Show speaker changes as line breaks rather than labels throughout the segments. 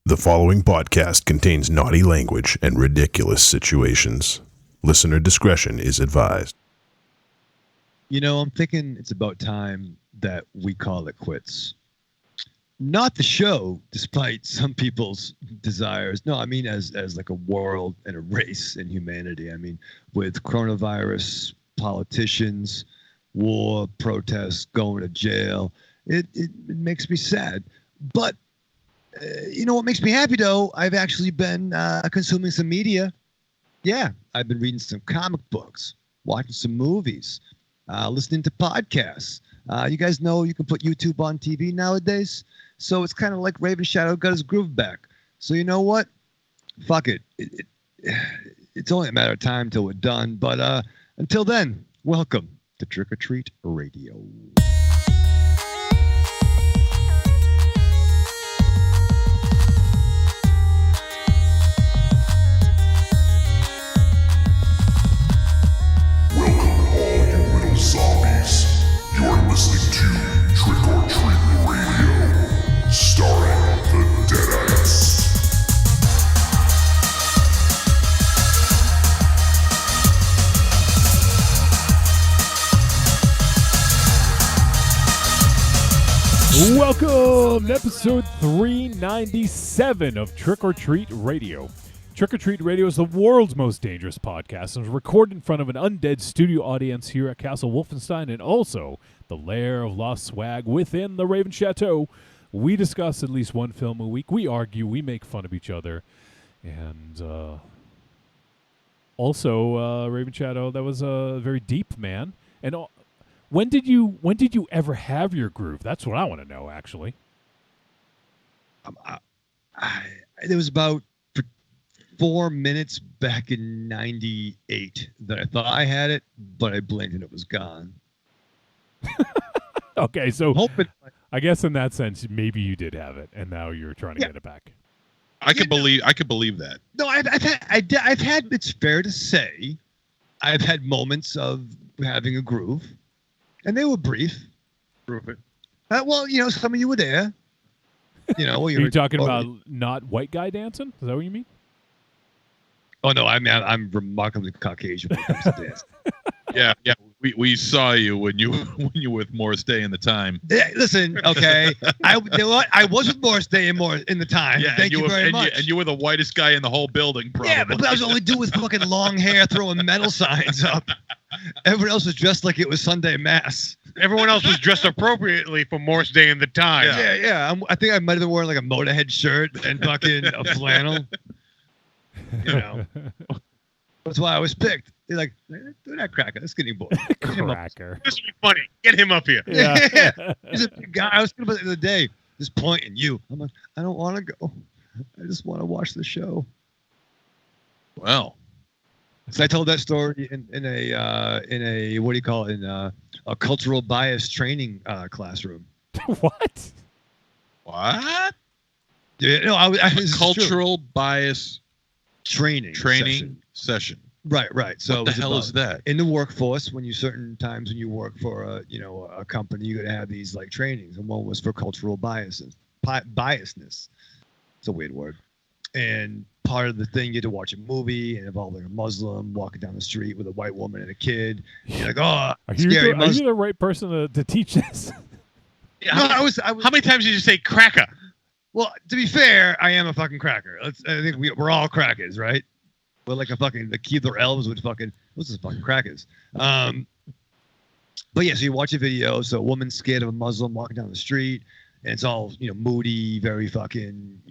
The following podcast contains naughty language and ridiculous situations. Listener discretion is advised.
You know, I'm thinking it's about time that we call it quits. Not the show, despite some people's desires. No, I mean as like a world and a race and humanity. I mean, with coronavirus, politicians, war, protests, going to jail, it makes me sad. But you know what makes me happy, though? I've actually been consuming some media. Yeah, I've been reading some comic books, watching some movies, listening to podcasts. You guys know you can put YouTube on TV nowadays, so it's kind of like Raven Shadow got his groove back. So you know what? Fuck it. It's only a matter of time till we're done. But until then, welcome to Trick or Treat Radio.
Zombies. You're listening to Trick or Treat Radio, starring the Deadites.
Welcome to episode 397 of Trick or Treat Radio. Trick or Treat Radio is the world's most dangerous podcast and is recorded in front of an undead studio audience here at Castle Wolfenstein and also the lair of lost swag within the Raven Chateau. We discuss at least one film a week. We argue. We make fun of each other. And also, Raven Chateau, that was very deep, man. And when did you ever have your groove? That's what I want to know, actually.
It was about 4 minutes back in 98 that I thought I had it, but I blinked and it was gone.
Okay, so I guess in that sense, maybe you did have it, and now you're trying to get it back.
I could believe that.
No, I've had. It's fair to say, I've had moments of having a groove, and they were brief.
Prove it.
Well, you know, some of you were there. You know,
are you talking about not white guy dancing? Is that what you mean?
Oh no, I mean I'm remarkably Caucasian when it comes to dance.
Yeah. We saw you when you were with Morris Day in the time.
Yeah, listen, okay. I was with Morris Day in the time.
Yeah,
Thank you very much.
And you were the whitest guy in the whole building, probably.
Yeah, but I was only doing with fucking long hair throwing metal signs up. Everyone else was dressed like it was Sunday Mass.
Everyone else was dressed appropriately for Morris Day in the time.
Yeah. I think I might have been wearing like a Motorhead shirt and fucking a flannel. You know, that's why I was picked. They're like, do that cracker, that's getting bored.
Cracker.
This would be funny. Get him up here.
Yeah. He's a big guy. I was thinking about it the other day, just pointing you. I'm like, I don't want to go. I just want to watch the show.
Well,
so I told that story in a what do you call it, in a cultural bias training classroom.
What?
Yeah, no, I
cultural bias
training
session.
Right. So
what the hell is that?
In the workforce, when you work for a company, you got to have these like trainings, and one was for cultural biasness. It's a weird word. And part of the thing, you had to watch a movie and involve like a Muslim walking down the street with a white woman and a kid. And you're like, oh,
are you the right person to teach this?
Yeah, no, I was.
How many times did you say cracker?
Well, to be fair, I am a fucking cracker. I think we're all crackers, right? We're like the Keebler elves with fucking, what's this fucking crackers? But yeah, so you watch a video, so a woman's scared of a Muslim walking down the street, and it's all, moody, very fucking,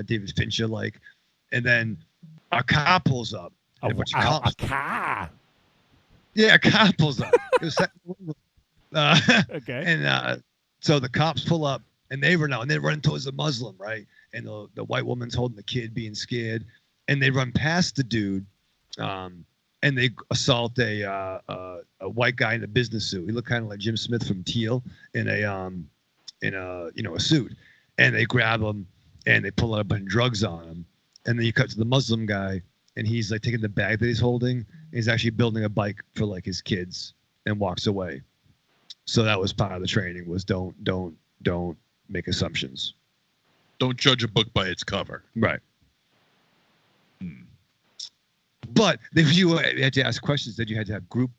David Fincher like, and then a car pulls up.
A car?
Yeah, a car pulls up.
Okay.
And so the cops pull up, and they run out, and they're running towards the Muslim, right? And the white woman's holding the kid, being scared, and they run past the dude, and they assault a white guy in a business suit. He looked kind of like Jim Smith from Teal in a suit, and they grab him and they pull out a bunch of drugs on him, and then you cut to the Muslim guy, and he's like taking the bag that he's holding, and he's actually building a bike for like his kids, and walks away. So that was part of the training, was don't make assumptions.
Don't judge a book by its cover.
Right.
Hmm.
But if you had to ask questions, then you had to have group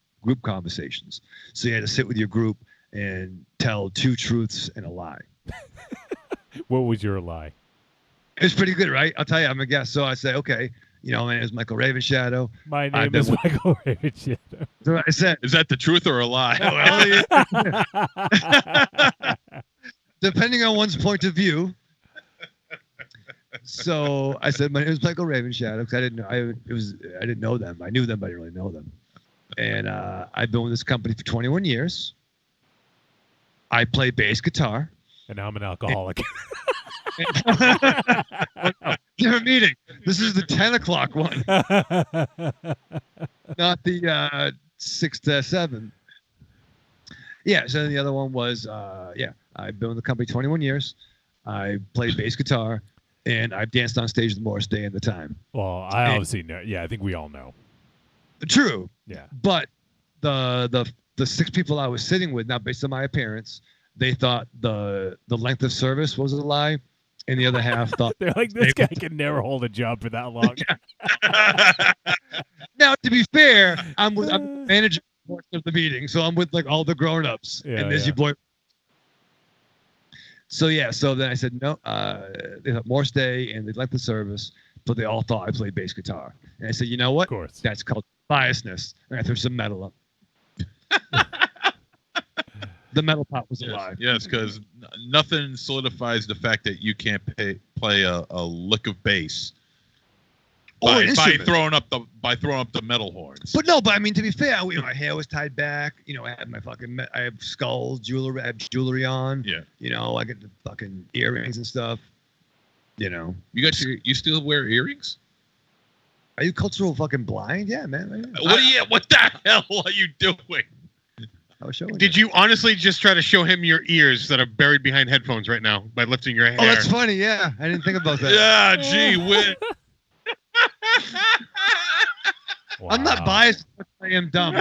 conversations. So you had to sit with your group and tell 2 truths and a lie.
What was your lie?
It was pretty good, right? I'll tell you, I'm a guest. So I say, okay, my name is Michael Ravenshadow.
My
I've
name
been
is
with-
Michael Ravenshadow.
So I said,
Is that the truth or a lie?
depending on one's point of view. So I said, my name is Michael Ravenshadow because I didn't know I didn't know them. I knew them, but I didn't really know them. And I've been with this company for 21 years. I play bass guitar.
And now I'm an alcoholic.
Different meeting. This is the 10 o'clock one, not the 6 to 7. Yeah. So the other one was, I've been with the company 21 years. I play bass guitar, and I've danced on stage with Morris Day and The Time.
Well, I obviously know. Yeah, I think we all know.
True.
Yeah.
But the 6 people I was sitting with, now based on my appearance, they thought the length of service was a lie, and the other half thought
They're like, this guy can never hold a job for that long.
Now, to be fair, I'm the manager of the meeting, so I'm with like all the grown-ups,
Yeah,
and there's your boy. So then I said no. They thought Morse Day, and they liked the service, but they all thought I played bass guitar. And I said, you know what?
Of course.
That's called biasness. And I threw some metal up. The metal pop was a lie.
Yes, because nothing solidifies the fact that you can't play a lick of bass by throwing up the metal horns.
But I mean, to be fair, my hair was tied back. I had I have skulls, jewelry, I have jewelry on.
Yeah.
I get the fucking earrings and stuff.
You still wear earrings?
Are you cultural fucking blind? Yeah, man.
What the hell are you doing?
I was showing.
Did you honestly just try to show him your ears that are buried behind headphones right now by lifting your hair?
Oh, that's funny. Yeah, I didn't think about that.
Yeah, gee whiz.
I'm not biased. I am dumb.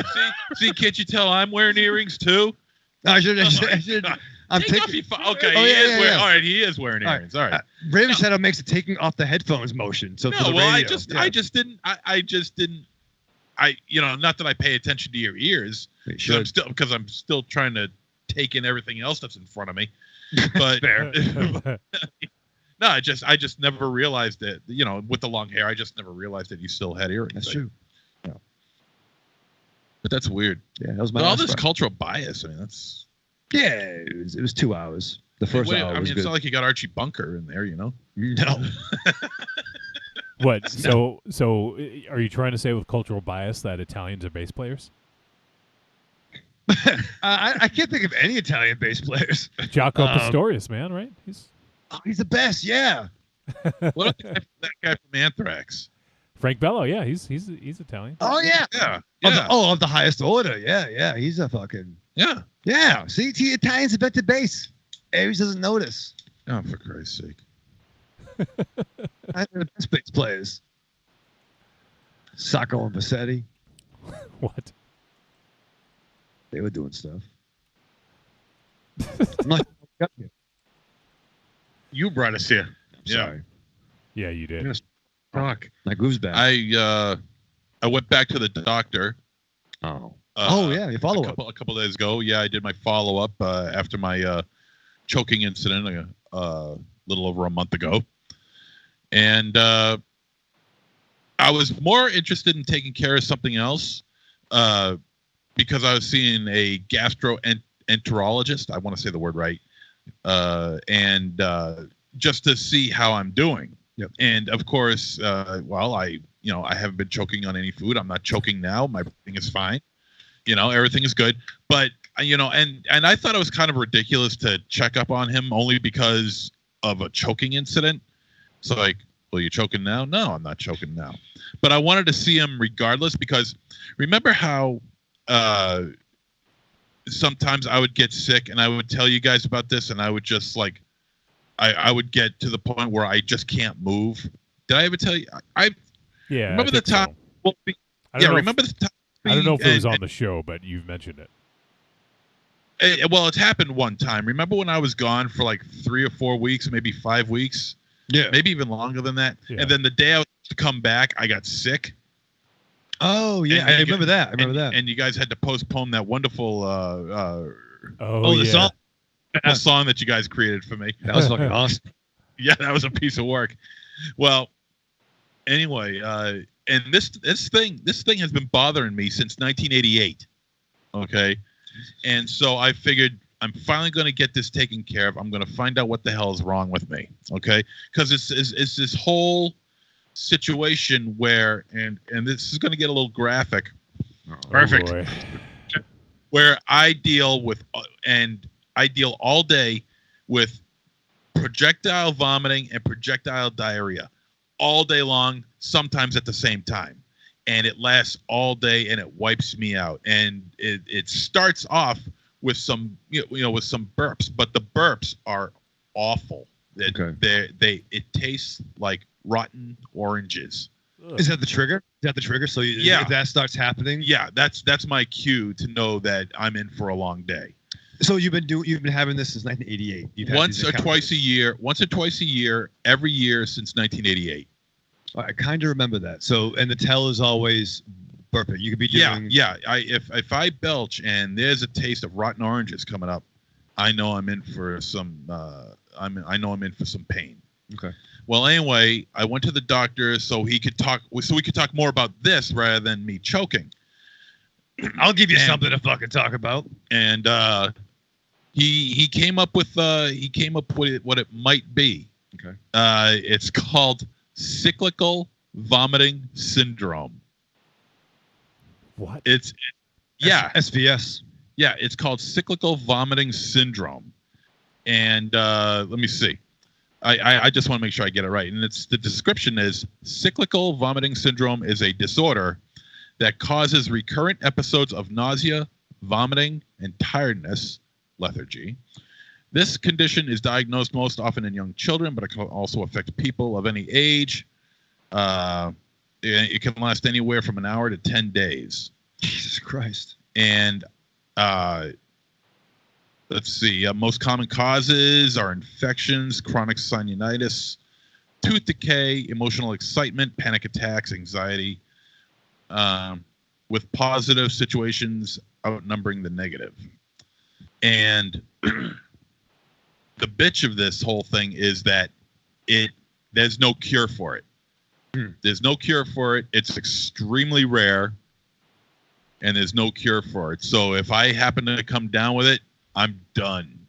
See, can't you tell I'm wearing earrings too?
I should. I'm
Take
taking.
off your okay,
Oh,
he
yeah,
is
yeah,
wearing.
yeah.
All right, he is wearing earrings. All right.
Raven Shadow makes a taking off the headphones motion. So for the radio,
I just didn't. Not that I pay attention to your ears. Because I'm still trying to take in everything else that's in front of me. But no, I just never realized that. With the long hair, I just never realized that you still had earrings.
That's true. Yeah.
But that's weird.
Yeah, that was my.
But all
last
this
one.
cultural bias. I mean, that's.
Yeah, it was 2 hours. The first hour was
it's
good.
not like you got Archie Bunker in there,
No.
What? So are you trying to say with cultural bias that Italians are bass players?
I can't think of any Italian bass players.
Jaco Pastorius, man, right?
He's the best. Yeah.
What about that guy from Anthrax?
Frank Bello, yeah, he's Italian.
Oh yeah.
Yeah.
Of the highest order. Yeah. He's a fucking.
Yeah.
Yeah. See, Italians invented bass. Aries doesn't notice.
Oh, for Christ's sake.
I know the best bass players. Sacco and Vassetti.
What?
They were doing stuff. I'm not
You brought us here.
sorry.
Yeah, you did.
Yes. Talk.
My groove's back.
I went back to the doctor.
Oh, yeah, your follow up.
A couple days ago. Yeah, I did my follow up after my choking incident a little over a month ago, and I was more interested in taking care of something else because I was seeing a gastroenterologist. I want to say the word right, and just to see how I'm doing.
Yep.
And of course, I haven't been choking on any food. I'm not choking now. My breathing is fine. Everything is good. But and I thought it was kind of ridiculous to check up on him only because of a choking incident. So like, well, you choking now? No, I'm not choking now. But I wanted to see him regardless because remember how sometimes I would get sick and I would tell you guys about this and I would just like I would get to the point where I just can't move. Did I ever tell you?
Yeah.
Remember the time?
So.
Remember the time?
I don't know if it was on the show, but you've mentioned it.
Well, it's happened one time. Remember when I was gone for like 3 or 4 weeks, maybe 5 weeks,
Yeah.
maybe even longer than that.
Yeah.
And then the day I was to come back, I got sick.
Oh yeah,
And
I
you
remember that. I remember that.
And you guys had to postpone that wonderful
Oh,
the
yeah.
song that you guys created for me.
That was fucking awesome.
Yeah, that was a piece of work. Well, anyway, and this thing has been bothering me since 1988. Okay, and so I figured I'm finally going to get this taken care of. I'm going to find out what the hell is wrong with me. Okay, because it's this whole situation where and this is going to get a little graphic.
Perfect.
boy.
Where I deal all day with projectile vomiting and projectile diarrhea all day long, sometimes at the same time, and it lasts all day and it wipes me out. And it starts off with some with some burps, but the burps are awful. It tastes like rotten oranges.
Is that the trigger? Is that the trigger? So
Yeah.
if that starts happening,
Yeah, that's my cue to know that I'm in for a long day.
So you've been having this since 1988. You've had
Once
these
or twice a year, every year since 1988.
I kind of remember that. So and the tell is always burping. You could be doing
If I belch and there's a taste of rotten oranges coming up, I know I'm in for some. I know I'm in for some pain.
Okay.
Well, anyway, I went to the doctor so we could talk more about this rather than me choking.
I'll give you something to fucking talk about.
And he came up with what it might be.
Okay.
It's called cyclical vomiting syndrome.
What?
SVS.
Yeah, it's called cyclical vomiting syndrome. And let me see. I just want to make sure I get it right. And the description is cyclical vomiting syndrome is a disorder that causes recurrent episodes of nausea, vomiting, and tiredness, lethargy. This condition is diagnosed most often in young children, but it can also affect people of any age. It can last anywhere from an hour to 10 days.
Jesus Christ.
And let's see. Most common causes are infections, chronic sinusitis, tooth decay, emotional excitement, panic attacks, anxiety, with positive situations outnumbering the negative. And the bitch of this whole thing is that there's no cure for it. There's no cure for it. It's extremely rare, and there's no cure for it. So if I happen to come down with it, I'm done.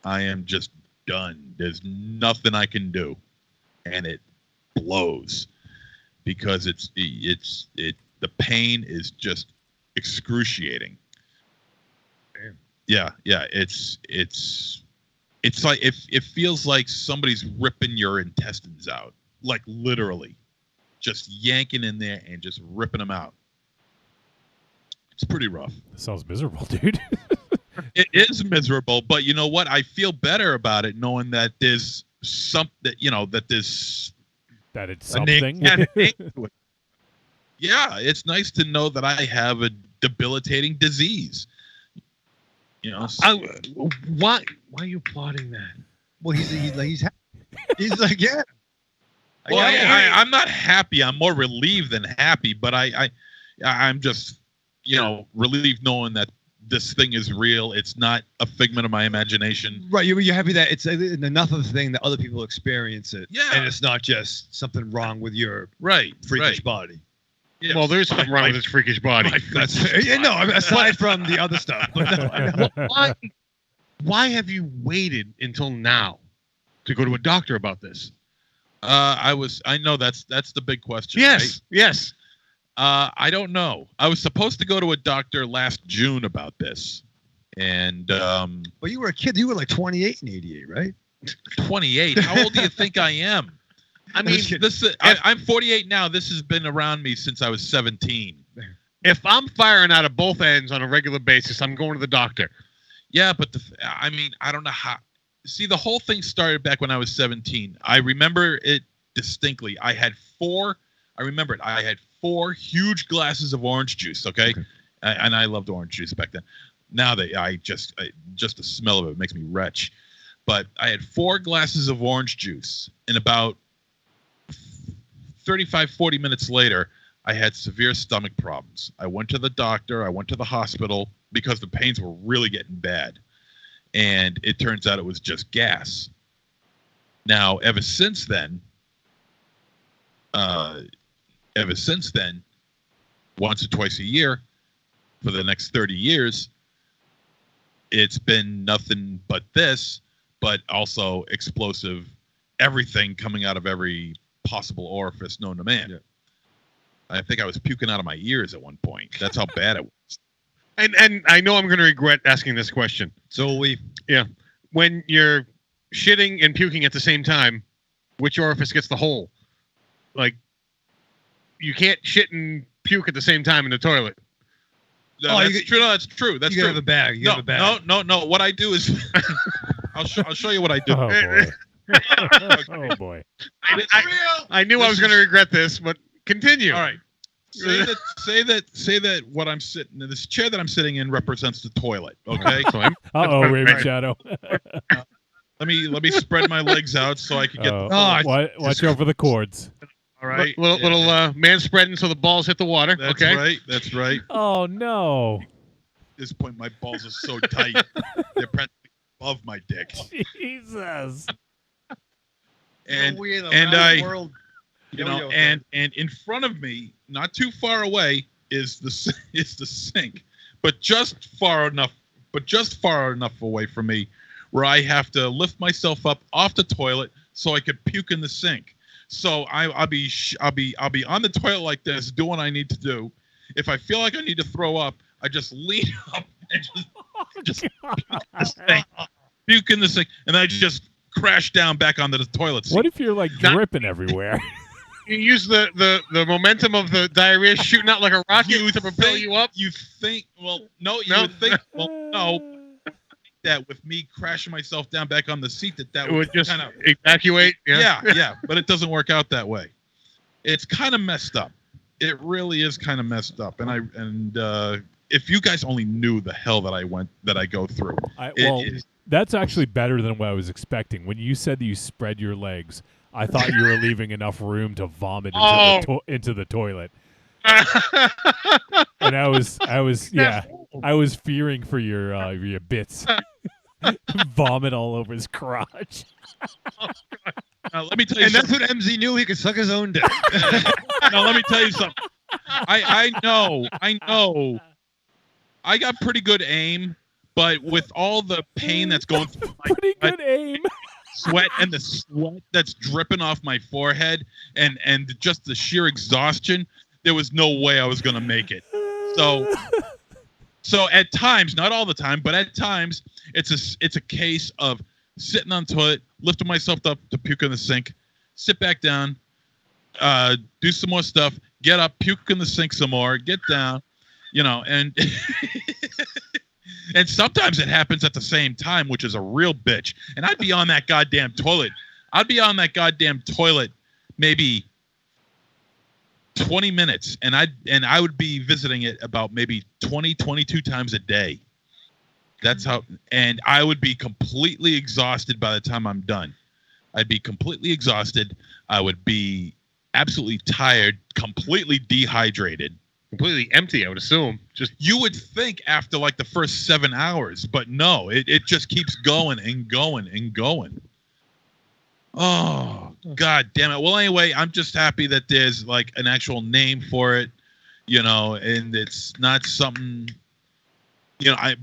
I am just done. There's nothing I can do, and it blows because the pain is just excruciating.
Damn.
Yeah. It's like it feels like somebody's ripping your intestines out, like literally, just yanking in there and just ripping them out. It's pretty rough.
Sounds miserable, dude.
It is miserable, but you know what? I feel better about it knowing that there's something, that there's
that it's
a name-
something.
yeah, a name to it. Yeah, it's nice to know that I have a debilitating disease.
Why are you plotting that?
Well, he's like, yeah.
Well, I'm not happy. I'm more relieved than happy, but I'm just, relieved knowing that this thing is real. It's not a figment of my imagination.
Right, you're happy that it's enough of a thing that other people experience it.
Yeah.
And it's not just something wrong with your freakish
right.
body.
Yeah.
Well, there's something wrong with his freakish body.
That's aside from the other stuff. But no,
Why have you waited until now to go to a doctor about this?
I know that's the big question.
Yes.
Right?
Yes.
I don't know. I was supposed to go to a doctor last June about this, and
well, you were a kid. You were like 28 in '88, right?
28. How old do you think I am? I mean, I'm 48 now. This has been around me since I was 17.
If I'm firing out of both ends on a regular basis, I'm going to the doctor.
Yeah, but I don't know how. See, the whole thing started back when I was 17. I remember it distinctly. I had four huge glasses of orange juice. Okay. And I loved orange juice back then. Now just the smell of it makes me retch. But I had 4 glasses of orange juice, and about 40 minutes later, I had severe stomach problems. I went to the doctor. I went to the hospital because the pains were really getting bad. And it turns out it was just gas. Now, ever since then, once or twice a year for the next 30 years, it's been nothing but this, but also explosive everything coming out of every possible orifice known to man.
Yeah.
I think I was puking out of my ears at one point. That's how bad it was.
And I know I'm going to regret asking this question.
So
When you're shitting and puking at the same time, which orifice gets the hole? Like, you can't shit and puke at the same time in the toilet.
No, that's true. No, that's true. That's
you
true.
have a bag. You have a bag.
No. What I do is, I'll show you what I do.
Oh boy. Oh boy.
I knew I was going to regret this, but continue.
All right. Say that what I'm sitting in, this chair that I'm sitting in represents the toilet. Okay.
Uh-oh, Raven Shadow.
Let me spread my legs out so I can get.
Watch out for the cords.
All right. Little man spreading so the balls hit the water.
That's
okay.
right. That's right.
Oh no.
At this point, my balls are so tight; they're practically above my dick.
Jesus.
And
World.
you know, and in front of me, not too far away, is the sink, but just far enough away from me, where I have to lift myself up off the toilet so I could puke in the sink. So I'll be on the toilet like this, doing what I need to do. If I feel like I need to throw up, I just lean up and just puke in the sink, and I just crash down back onto the toilet seat.
What if you're like dripping everywhere?
You use the momentum of the diarrhea shooting out like a rocket to propel you up?
You think, well, no, you would think, well, no, that with me crashing myself down back on the seat, that
would just
kind of
evacuate.
Yeah, but it doesn't work out that way. It's kind of messed up. It really is kind of messed up. And if you guys only knew the hell that I go through.
That's actually better than what I was expecting. When you said that you spread your legs, I thought you were leaving enough room to vomit into the toilet. And I was fearing for your bits. Vomit all over his crotch.
Now, let me tell you
And
something.
that's when MZ knew he could suck his own dick.
Now let me tell you something. I know. I got pretty good aim, but with all the pain that's going through my
Pretty good aim.
sweat and the sweat that's dripping off my forehead and just the sheer exhaustion, there was no way I was going to make it. So at times, not all the time, but at times, it's a case of sitting on the toilet, lifting myself up to puke in the sink, sit back down, do some more stuff, get up, puke in the sink some more, get down, and and sometimes it happens at the same time, which is a real bitch. And I'd be on that goddamn toilet. Maybe 20 minutes, and I would be visiting it about maybe 22 times a day. That's how, and I would be completely exhausted by the time I'm done. I'd be completely exhausted. I would be absolutely tired, completely dehydrated.
Completely empty, I would assume. Just
you would think after like the first 7 hours, but no, it just keeps going and going and going. Oh, God damn it. Well, anyway, I'm just happy that there's like an actual name for it, and it's not something,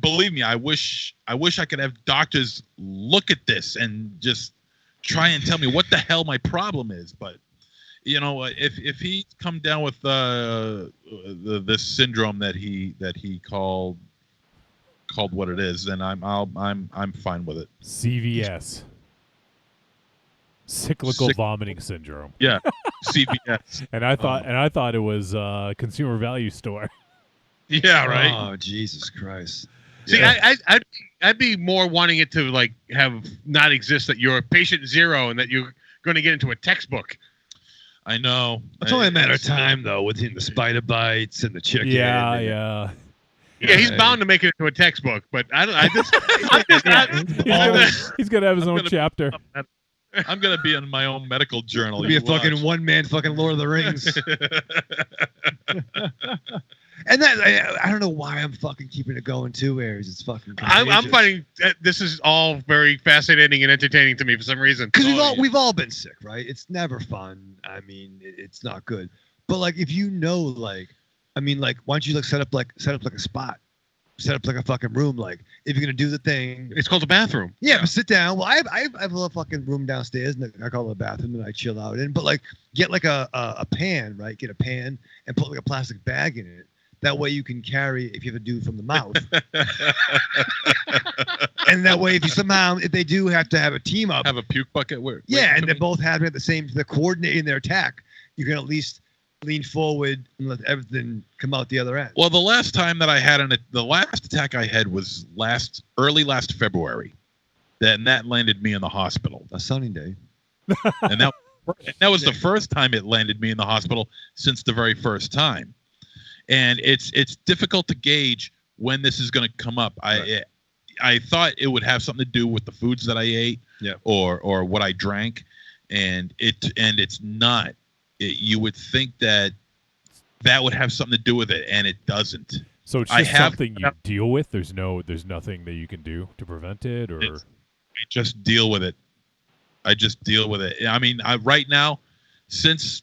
believe me, I wish I could have doctors look at this and just try and tell me what the hell my problem is. But, if he come down with this syndrome that he called what it is, then I'm fine with it.
CVS. Cyclical vomiting syndrome.
Yeah, CVS.
And I thought it was Consumer Value Store.
Yeah, right.
Oh, Jesus Christ.
see,
Yeah.
I'd be more wanting it to like have not exist, that you're patient zero and that you're going to get into a textbook.
I know.
It's only a matter of time, though, with the spider bites and the chicken.
Yeah.
Yeah, he's bound to make it into a textbook, but I just
He's gonna have his
I'm
own
gonna-
chapter.
I'm gonna be in my own medical journal.
Be a
You
fucking
watch.
one-man fucking Lord of the Rings. And that I don't know why I'm fucking keeping it going too, Aries. It's fucking.
I'm finding this is all very fascinating and entertaining to me for some reason.
because
Oh,
we've all been sick, right? It's never fun. I mean, it's not good. But like, if you know, like, I mean, like, why don't you like set up like a spot, set up like a fucking room, like if you're gonna do the thing.
It's called a bathroom.
Yeah, but sit down. Well, I have a little fucking room downstairs, and I call it a bathroom, and I chill out in. But like, get like a pan, right? Get a pan and put like a plastic bag in it. That way you can carry if you have to do from the mouth. And that way, if they do have to have a team up,
Have a puke bucket where?
yeah, and they're both having at the same, they're coordinating their attack. You can at least lean forward and let everything come out the other end.
Well, the last time that I had the last attack I had was early last February. That landed me in the hospital,
A sunny day.
and that was the first time it landed me in the hospital since the very first time. And it's difficult to gauge when this is going to come up. I thought it would have something to do with the foods that I ate,
Yeah.
or what I drank, and it's not. You would think that would have something to do with it, and it doesn't.
So it's
I
just
have-
something you deal with. There's nothing that you can do to prevent it, or
I just deal with it. I just deal with it. I mean, right now, since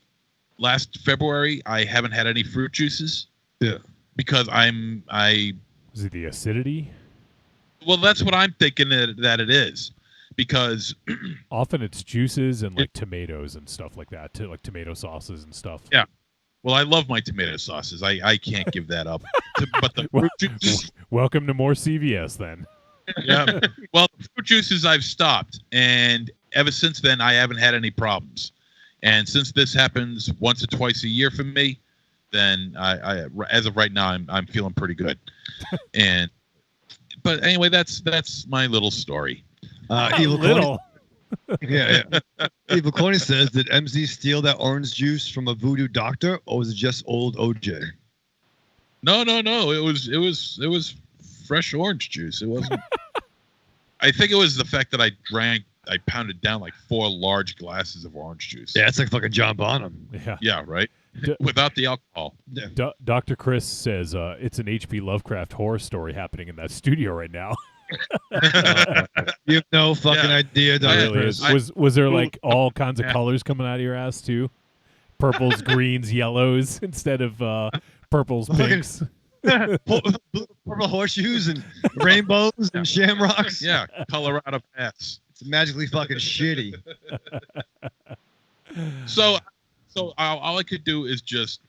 last February, I haven't had any fruit juices.
Yeah.
Because
is it the acidity?
well, that's what I'm thinking that it is. Because
Often it's juices and like tomatoes and stuff like that, too, like tomato sauces and stuff.
Yeah. Well, I love my tomato sauces. I can't give that up. But the fruit juices,
Welcome to more CVS then.
yeah. Well, the fruit juices I've stopped, and ever since then I haven't had any problems. And since this happens once or twice a year for me, then I as of right now I'm feeling pretty good. But anyway, that's my little story.
Evil
Little.
Yeah. Evil Corny says, did MZ steal that orange juice from a voodoo doctor, or was it just old OJ?
No. It was fresh orange juice. It wasn't. I think it was the fact that I pounded down like 4 large glasses of orange juice.
Yeah, it's like fucking John Bonham.
Yeah.
Yeah, right.
D-
Without the alcohol.
Dr. Chris says it's an H.P. Lovecraft horror story happening in that studio right now.
You have no fucking
Yeah.
idea,
It
Dr.
really
Chris.
is. Was there like all kinds of colors coming out of your ass too? Purples, greens, yellows instead of purples,
Fucking-
pinks.
Purple horseshoes and rainbows and shamrocks.
Yeah, Colorado Pass.
It's magically fucking shitty.
So all I could do is just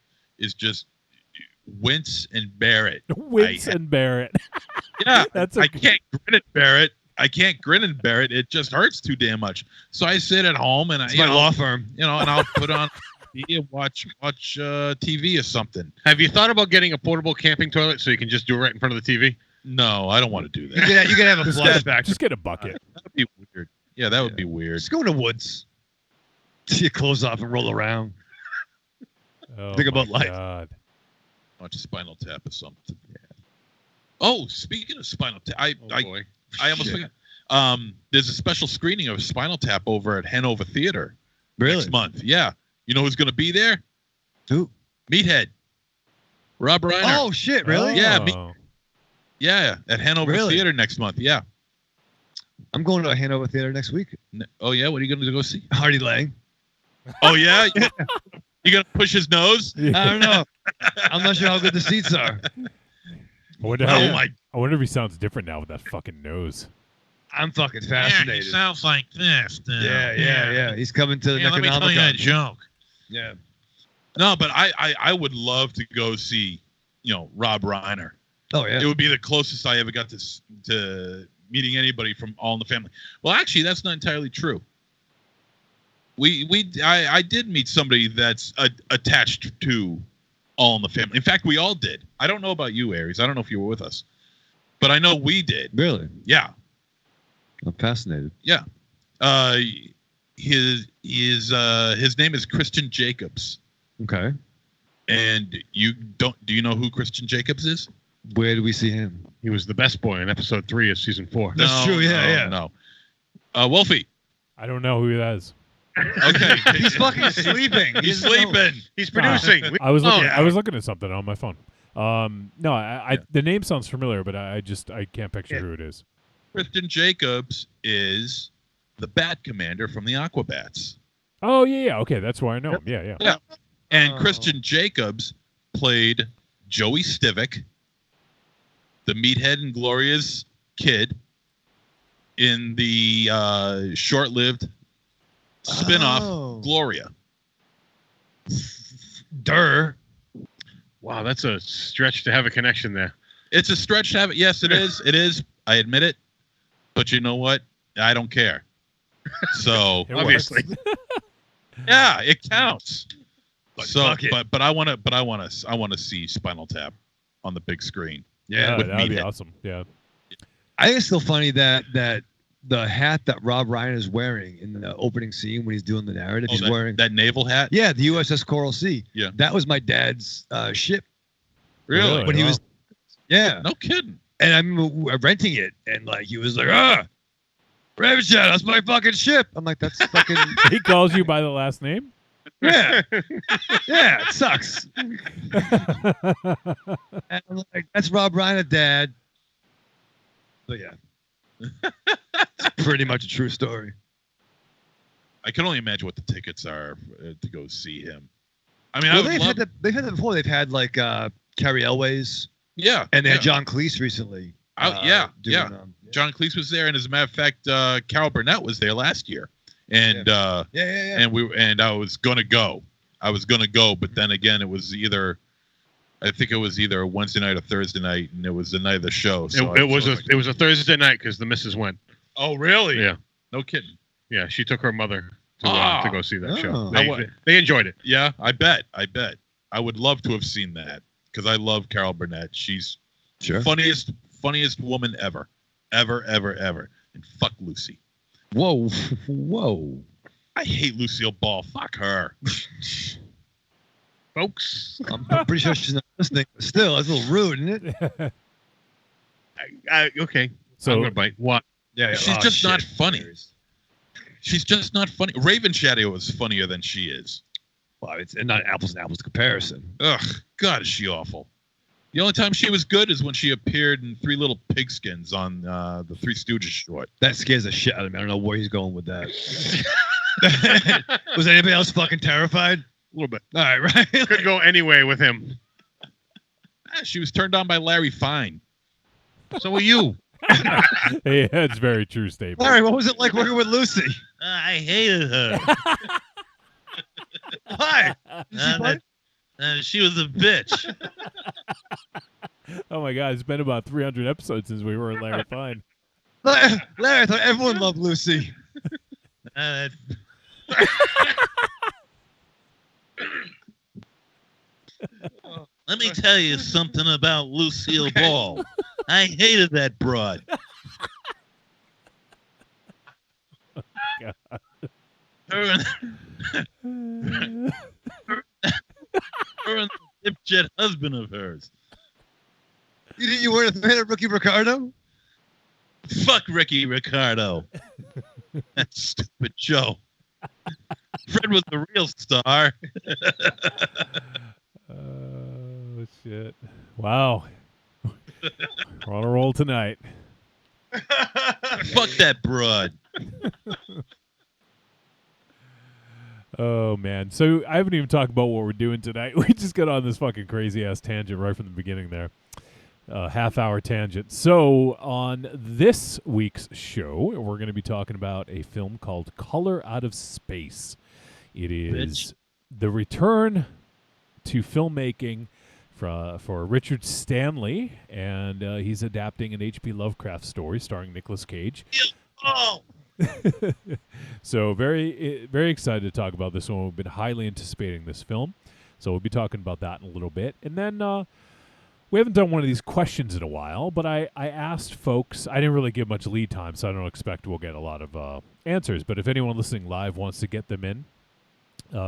wince and bear it.
Wince and bear it.
Yeah,
That's
I can't grin and bear it. I can't grin and bear it. It just hurts too damn much. So I sit at home and
It's my law firm.
and I'll put on TV and watch TV or something.
Have you thought about getting a portable camping toilet so you can just do it right in front of the TV?
No, I don't want to do
You
that.
could have a
Just
flush
get,
back.
just get a bucket.
That would be weird. Yeah, that would be weird.
Just go in the woods. See your clothes off and roll around.
Oh,
Think about
my
life.
God.
Watch Spinal Tap or something. Oh, speaking of Spinal Tap, I
boy.
almost
Shit.
forgot. There's a special screening of Spinal Tap over at Hanover Theater next month. Yeah. You know who's going to be there?
Who?
Meathead. Rob Reiner.
Oh shit! Really?
Yeah,
Oh.
Yeah, at Hanover
Really?
Theater next month. Yeah.
I'm going to a Hanover Theater next week.
Oh, yeah? What are you going to go see?
Hardy Lang.
Oh, yeah? You going to push his nose?
I don't know. I'm not sure how good the seats are.
I wonder,
Oh, my.
I wonder if he sounds different now with that fucking nose.
I'm fucking fascinated.
sounds like this.
Yeah. He's coming to the
Let me tell you a
Necronomicon.
joke.
Yeah.
No, but I would love to go see, Rob Reiner.
Oh yeah.
It would be the closest I ever got to meeting anybody from All in the Family. Well, actually, that's not entirely true. I did meet somebody that's attached to All in the Family. In fact, we all did. I don't know about you, Aries. I don't know if you were with us, but I know we did.
Really?
Yeah,
I'm fascinated.
yeah. His name is Christian Jacobs,
Okay.
and do you know who Christian Jacobs is?
Where do we see him?
He was the best boy in episode 3 of season 4.
That's true, yeah.
No. Wolfie.
I don't know who that is.
Okay.
He's fucking sleeping.
He's
He doesn't know.
sleeping.
He's producing.
I was looking.
Oh,
I was looking at something on my phone. No, the name sounds familiar, but I can't picture who it is.
Christian Jacobs is the Bat Commander from the Aquabats.
Oh yeah. Okay, that's why I know him. Yeah.
Yeah. And Christian Jacobs played Joey Stivic, the Meathead and Gloria's kid, in the short-lived spin-off
Oh.
Gloria.
Wow, that's a stretch to have a connection there.
It's a stretch to have it. Yes, it is. It is. I admit it. But you know what? I don't care. So
It
Obviously.
works.
yeah, it counts.
But
So,
fuck it.
but I want to see Spinal Tap on the big screen.
Yeah,
with
that'd be
Meathead.
awesome. Yeah.
I think it's still funny that the hat that Rob Ryan is wearing in the opening scene when he's doing the narrative, he's wearing
that naval hat.
yeah, the USS Coral Sea.
Yeah.
That was my dad's ship
Really?
when he was yeah.
No kidding.
And I remember renting it, and like he was like, Raven Shadow, that's my fucking ship. I'm like, that's fucking
He calls you by the last name.
yeah, yeah, it sucks. And I'm like, that's Rob Reiner, Dad. But yeah, it's pretty much a true story.
I can only imagine what the tickets are to go see him. I mean,
Well,
I would
they've
love.
had that before. They've had like Carrie Elways,
Yeah,
and they had
yeah.
John Cleese recently.
Yeah.
doing,
John Cleese was there, and as a matter of fact, Carol Burnett was there last year, and
yeah.
and I was gonna go. But then again, it was either, I think it was either a Wednesday night or Thursday night, and it was the night of the show. So
It was a Thursday night because the missus went.
Oh, really?
Yeah.
No kidding.
Yeah, she took her mother to go see that
Oh.
show.
I
They enjoyed it.
Yeah, I bet. I would love to have seen that because I love Carol Burnett. She's
Sure.
funniest woman ever. And fuck Lucy.
Whoa.
I hate Lucille Ball. Fuck her.
Folks,
I'm pretty sure she's not listening. But still, that's a little rude, isn't it?
okay.
So-
I'm gonna bite. What?
Yeah.
She's just not funny. She's just not funny. Raven Shadow is funnier than she is.
Well, it's not apples and apples comparison.
Ugh, God, is she awful. The only time she was good is when she appeared in Three Little Pigskins on the Three Stooges short.
That scares the shit out of me. I don't know where he's going with that. Was anybody else fucking terrified?
A little bit.
All right, right.
Could go anyway with him.
She was turned on by Larry Fine.
So are you.
Hey, that's a very true statement.
Larry, what was it like working with Lucy?
I hated her.
Why? Did she fight?
She was a bitch.
Oh my God, it's been about 300 episodes since we were in Larry Fine.
Larry, I thought everyone loved Lucy.
Uh, Let me tell you something about Lucille Ball. I hated that broad. Her and the dipshit husband of hers.
You weren't a fan of Ricky Ricardo?
Fuck Ricky Ricardo. That stupid Joe. Fred was the real star.
Oh, shit. Wow. We're on a roll tonight.
Fuck that broad.
Oh, man. So I haven't even talked about what we're doing tonight. We just got on this fucking crazy-ass tangent right from the beginning there. Half-hour tangent. So on this week's show, we're going to be talking about a film called Color Out of Space. It is the return to filmmaking for Richard Stanley, and he's adapting an H.P. Lovecraft story starring Nicolas Cage.
Oh!
So very excited to talk about this one. We've been highly anticipating this film, so we'll be talking about that in a little bit. And then we haven't done one of these questions in a while, but I asked folks. I didn't really give much lead time, so I don't expect we'll get a lot of answers. But if anyone listening live wants to get them in,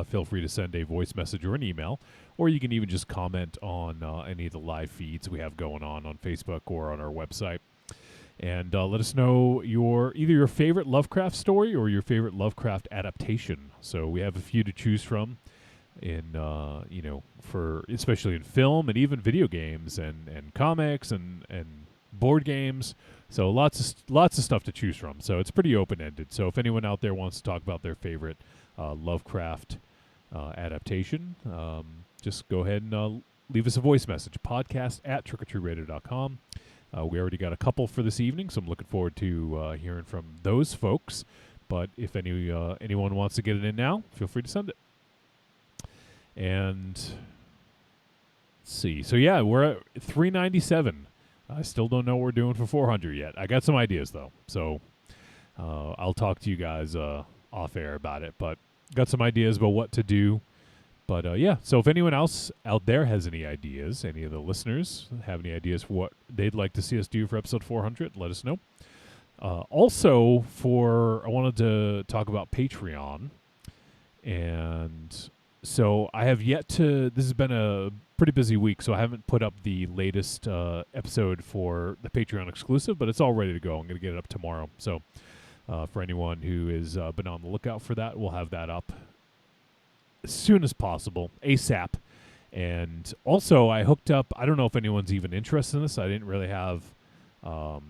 feel free to send a voice message or an email, or you can even just comment on any of the live feeds we have going on Facebook or on our website. And let us know either your favorite Lovecraft story or your favorite Lovecraft adaptation. So we have a few to choose from in for especially in film and even video games and comics and board games. So lots of stuff to choose from. So it's pretty open ended. So if anyone out there wants to talk about their favorite Lovecraft adaptation, just go ahead and leave us a voice message. podcast@trickortreatradio.com. We already got a couple for this evening, so I'm looking forward to hearing from those folks. But if anyone wants to get it in now, feel free to send it. And let's see. So yeah, we're at 397. I still don't know what we're doing for 400 yet. I got some ideas though, so I'll talk to you guys off air about it. But got some ideas about what to do. But yeah, so if anyone else out there has any ideas, any of the listeners have any ideas for what they'd like to see us do for episode 400, let us know. Also, I wanted to talk about Patreon. And so I have yet to, this has been a pretty busy week, so I haven't put up the latest episode for the Patreon exclusive, but it's all ready to go. I'm going to get it up tomorrow. So for anyone who has been on the lookout for that, we'll have that up as soon as possible, ASAP. And also, I hooked up, I don't know if anyone's even interested in this. I didn't really have a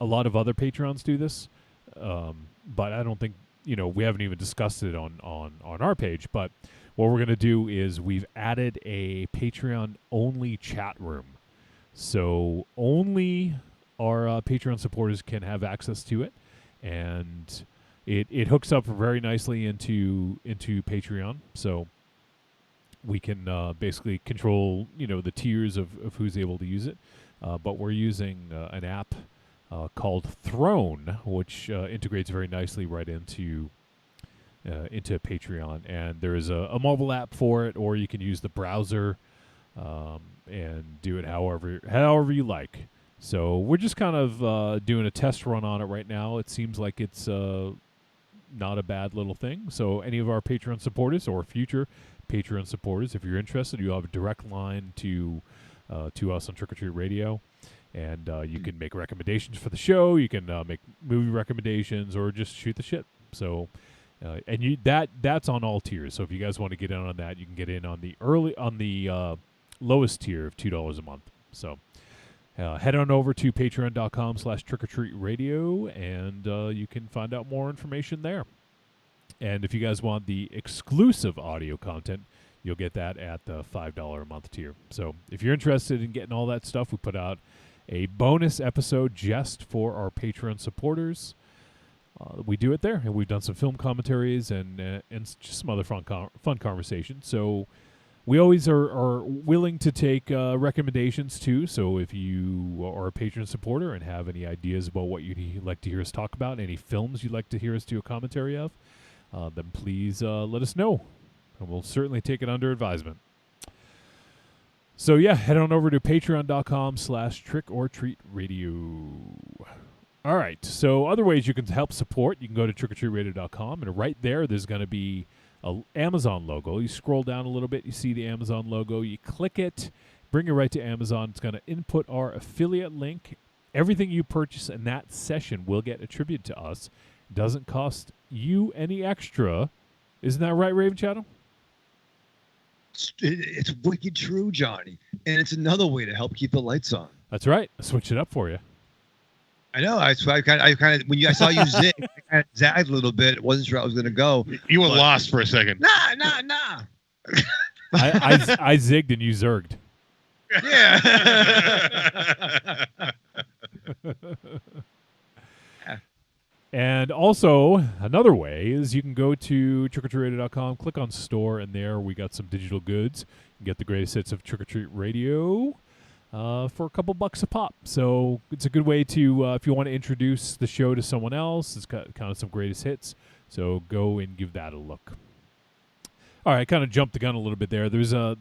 lot of other Patreons do this, but I don't think, we haven't even discussed it on our page. But what we're going to do is we've added a Patreon-only chat room. So only our Patreon supporters can have access to it. And it hooks up very nicely into Patreon, so we can basically control the tiers of who's able to use it. But we're using an app called Throne, which integrates very nicely right into Patreon. And there is a mobile app for it, or you can use the browser and do it however you like. So we're just kind of doing a test run on it right now. It seems like it's not a bad little thing. So any of our Patreon supporters or future Patreon supporters, if you're interested, you have a direct line to us on Trick or Treat Radio, and you can make recommendations for the show. You can make movie recommendations or just shoot the shit. So and that's on all tiers. So if you guys want to get in on that, you can get in on the lowest tier of $2 a month. So head on over to patreon.com/trickortreatradio, and you can find out more information there. And if you guys want the exclusive audio content, you'll get that at the $5 a month tier. So if you're interested in getting all that stuff, we put out a bonus episode just for our Patreon supporters. We do it there, and we've done some film commentaries and just some other fun conversations. So we always are willing to take recommendations, too. So if you are a Patreon supporter and have any ideas about what you'd like to hear us talk about, any films you'd like to hear us do a commentary of, then please let us know. And we'll certainly take it under advisement. So, yeah, head on over to patreon.com/trickortreatradio. All right, so other ways you can help support, you can go to trickortreatradio.com, and right there's going to be an Amazon logo. You scroll down a little bit, you see the Amazon logo, you click it, bring it right to Amazon. It's going to input our affiliate link. Everything you purchase in that session will get attributed to us. It doesn't cost you any extra. Isn't that right, Raven Shadow?
It's wicked true, Johnny. And it's another way to help keep the lights on.
That's right. I switched it up for you.
I know. I kind of when I saw you zig, I kind of zagged a little bit. I wasn't sure I was going to go.
You were lost for a second.
Nah.
I zigged and you zerged.
Yeah.
And also, another way is you can go to trickortreatradio.com, click on store, and there we got some digital goods. You can get the greatest hits of Trick or Treat Radio for a couple bucks a pop. So it's a good way to, if you want to introduce the show to someone else, it's got kind of some greatest hits. So go and give that a look. All right, I kind of jumped the gun a little bit there. There's what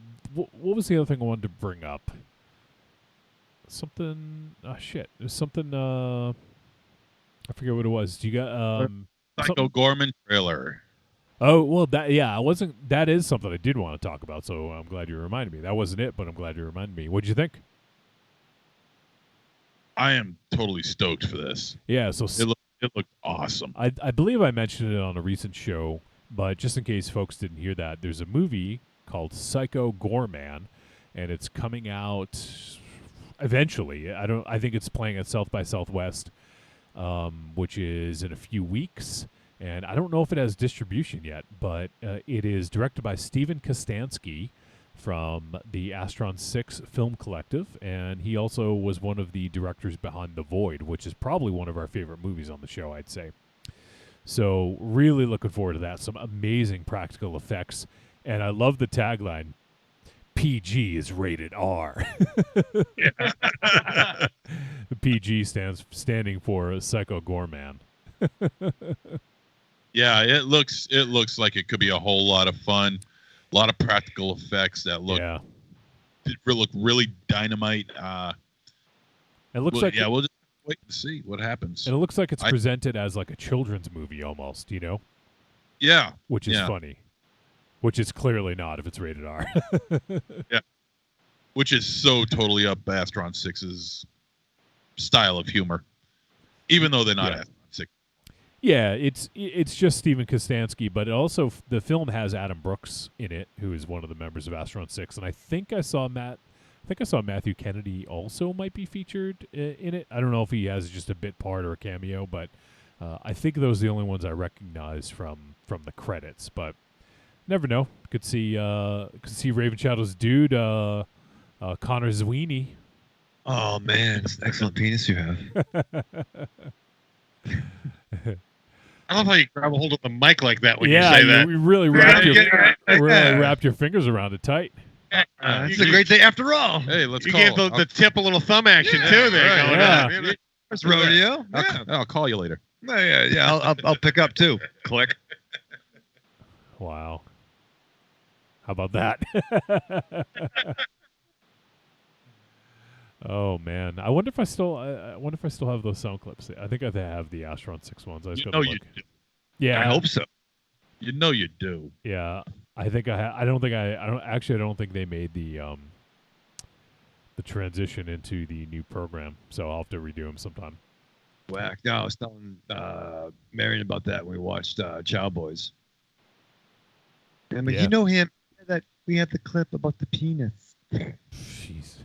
was the other thing I wanted to bring up? Something, There's something, I forget what it was. Do you got
Psycho Gorman trailer.
Oh well, I wasn't. That is something I did want to talk about. So I'm glad you reminded me. That wasn't it, but I'm glad you reminded me. What'd you think?
I am totally stoked for this.
Yeah. So
It looked awesome.
I believe I mentioned it on a recent show, but just in case folks didn't hear that, there's a movie called Psycho Gorman, and it's coming out eventually. I think it's playing at South by Southwest, which is in a few weeks. And I don't know if it has distribution yet, but it is directed by Steven Kostanski from the Astron 6 Film Collective, and he also was one of the directors behind The Void, which is probably one of our favorite movies on the show, I'd say. So really looking forward to that. Some amazing practical effects, and I love the tagline, PG is rated R. The PG standing for Psycho Gorman.
Yeah, it looks like it could be a whole lot of fun. A lot of practical effects that look really dynamite.
It looks
we'll just wait and see what happens.
And it looks like it's presented as like a children's movie almost,
Yeah.
Which is funny. Which is clearly not if it's rated R.
Yeah. Which is so totally up Astron 6's style of humor. Even though they're not Astron 6.
Yeah, it's just Steven Kostanski, but it also the film has Adam Brooks in it, who is one of the members of Astron 6, and I think I saw Matthew Kennedy also might be featured in it. I don't know if he has just a bit part or a cameo, but I think those are the only ones I recognize from the credits. But never know. Could see Raven Shadow's dude, Connor Zweeney.
Oh man, it's an excellent penis you have.
I love how you grab a hold of the mic like that when you say that.
You really wrapped your fingers around it tight.
It's a great day after all.
Hey, let's
You
call.
gave the tip a little thumb action too there.
Right,
Going
yeah.
on.
First rodeo.
I'll call you later.
Yeah. I'll pick up too. Click.
Wow. How about that? Oh man, I wonder if I still have those sound clips. I think I have the Astron 6 ones. I just gotta look.
You do.
Yeah,
I hope so.
You know you do.
Yeah, I think I don't think they made the transition into the new program, so I'll have to redo them sometime.
Whack. No, I was telling Marion about that when we watched Child Boys. And I'm like, you know him that we had the clip about the penis.
Jeez.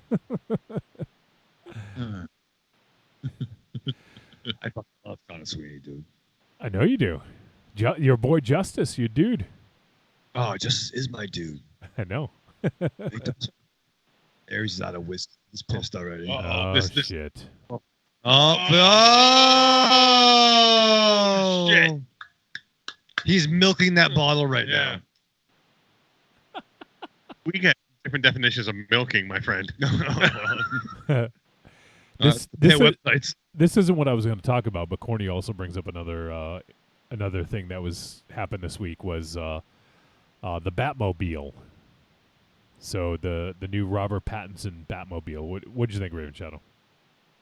I fucking love Connor Sweeney, dude.
I know you do. Your boy Justice, your dude.
Oh, just is my dude.
I know.
Aries is out of whiskey. He's pissed already.
Oh, shit.
Shit. He's milking that bottle right now.
We get different definitions of milking, my friend.
This isn't what I was going to talk about, but Corny also brings up another thing that happened this week was the Batmobile. So the new Robert Pattinson Batmobile. What did you think, Raven Shadow?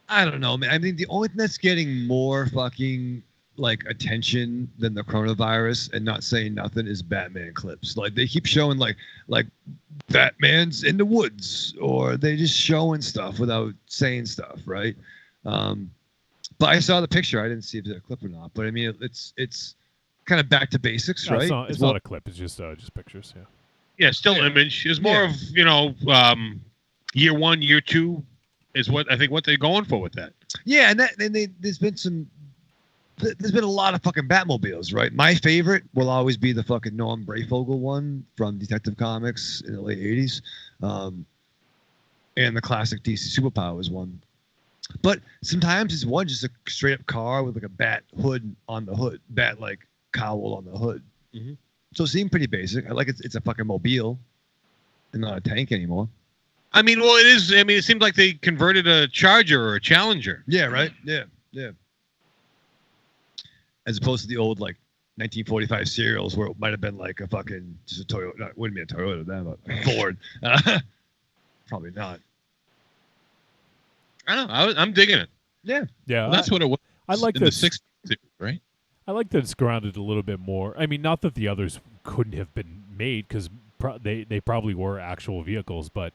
I don't know, man. I mean, the only thing that's getting more fucking like attention than the coronavirus and not saying nothing is Batman clips. Like they keep showing like Batman's in the woods, or they just showing stuff without saying stuff, right? But I saw the picture. I didn't see if it's a clip or not. But I mean, it's kind of back to basics, right?
It's not a clip. It's just pictures. Yeah.
Yeah, still image. It's more of year one, year two is what they're going for with that.
Yeah, there's been a lot of fucking Batmobiles, right? My favorite will always be the fucking Norm Brayfogle one from Detective Comics in the late 80s. And the classic DC Superpowers one. But sometimes it's one just a straight up car with like a bat hood on the hood, bat like cowl on the hood.
Mm-hmm.
So it seemed pretty basic. I like it's a fucking mobile and not a tank anymore.
I mean, well, it is. I mean, it seems like they converted a Charger or a Challenger.
Yeah, right? Yeah. As opposed to the old like 1945 serials where it might have been like a fucking just a Toyota. No, it wouldn't be a Toyota then, but Ford. Probably not.
I don't know. I'm digging it.
Yeah.
Yeah.
Well, that's what it was.
I like
in
this.
the 60s, right?
I like that it's grounded a little bit more. I mean, not that the others couldn't have been made because they probably were actual vehicles, but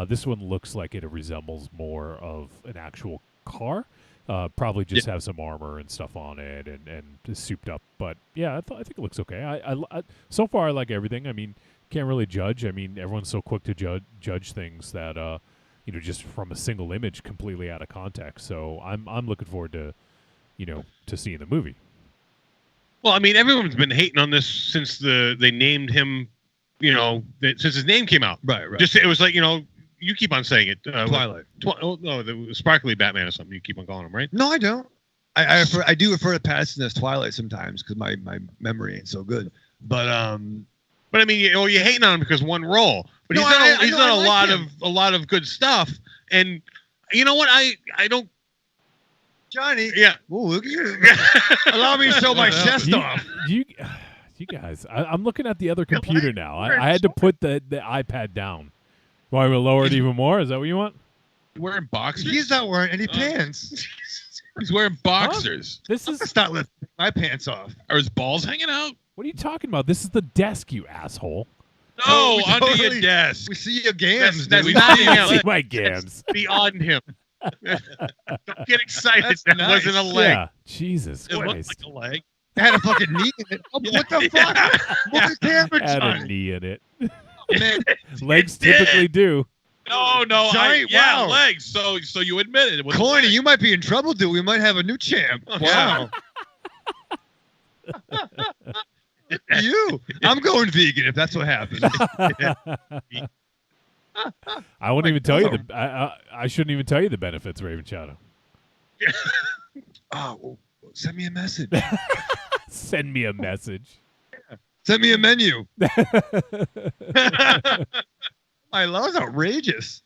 this one looks like it resembles more of an actual car. Probably just have some armor and stuff on it and is souped up. But yeah, I think it looks okay. I so far I like everything. I mean, can't really judge. I mean, everyone's so quick to judge things that just from a single image completely out of context. So I'm looking forward to to seeing the movie.
Well, I mean, everyone's been hating on this since they named him. Since his name came out.
Right.
Just it was like you keep on saying it.
Twilight.
The sparkly Batman or something. You keep on calling him, right?
No, I don't. I do refer to Pattinson as Twilight sometimes because my memory ain't so good. But
I mean, you're hating on him because one role, but
No,
he's done
like
a lot of good stuff. And you know what? I don't.
Johnny.
Yeah.
Ooh, look at you. Allow me to show my chest off.
You guys, I'm looking at the other computer now. I had to put the iPad down. Why we lower it even more? Is that what you want?
Wearing boxers?
He's not wearing any pants.
He's wearing boxers.
This is
Let's not lift my pants off.
Are his balls hanging out?
what are you talking about? This is the desk, you asshole.
No,
we
under your
totally-
desk.
We see your gams.
That's
dude.
not
See
him.
my gams.
Beyond him. Don't get excited.
That's
That
nice.
wasn't a leg.
Yeah, Jesus
It looked
Christ.
like a leg.
It had a fucking knee in it. Oh, what the fuck? Look at the camera,
Had a
Johnny.
knee in it.
Man,
Legs
did.
typically do.
No,
Johnny,
yeah,
wow.
legs. So you admit it. It was a
Corny,
leg.
you might be in trouble, dude. We might have a new champ. Wow. You. I'm going vegan if that's what happens.
I won't even tell you I shouldn't even tell you the benefits, Raven Shadow.
Oh, well, send me a message.
Send me a message.
Send me a menu. My love is outrageous.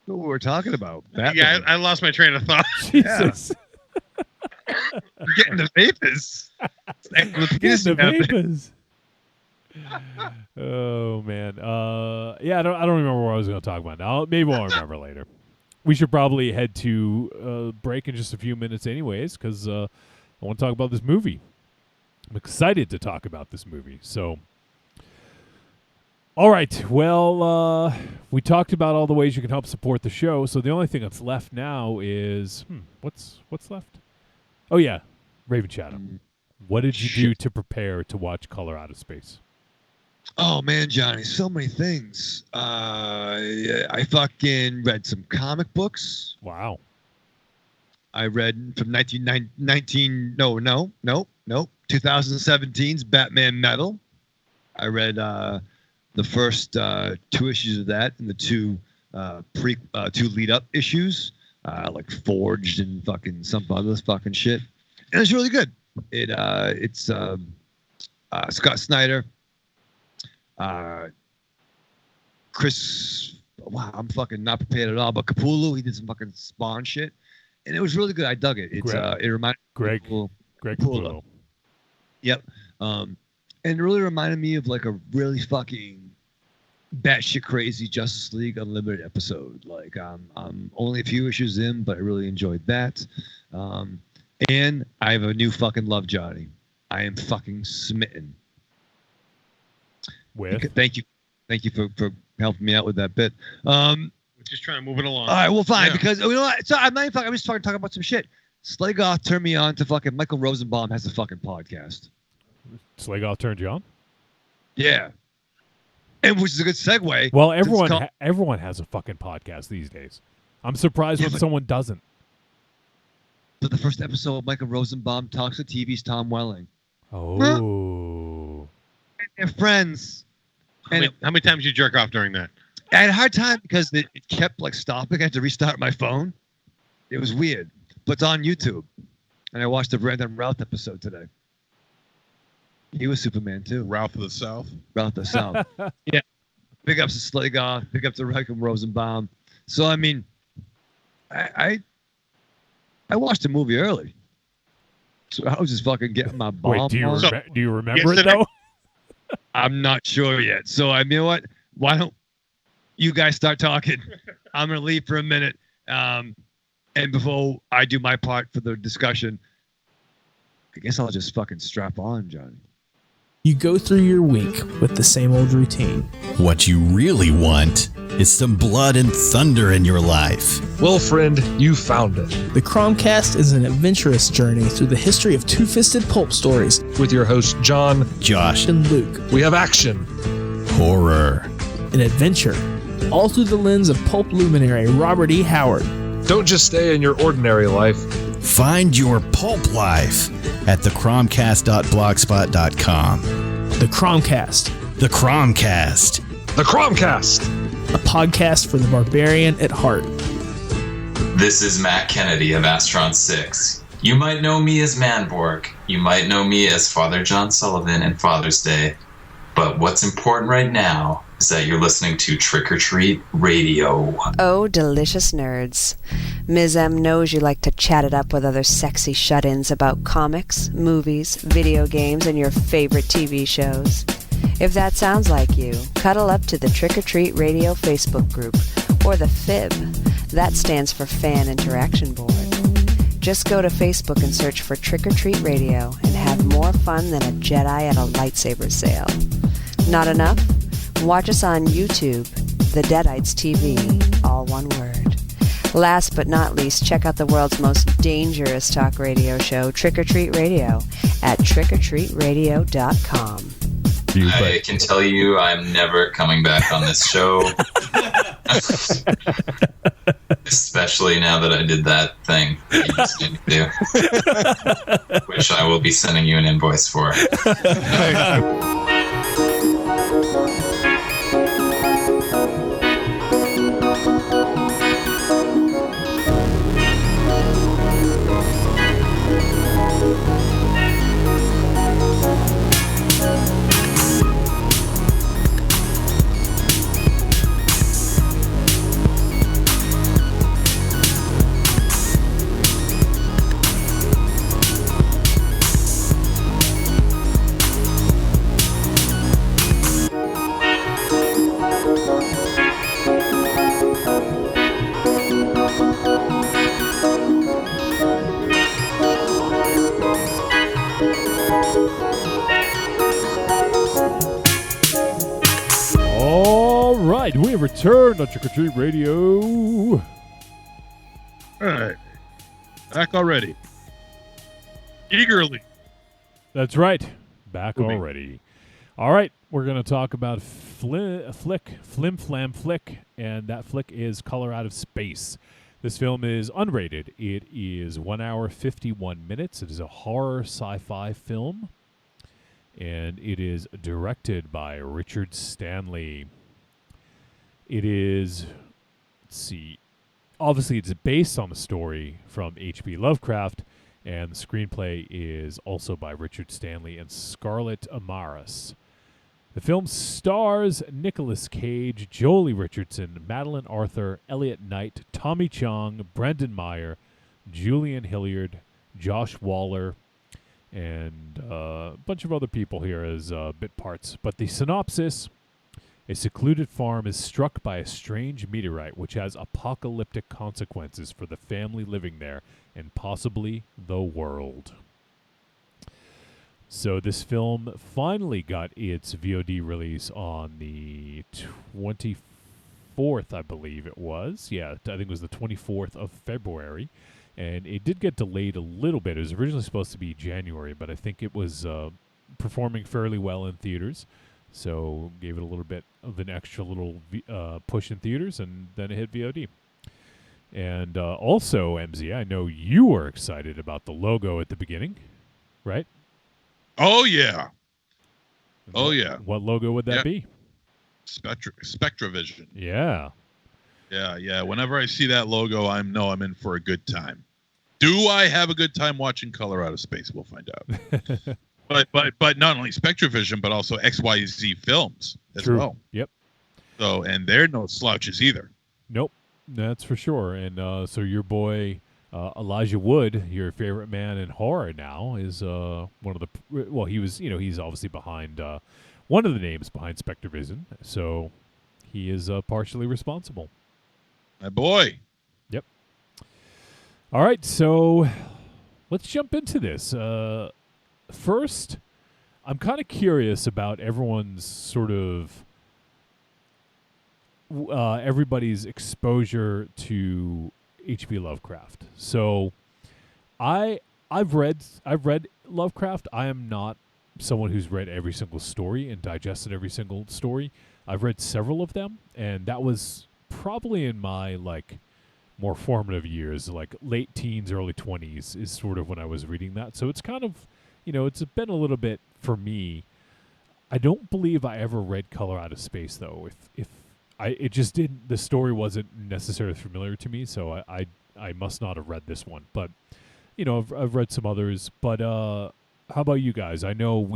What we were talking about.
Yeah,
Batman.
I lost my train of thought.
Jesus.
I'm getting the vapors.
Getting the vapors. Oh man. Yeah, I don't remember what I was going to talk about now. Maybe I'll remember later. We should probably head to break in just a few minutes anyways, because I want to talk about this movie. I'm excited to talk about this movie. So, all right. Well, we talked about all the ways you can help support the show. So the only thing that's left now is what's left? Oh yeah, Raven Shadow. What did you do to prepare to watch Color Out of Space?
Oh man, Johnny, so many things. I fucking read some comic books.
Wow.
I read from 2017's Batman Metal. I read the first 2 issues of that and the two lead up issues, like Forged and fucking some other fucking shit. And it's really good. It's Scott Snyder, Chris. Wow, I'm fucking not prepared at all. But Capullo, he did some fucking Spawn shit, and it was really good. I dug it. It's it reminded
Greg
Capullo.
Capullo.
Yep. And it really reminded me of like a really fucking batshit crazy Justice League Unlimited episode. Like I'm only a few issues in, but I really enjoyed that. And I have a new fucking love, Johnny. I am fucking smitten.
With?
Thank you for helping me out with that bit.
We're just trying to move it along.
All right, well, fine,
Yeah.
because you know what? So I'm not even fucking. I'm just fucking talking about some shit. Slagoth turned me on to fucking Michael Rosenbaum has a fucking podcast.
Slagoth turned you on?
Yeah, and which is a good segue.
Well,
It's called-
everyone has a fucking podcast these days. I'm surprised
Yeah,
when
but-
someone doesn't.
But the first episode of Michael Rosenbaum talks to TV's Tom Welling.
Oh.
They're friends.
How many times you jerk off during that?
I had a hard time because it kept like stopping. I had to restart my phone. It was weird, but it's on YouTube. And I watched the Brandon Routh episode today. He was Superman too.
Ralph of the South.
Routh the South. Yeah. Big ups to Slagoth. Big ups to Michael Rosenbaum. So I mean, I watched the movie early. So I was just fucking getting my bomb.
Wait, do you
on.
do you remember it
yesterday-
though?
I'm not sure yet. So I mean, what? Why don't you guys start talking? I'm gonna leave for a minute. And before I do my part for the discussion, I guess I'll just fucking strap on, Johnny.
You go through your week with the same old routine.
What you really want is some blood and thunder in your life.
Well, friend, you found it.
The Cromcast is an adventurous journey through the history of two-fisted pulp stories
With your hosts, John,
Josh,
and Luke.
we have action.
horror.
An adventure, all through the lens of pulp luminary Robert E. Howard.
Don't just stay in your ordinary life.
Find your pulp life at thecromcast.blogspot.com.
The Cromcast,
The Cromcast.
The Cromcast!
a podcast for the barbarian at heart.
This is Matt Kennedy of Astron 6. You might know me as Manborg. You might know me as Father John Sullivan in Father's Day. But what's important right now is that you're listening to Trick or Treat Radio.
Oh, delicious nerds. Ms. M knows you like to chat it up with other sexy shut-ins about comics, movies, video games, and your favorite TV shows. If that sounds like you, cuddle up to the Trick or Treat Radio Facebook group, or the FIB. That stands for Fan Interaction Board. Just go to Facebook and search for Trick or Treat Radio and have more fun than a Jedi at a lightsaber sale. Not enough? Watch us on YouTube, The Deadites TV, all one word. Last but not least, check out the world's most dangerous talk radio show, Trick or Treat Radio, at trickortreatradio.com.
I can tell you I'm never coming back on this show. Especially now that I did that thing that you just didn't do. Which I will be sending you an invoice for.
All right, we have returned on Trick or Treat Radio.
All right. Back already. Eagerly.
That's right. Back
Movie.
already. All right, we're going to talk about Flim Flam Flick, and that flick is Color Out of Space. This film is unrated. It is 1 hour, 51 minutes. It is a horror sci-fi film, and it is directed by Richard Stanley. It is, let's see, obviously it's based on a story from H.P. Lovecraft, and the screenplay is also by Richard Stanley and Scarlett Amaris. The film stars Nicolas Cage, Jolie Richardson, Madeline Arthur, Elliot Knight, Tommy Chong, Brendan Meyer, Julian Hilliard, Josh Waller, and a bunch of other people here as bit parts. But the synopsis: a secluded farm is struck by a strange meteorite which has apocalyptic consequences for the family living there and possibly the world. So this film finally got its VOD release on the 24th, I believe it was. Yeah, I think it was the 24th of February. And it did get delayed a little bit. It was originally supposed to be January, but I think it was performing fairly well in theaters. So gave it a little bit of an extra little push in theaters, and then it hit VOD. And also, MZ, I know you were excited about the logo at the beginning, right?
Oh, yeah. Oh, yeah.
What logo would that be?
Spectravision.
Yeah.
Yeah. Whenever I see that logo, I know I'm in for a good time. Do I have a good time watching Color Out of Space? We'll find out. but not only Spectravision, but also XYZ Films as
True.
well.
Yep.
So, and they're no slouches either.
Nope. That's for sure. And so your boy Elijah Wood, your favorite man in horror now, is one of the he was, he's obviously behind one of the names behind Spectravision, so he is partially responsible.
My boy.
Yep. All right, so let's jump into this. first, I'm kind of curious about everyone's sort of everybody's exposure to H.P. Lovecraft. So, I've read Lovecraft. I am not someone who's read every single story and digested every single story. I've read several of them, and that was probably in my more formative years, like late teens, early 20s is sort of when I was reading that. So it's kind of, it's been a little bit for me. I don't believe I ever read Color Out of Space though. It just didn't, the story wasn't necessarily familiar to me, so I must not have read this one. But, I've read some others. But how about you guys? I know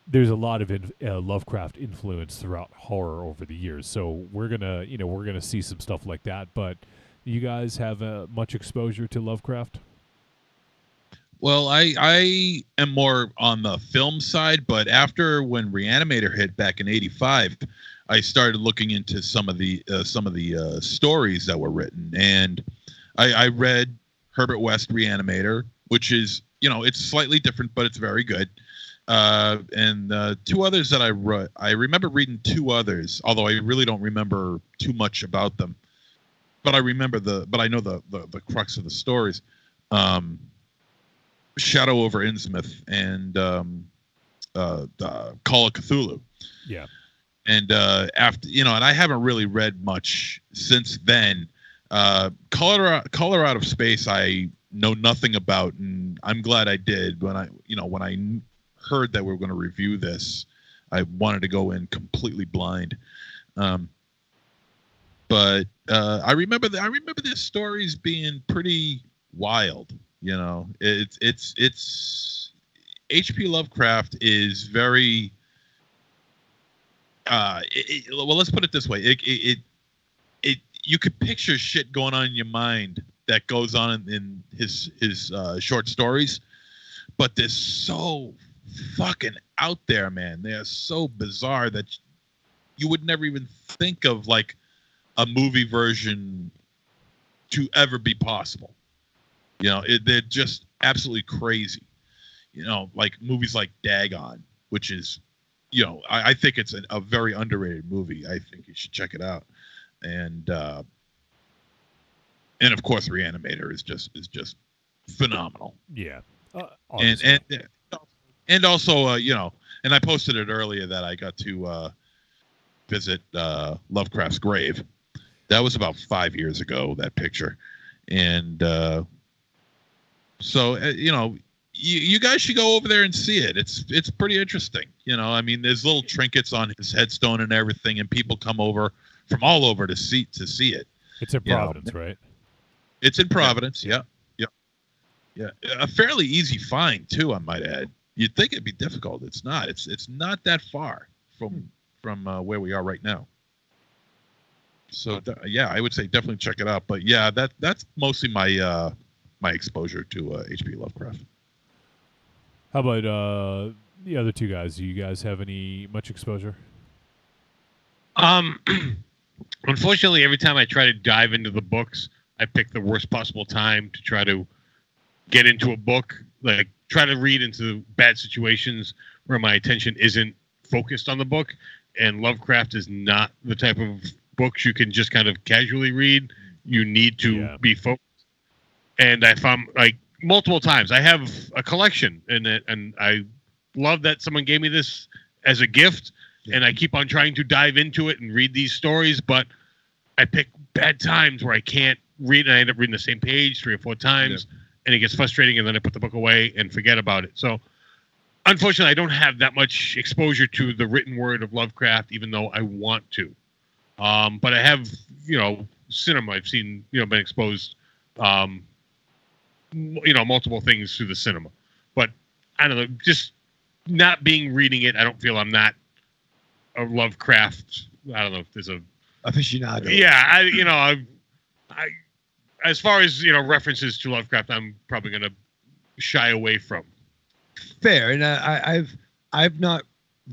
there's a lot of Lovecraft influence throughout horror over the years, so we're gonna see some stuff like that. But you guys have much exposure to Lovecraft?
Well, I am more on the film side, but after when Reanimator hit back in '85, I started looking into some of the stories that were written, and I read Herbert West Reanimator, which is it's slightly different, but it's very good. And two others that I read. I remember reading two others, although I really don't remember too much about them. But I remember but I know the crux of the stories. Shadow over Innsmouth and Call of Cthulhu.
Yeah.
And after and I haven't really read much since then. Color Out of Space I know nothing about, and I'm glad I did. When I heard that we were going to review this, I wanted to go in completely blind. But I remember the stories being pretty wild. It's H.P. Lovecraft is very. Well, let's put it this way: it you could picture shit going on in your mind that goes on in his short stories, but they're so fucking out there, man. They are so bizarre that you would never even think of like a movie version to ever be possible. They're just absolutely crazy. Like movies like Dagon, which is, I think it's a very underrated movie. I think you should check it out. And of course, Reanimator is just phenomenal.
Yeah.
And also, and I posted it earlier that I got to visit Lovecraft's grave. That was about 5 years ago, that picture. And so, you guys should go over there and see it. It's pretty interesting. There's little trinkets on his headstone and everything, and people come over from all over to see it.
It's in Providence, right?
It's in Providence. Yeah. A fairly easy find too, I might add. You'd think it'd be difficult. It's not. It's not that far from where we are right now. So I would say definitely check it out. But yeah, that's mostly my my exposure to H.P. Lovecraft.
How about the other two guys? Do you guys have much exposure?
Unfortunately, every time I try to dive into the books, I pick the worst possible time to try to get into a book. Like try to read into bad situations where my attention isn't focused on the book. And Lovecraft is not the type of books you can just kind of casually read. You need to be focused. And I found like multiple times I have a collection and I love that someone gave me this as a gift. And I keep on trying to dive into it and read these stories, but I pick bad times where I can't read, and I end up reading the same page 3 or 4 times, and it gets frustrating, and then I put the book away and forget about it. So, unfortunately, I don't have that much exposure to the written word of Lovecraft, even though I want to. But I have, cinema. I've seen, been exposed, multiple things through the cinema. But I don't know, just not reading it, I don't feel I'm not a Lovecraft. I don't know if there's a
aficionado.
Yeah, I as far as references to Lovecraft, I'm probably going to shy away from.
Fair, and I've not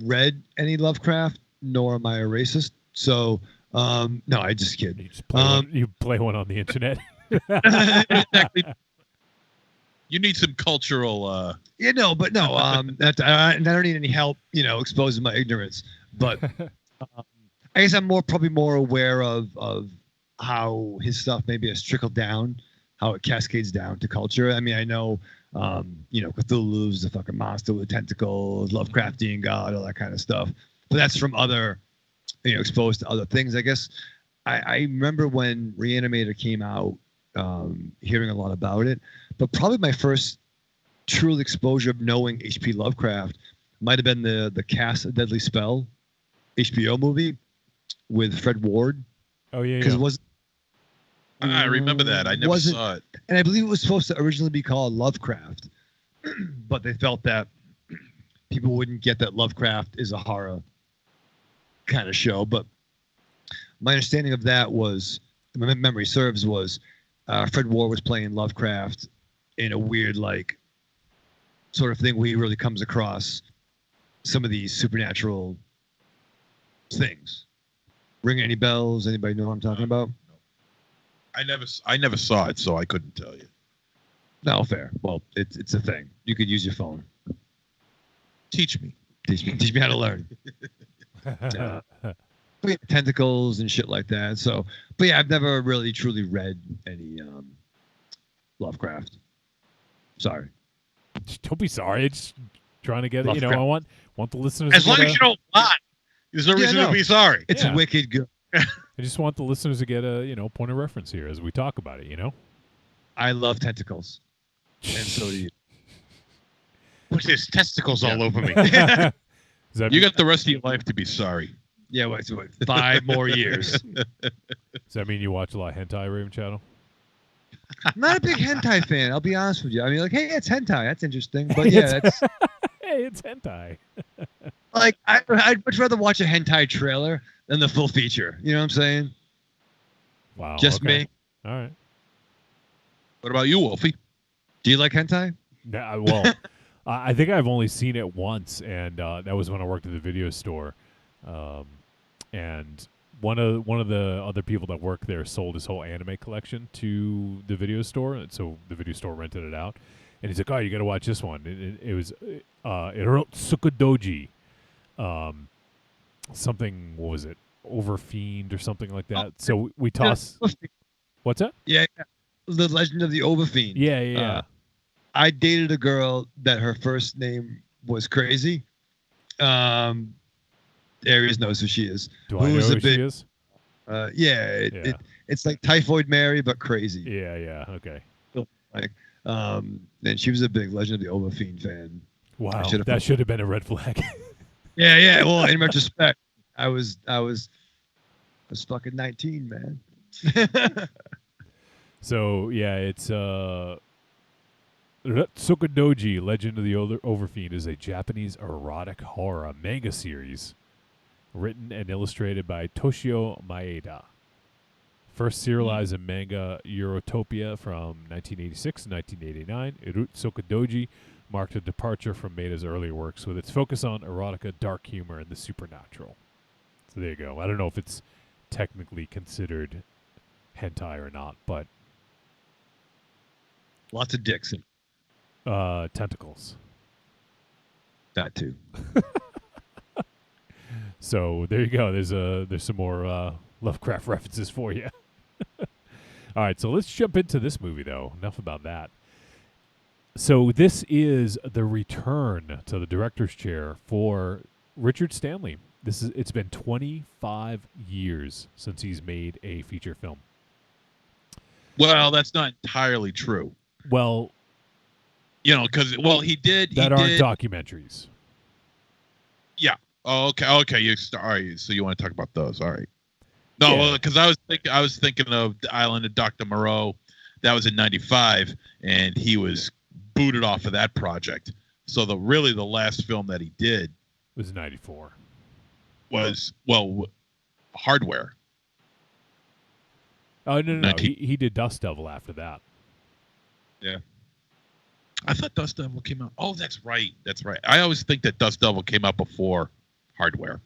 read any Lovecraft, nor am I a racist. So no, I just kid.
You play one on the internet.
Exactly.
You need some cultural.
Yeah, no, but no. I don't need any help. Exposing my ignorance. But I guess I'm probably more aware of how his stuff maybe has trickled down, how it cascades down to culture. I mean, I know, Cthulhu's the fucking monster with tentacles, Lovecraftian god, all that kind of stuff. But that's from other, exposed to other things. I guess I remember when Reanimator came out, hearing a lot about it. But probably my first true exposure of knowing H.P. Lovecraft might have been the Cast a Deadly Spell HBO movie with Fred Ward.
Oh yeah,
because it was.
I remember that. I never saw it.
And I believe it was supposed to originally be called Lovecraft, but they felt that people wouldn't get that Lovecraft is a horror kind of show. But my understanding of that was, my memory serves, was Fred Ward was playing Lovecraft in a weird, sort of thing where he really comes across some of these supernatural things. Ring any bells? Anybody know what I'm talking about?
I never saw it, so I couldn't tell you.
No, fair. Well, it's a thing. You could use your phone.
Teach me
how to learn. Tentacles and shit like that. So, but yeah, I've never really truly read any Lovecraft. Sorry.
Don't be sorry. It's trying to get it. I want the listeners.
As long as you don't lie, there's no reason to be sorry.
It's wicked good.
I just want the listeners to get a point of reference here as we talk about it.
I love tentacles, and so do you.
Put his testicles all over me.
You got the rest of your life to be sorry.
Yeah, wait, 5 more years.
Does that mean you watch a lot of hentai, Raven Shadow?
I'm not a big hentai fan. I'll be honest with you. I mean, hey, it's hentai. That's interesting. But yeah, that's.
Hey, it's hentai.
I'd much rather watch a hentai trailer than the full feature. You know what I'm saying?
Wow.
Just me.
All right.
What about you, Wolfie?
Do you like hentai?
Yeah, well, I think I've only seen it once, and that was when I worked at the video store. And one of the other people that worked there sold his whole anime collection to the video store, and so the video store rented it out. And he's like, "Oh, you got to watch this one." It was Sukudoji, something. What was it? Overfiend or something like that. So we toss. What's that?
Yeah, The Legend of the Overfiend.
Yeah.
I dated a girl that her first name was Crazy. Aries knows who she is.
Do I know who she is?
It's like Typhoid Mary, but crazy.
Yeah. Okay.
And she was a big Legend of the Overfiend fan.
Wow, that should have been a red flag.
Yeah. Well, in retrospect, I was fucking 19, man.
So yeah, it's Tsukudoji, Legend of the Overfiend is a Japanese erotic horror manga series written and illustrated by Toshio Maeda. First serialized in manga Eurotopia from 1986 to 1989, Tsukudoji marked a departure from Maeda's earlier works with its focus on erotica, dark humor, and the supernatural. So there you go. I don't know if it's technically considered hentai or not, but
lots of dicks and
tentacles.
That too.
So there you go. There's some more Lovecraft references for you. All right, so let's jump into this movie, though. Enough about that. So this is the return to the director's chair for Richard Stanley. It's been 25 years since he's made a feature film.
Well, that's not entirely true.
Well,
because he did.
That aren't documentaries.
Yeah. Oh, okay. All right. So you want to talk about those? All right. No, because I was thinking of The Island of Dr. Moreau. That was in '95, and he was booted off of that project. So the last film that he did
was '94.
Was Hardware.
Oh no! He did Dust Devil after that.
Yeah. I thought Dust Devil came out. Oh, that's right. I always think that Dust Devil came out before Hardware.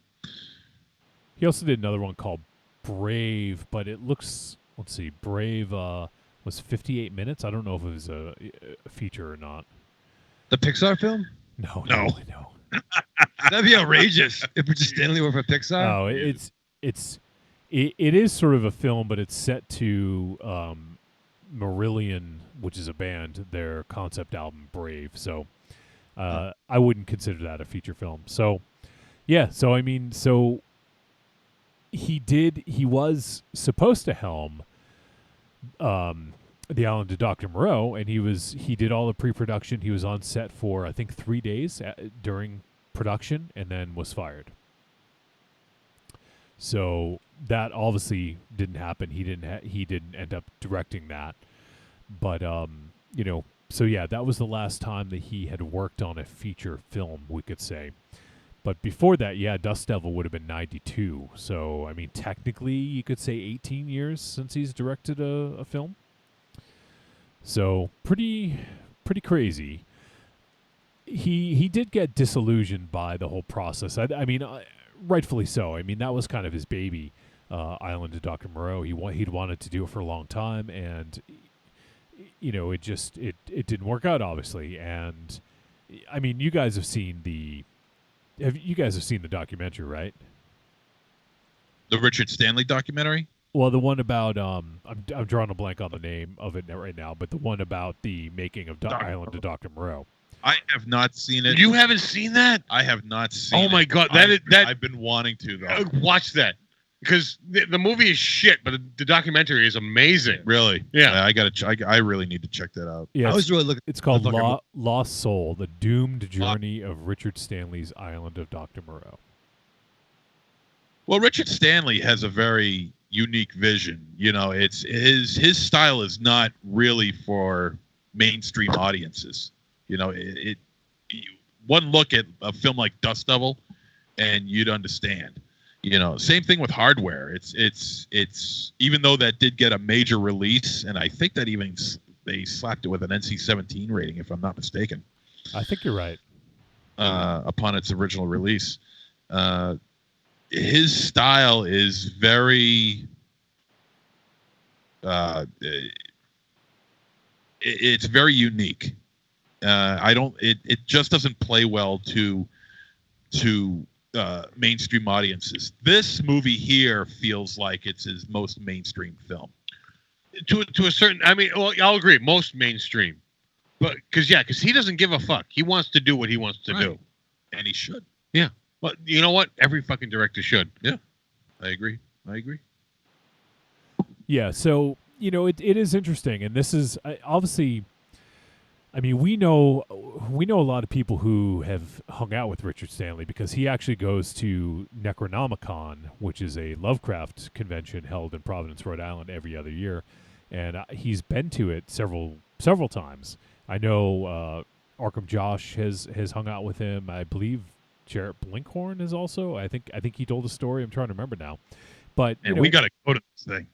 He
also did another one called Brave, but it looks. Let's see, Brave. was 58 minutes. I don't know if it was a feature or not.
The Pixar film?
No.
That'd be outrageous if Richard Stanley were for Pixar.
Oh, it is sort of a film, but it's set to Marillion, which is a band, their concept album Brave. So I wouldn't consider that a feature film. So yeah, so I mean, so he was supposed to helm The Island of Dr. Moreau, and he did all the pre-production. He was on set for I think 3 days during production, and then was fired. So that obviously didn't happen. He didn't end up directing that, but so yeah, that was the last time that he had worked on a feature film, we could say. But before that, yeah, Dust Devil would have been 92. So I mean, technically, you could say 18 years since he's directed a film. So pretty crazy. He did get disillusioned by the whole process. I mean, rightfully so. I mean, that was kind of his baby, Island of Dr. Moreau. He'd wanted to do it for a long time, and it didn't work out, obviously. And I mean, you guys have seen the documentary, right?
The Richard Stanley documentary?
Well, the one about I'm drawing a blank on the name of it right now, but the one about the making of Island of Dr. Moreau.
I have not seen it.
You haven't seen that?
I have not seen it.
Oh my God,
I've been wanting to though.
Watch that, because the movie is shit, but the documentary is amazing.
Really?
Yeah.
I really need to check that out.
Yeah,
I was really looking.
It's called Lost Soul: The Doomed Journey of Richard Stanley's Island of Dr. Moreau.
Well, Richard Stanley has a very unique vision. It's his style is not really for mainstream audiences. One look at a film like Dust Devil, and you'd understand. Same thing with Hardware. It's even though that did get a major release, and I think that even they slapped it with an NC-17 rating, if I'm not mistaken.
I think you're right.
Upon its original release, his style is very. It's very unique. It just doesn't play well to mainstream audiences. This movie here feels like it's his most mainstream film.
To a certain, I mean, well, I'll agree, most mainstream, but because he doesn't give a fuck. He wants to do what he wants to do,
and he should.
Yeah, but you know what? Every fucking director should.
Yeah, I agree.
Yeah, so it is interesting, and this is obviously. I mean, we know a lot of people who have hung out with Richard Stanley because he actually goes to Necronomicon, which is a Lovecraft convention held in Providence, Rhode Island, every other year, and he's been to it several times. I know Arkham Josh has hung out with him. I believe Jarrett Blinkhorn is also. I think he told a story. I'm trying to remember now, but
we got to go to this thing.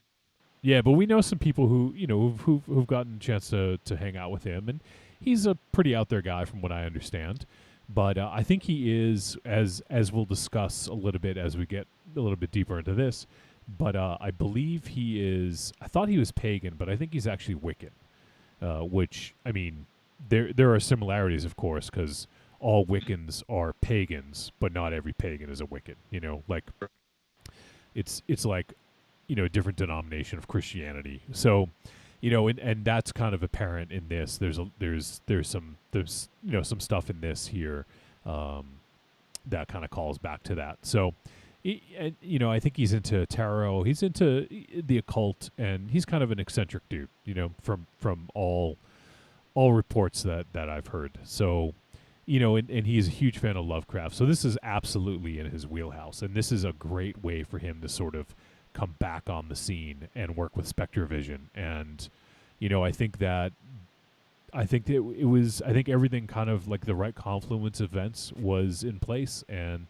Yeah, but we know some people who who've gotten a chance to hang out with him, and he's a pretty out there guy from what I understand. But I think he is, as we'll discuss a little bit as we get a little bit deeper into this. But I believe he is. I thought he was pagan, but I think he's actually Wiccan. Which, I mean, there are similarities, of course, because all Wiccans are pagans, but not every pagan is a Wiccan. Like it's like a different denomination of Christianity. So, and that's kind of apparent in this. There's some stuff in this here that kind of calls back to that. So, I think he's into tarot. He's into the occult, and he's kind of an eccentric dude. From all reports that I've heard. So, and he's a huge fan of Lovecraft. So this is absolutely in his wheelhouse, and this is a great way for him to sort of come back on the scene and work with Spectre Vision. And I think everything kind of like the right confluence of events was in place, and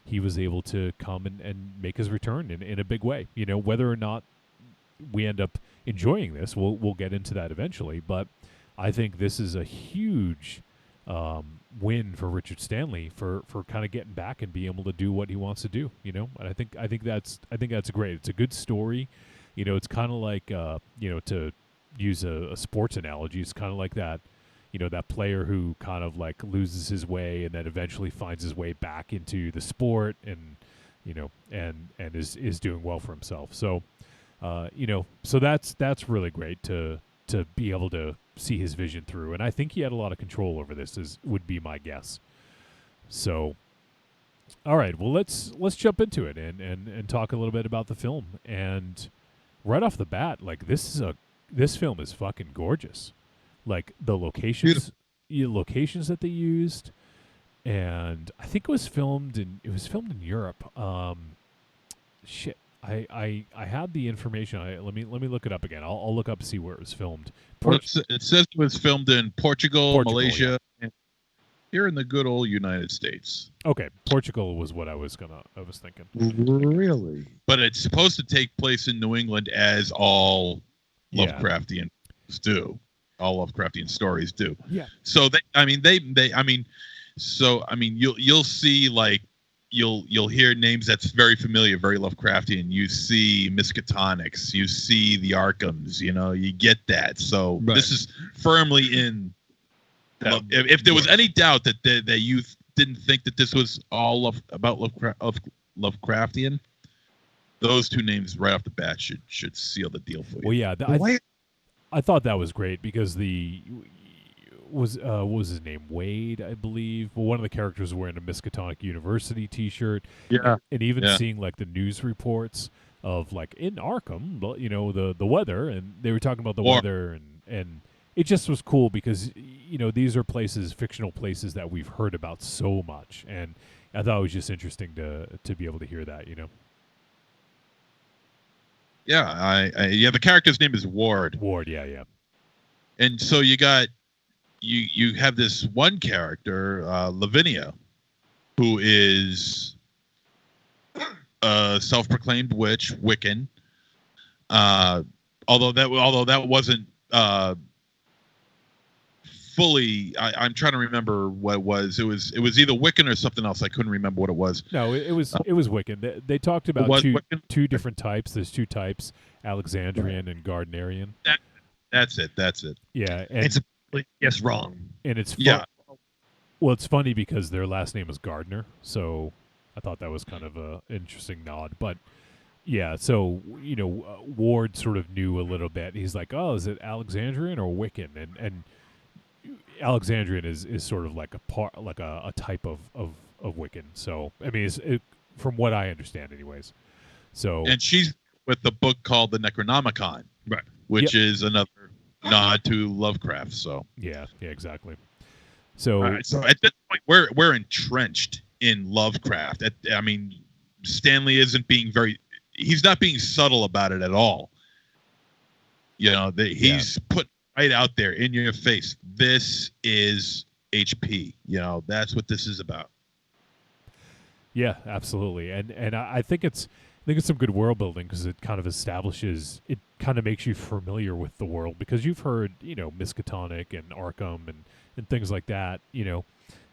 he was able to come and make his return in a big way. Whether or not we end up enjoying this, we'll get into that eventually, but I think this is a huge win for Richard Stanley for kind of getting back and being able to do what he wants to do, and I think that's great. It's a good story. It's kind of like to use a sports analogy, it's kind of like that, that player who kind of like loses his way and then eventually finds his way back into the sport, and and is doing well for himself. So, so that's really great to be able to see his vision through, and I think he had a lot of control over this, would be my guess. So, all right, well let's jump into it and talk a little bit about the film. And right off the bat, like this film is fucking gorgeous. Like the locations that they used, and I think it was filmed in Europe. Shit, I had the information. Let me look it up again. I'll look up and see where it was filmed.
It says it was filmed in Portugal, Malaysia, and here in the good old United States.
Okay, Portugal was what I was thinking.
Really?
But it's supposed to take place in New England, as all Lovecraftian do. All Lovecraftian stories do.
Yeah.
So you'll see, like, you'll hear names that's very familiar, very Lovecraftian. You see Miskatonics, you see the Arkhams, you get that. So this is firmly in. If there was any doubt that you didn't think that this was all about Lovecraftian, those two names right off the bat should seal the deal for you.
Well, yeah, I thought that was great because what was his name? Wade, I believe. Well, one of the characters was wearing a Miskatonic University T-shirt.
Yeah,
and even seeing like the news reports of like in Arkham, the weather, and they were talking about the weather, and it just was cool because these are fictional places that we've heard about so much, and I thought it was just interesting to be able to hear that.
Yeah, the character's name is Ward.
Ward, yeah.
And so you have this one character, Lavinia, who is a self-proclaimed witch, Wiccan. Although that wasn't fully. I'm trying to remember what it was. It was either Wiccan or something else. I couldn't remember what it was.
No, it was Wiccan. They talked about two different types. There's two types: Alexandrian and Gardnerian.
That's it.
Yeah, and
it's wrong.
And it's well, it's funny because their last name is Gardner, so I thought that was kind of a interesting nod. But yeah, so Ward sort of knew a little bit. He's like, oh, is it Alexandrian or Wiccan? And Alexandrian is sort of like a type of Wiccan. So I mean, from what I understand, anyways. So
and she's with the book called the Necronomicon,
right?
Which is another nod to Lovecraft. So
yeah, exactly. So
so at this point, we're entrenched in Lovecraft. Stanley isn't being he's not being subtle about it at all. He's put right out there in your face. This is HP. That's what this is about.
Yeah, absolutely. And I think it's some good world building because it kind of establishes, it kind of makes you familiar with the world because you've heard, Miskatonic and Arkham and things like that,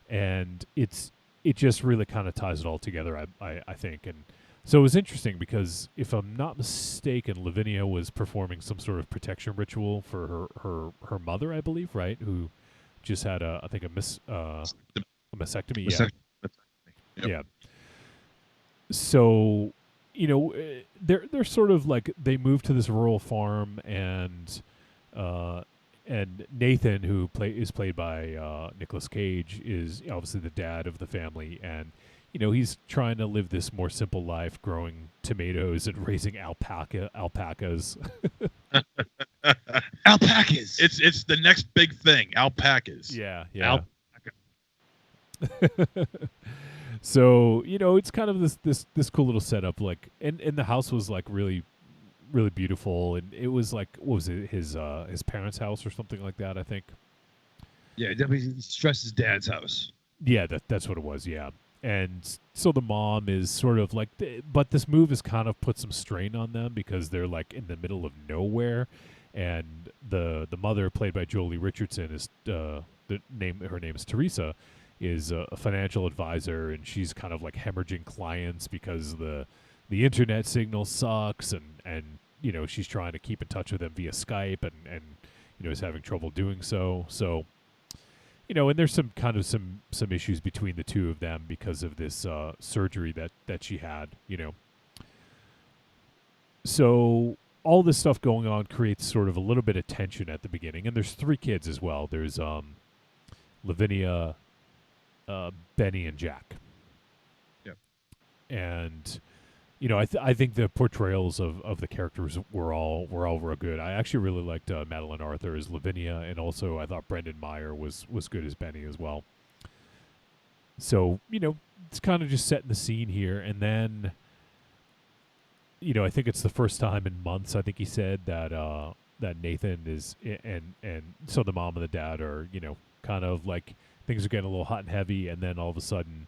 and it just really kind of ties it all together, I think. And so it was interesting because if I'm not mistaken, Lavinia was performing some sort of protection ritual for her mother, I believe, right? Who just had a mastectomy. Yeah. So, they're sort of like they move to this rural farm, and Nathan, who is played by Nicolas Cage, is obviously the dad of the family, and he's trying to live this more simple life, growing tomatoes and raising alpacas.
Alpacas. It's the next big thing. Alpacas.
Yeah. So it's kind of this cool little setup, like, and the house was like really, really beautiful, and it was like, what was it, his parents' house or something like that, I think.
Yeah, definitely stressed his dad's house.
Yeah, that's what it was. Yeah, and so the mom is sort of like, but this move has kind of put some strain on them because they're like in the middle of nowhere, and the mother, played by Jolie Richardson, is her name is Teresa, is a financial advisor, and she's kind of like hemorrhaging clients because the internet signal sucks, and she's trying to keep in touch with him via Skype and is having trouble doing so. So, and there's some issues between the two of them because of this surgery that she had, So all this stuff going on creates sort of a little bit of tension at the beginning. And there's 3 kids as well. There's Lavinia, Benny, and Jack.
Yep.
And I think the portrayals of the characters were all real good. I actually really liked Madeline Arthur as Lavinia, and also I thought Brendan Meyer was good as Benny as well. So it's kind of just setting the scene here, and then I think it's the first time in months. I think he said that that Nathan is and so the mom and the dad are kind of like things are getting a little hot and heavy, and then all of a sudden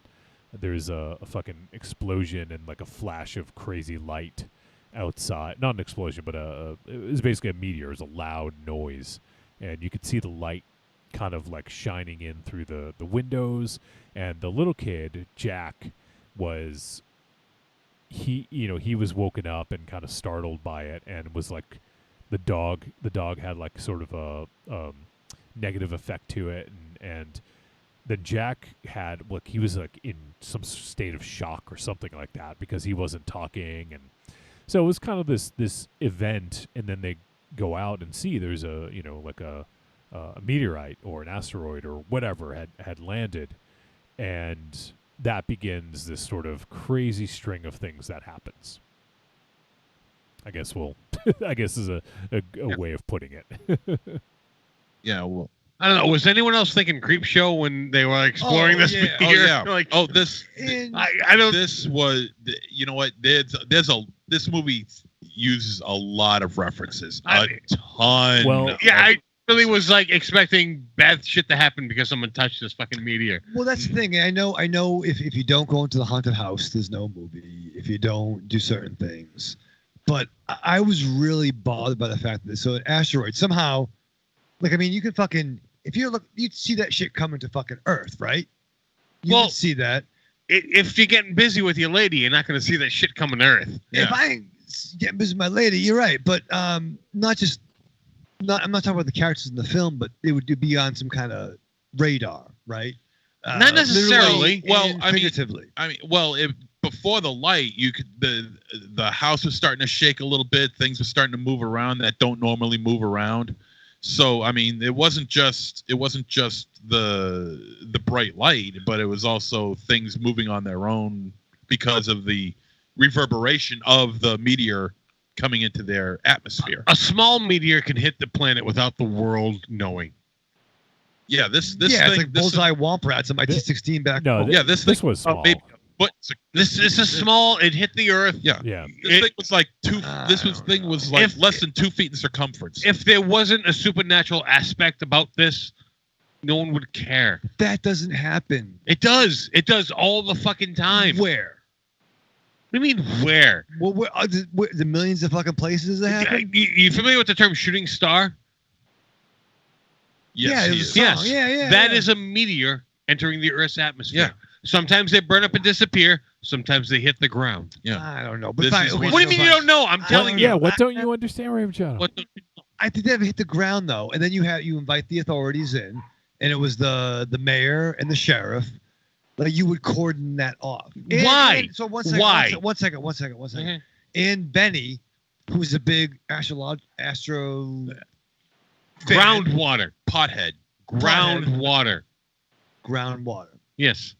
there's a fucking explosion and like a flash of crazy light outside. Not an explosion, but it was basically a meteor. It was a loud noise, and you could see the light kind of like shining in through the windows. And the little kid, Jack, was he was woken up and kind of startled by it, and was like the dog had like sort of a negative effect to it, and then Jack had he was like in some state of shock or something like that because he wasn't talking, and so it was kind of this event, and then they go out and see there's a meteorite or an asteroid or whatever had landed, and that begins this sort of crazy string of things that happens. I guess is a way of putting it.
Yeah, well,
I don't know. Was anyone else thinking Creep Show when they were exploring this meteor?
Oh yeah.
Like,
this.
I don't.
This was. You know what? This movie uses a lot of references. A ton.
Well,
yeah, I really was like expecting bad shit to happen because someone touched this fucking meteor.
Well, that's the thing. I know. If you don't go into the haunted house, there's no movie. If you don't do certain things, but I was really bothered by the fact that an asteroid somehow, you can fucking. If you look, you'd see that shit coming to fucking Earth, right? You would see that.
If you're getting busy with your lady, you're not going to see that shit coming to Earth.
Yeah. If I get busy with my lady, you're right. But I'm not talking about the characters in the film, but it would be on some kind of radar, right?
Not necessarily.
Well,
figuratively.
Before the light, you could the house was starting to shake a little bit. Things were starting to move around that don't normally move around. So it wasn't just the bright light, but it was also things moving on their own because of the reverberation of the meteor coming into their atmosphere.
A small meteor can hit the planet without the world knowing.
Yeah, this
thing, it's like bullseye womp rats on my T16 back.
No,
yeah, this
was small.
This is small. It hit the Earth.
Yeah. This thing was like less than 2 feet in circumference.
If there wasn't a supernatural aspect about this, no one would care.
That doesn't happen.
It does. It does all the fucking time.
Where?
What do you mean where?
Well, the millions of fucking places that happen.
You familiar with the term shooting star?
Yes.
Yes.
Yeah.
That is a meteor entering the Earth's atmosphere.
Yeah.
Sometimes they burn up and disappear. Sometimes they hit the ground.
Yeah.
I don't know. But
what do you mean you don't know? I'm telling you.
Yeah. What don't you understand, Raven Shadow?
What don't you know?
I think they haven't hit the ground though, and then you invite the authorities in, and it was the mayor and the sheriff. Like you would cordon that off.
Why?
So one second.
Why?
One second.
Mm-hmm.
And Benny, who's a big astro
groundwater pothead.
Groundwater. Yes.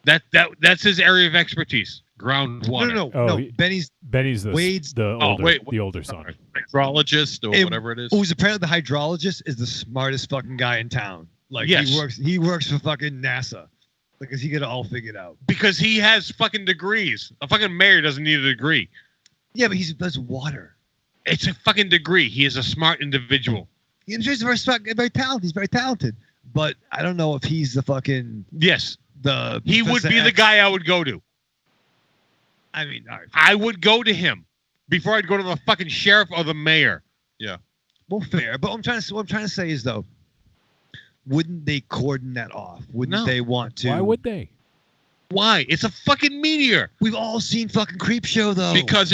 That's his area of expertise. Groundwater.
No. Benny's
the older son.
Hydrologist or whatever it is.
Who's apparently the hydrologist is the smartest fucking guy in town. Like
yes.
he works for fucking NASA. Because he got it all figured out.
Because he has fucking degrees. A fucking mayor doesn't need a degree.
Yeah, but that's water.
It's a fucking degree. He is a smart individual.
He's very talented. He's very talented. But I don't know if he's the fucking...
Yes. He would be the guy I would go to.
I mean, all right.
I would go to him before I'd go to the fucking sheriff or the mayor.
Yeah.
Well, fair. But what I'm trying to say is, though, wouldn't they cordon that off? Wouldn't they want to?
Why would they?
Why? It's a fucking meteor.
We've all seen fucking Creepshow though.
Because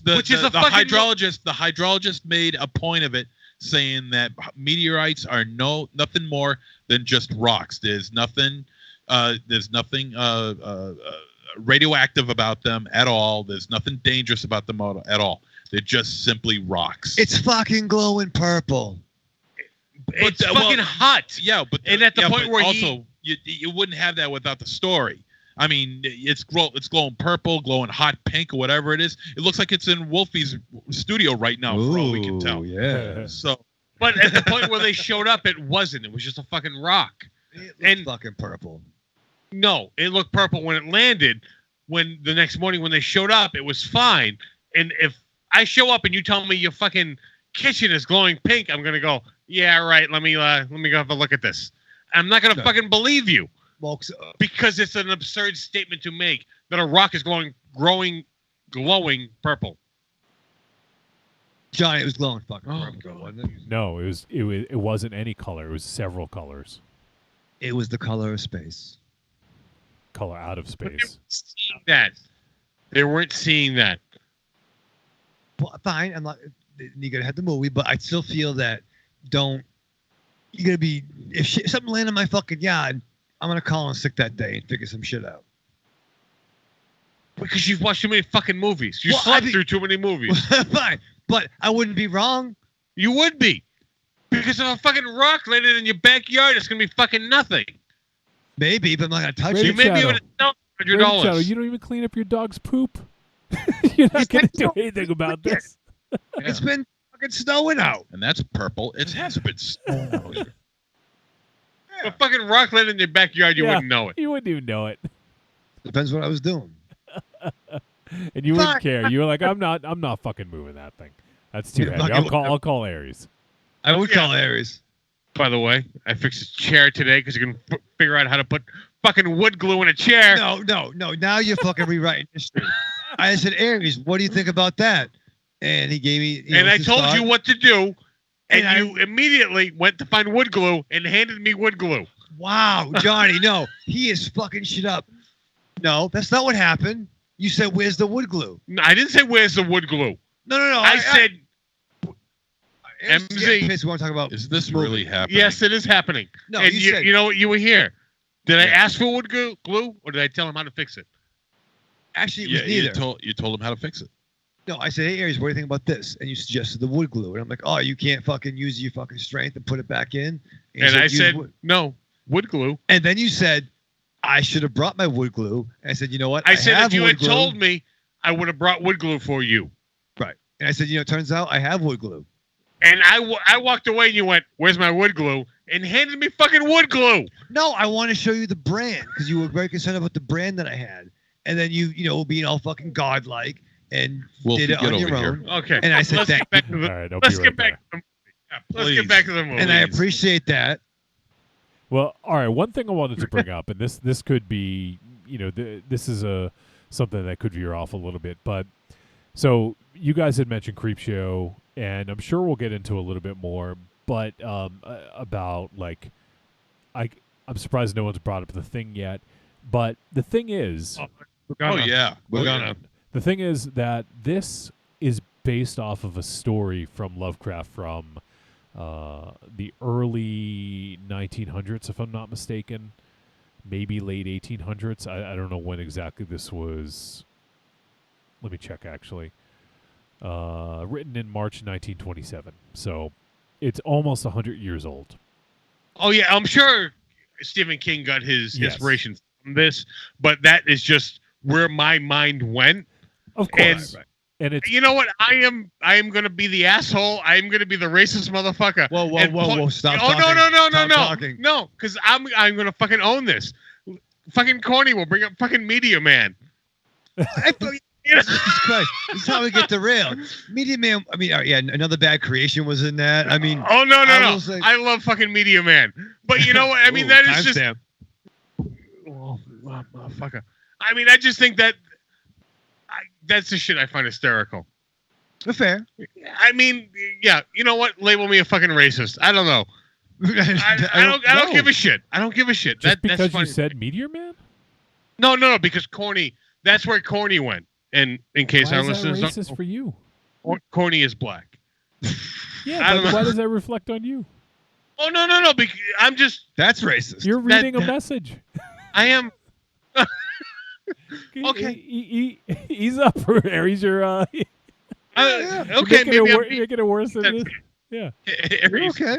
the
Which is
the,
a
the
fucking-
hydrologist made a point of it, saying that meteorites are nothing more than just rocks. There's nothing radioactive about them at all. There's nothing dangerous about them at all. They're just simply rocks.
It's fucking glowing purple.
It's fucking hot.
Yeah, but
And at the point
but
where
also you wouldn't have that without the story. I mean, it's glowing purple, glowing hot pink, or whatever it is. It looks like it's in Wolfie's studio right now, for all we can tell.
Yeah.
So,
But at the point where they showed up, it wasn't. It was just a fucking rock.
And fucking purple.
No, it looked purple when it landed. When the next morning when they showed up, it was fine. And if I show up and you tell me your fucking kitchen is glowing pink, I'm gonna go, yeah, right. Let me go have a look at this. I'm not gonna fucking believe you. Because it's an absurd statement to make that a rock is glowing purple.
Johnny, it was glowing fucking purple, wasn't it?
No, it wasn't any color. It was several colors.
It was the color of space.
Color out of space.
Seeing that. They weren't seeing that.
Well, fine. I'm not. You gotta have the movie, but I still feel that you gotta be. If something landed in my fucking yard, I'm gonna call in sick that day and figure some shit out.
Because you've watched too many fucking movies. You slept through too many movies.
Fine, but I wouldn't be wrong.
You would be. Because if a fucking rock landed in your backyard, it's gonna be fucking nothing.
Maybe, but I'm not gonna touch
Rated
it.
Maybe
Shadow.
it would
Rated Shadow,
$100.
you don't even clean up your dog's poop. You're not gonna do anything about this.
It's been fucking snowing out.
and that's purple. It has been snowing out here.
If a fucking rock landed in your backyard, you
Yeah,
wouldn't know it.
You wouldn't even know it.
Depends what I was doing.
And you wouldn't care. You were like, I'm not fucking moving that thing. That's too heavy. I'll call Aries.
I would call Aries.
By the way, I fixed his chair today because you can figure out how to put fucking wood glue in a chair.
No. Now you're fucking rewriting history. I said, Aries, what do you think about that? And he gave me.
And I told you what to do, and
And
you immediately went to find wood glue and handed me wood glue.
Wow, Johnny, no, he is fucking shit up. No, that's not what happened. You said, "Where's the wood glue?"
No, I didn't say where's the wood glue.
No.
I said
MZ.
MZ.
We want to talk about.
Is this really happening?
Yes, it is happening.
No,
and
you said-
you know what? You were here. Did I ask for wood glue, or did I tell him how to fix it?
Actually, it was
Yeah,
neither.
you told him how to fix it.
No, I said, "Hey, Aries, what do you think about this?" And you suggested the wood glue, and I'm like, "Oh, you can't fucking use your fucking strength and put it back in."
And I
use
said,
wood.
no, wood glue.
And then you said, "I should have brought my wood glue." And I said, "You know what?
I said
have
if you
wood
had
glue."
told me, I would have brought wood glue for you.
Right. And I said, "You know, it turns out I have wood glue."
And I walked away, and you went, "Where's my wood glue?" And handed me fucking wood glue.
No, I want to show you the brand because you were very concerned about the brand that I had. And then you being all fucking godlike and
Wolfie,
did it
get
on your
over here.
own.
Okay.
And I said,
let's
thank
get back to the,
All right, I'll
let's
be
get
right
back to the movie. Yeah, let's
Please.
get back to the movie.
And I appreciate that.
Well, all right. One thing I wanted to bring up, and this could be, this is something that could veer off a little bit, but so you guys had mentioned Creepshow, and I'm sure we'll get into a little bit more, but about like, I'm surprised no one's brought up the Thing yet, but the thing is,
Oh yeah,
We're gonna.
the thing is that this is based off of a story from Lovecraft from the early 1900s, if I'm not mistaken, maybe late 1800s. I don't know when exactly this was. Let me check, actually. Written in March 1927. So it's almost 100 years old.
Oh, yeah, I'm sure Stephen King got his
Yes.
inspiration from this, but that is just where my mind went.
Of course. And it's
You know what? I am going to be the asshole. I am going to be the racist motherfucker.
Whoa,
And
stop
Oh,
talking.
no.
Stop talking.
No, because I'm going to fucking own this. Fucking Corny will bring up fucking Media Man.
Jesus Christ. This is how we get derailed. Media Man, I mean, Another Bad Creation was in that. I mean,
Oh, no.
I will say-
I love fucking Media Man. But you know what? I mean,
Ooh,
that is just...
timestamp.
Oh, motherfucker. I mean, I just think that... that's the shit I find hysterical.
Fair.
I mean, yeah, you know what? Label me a fucking racist. I don't know. I don't give a shit. I don't give a shit.
just
That's
because
funny.
you said Meteor Man?
No, because corny. That's where corny went. And in case
Why
our
is that
listeners
racist
don't,
for you?
corny is black.
Yeah,
I don't
but
know.
why does that reflect on you?
Oh no! Because I'm just.
That's racist.
You're reading a message.
I am.
Okay. Ease up, Aries. You're
Okay,
making
maybe
you're making it worse than this. Yeah.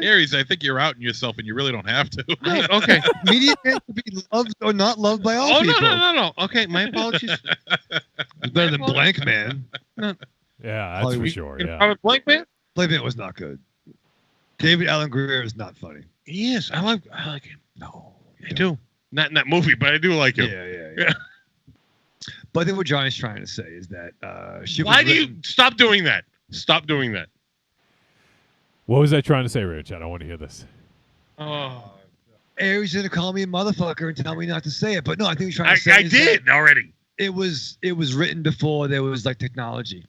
Aries, I think you're outing yourself, and you really don't have to.
Okay.
Media can be loved or not loved by all people.
No. Okay, my apologies.
It's better than Blank Man.
Yeah, that's for sure. Yeah.
Blank Man?
Blank Man was not good. David Allen Greer is not funny.
He is. I like him. No, I do. Not in that movie, but I do like him.
Yeah. But I think what Johnny's trying to say is that
why do you stop doing that? Stop doing that.
What was I trying to say, Rich? I don't want to hear this.
Oh,
Aries gonna call me a motherfucker and tell me not to say it. But no, I think he's trying to say
I did already.
It was written before there was like technology,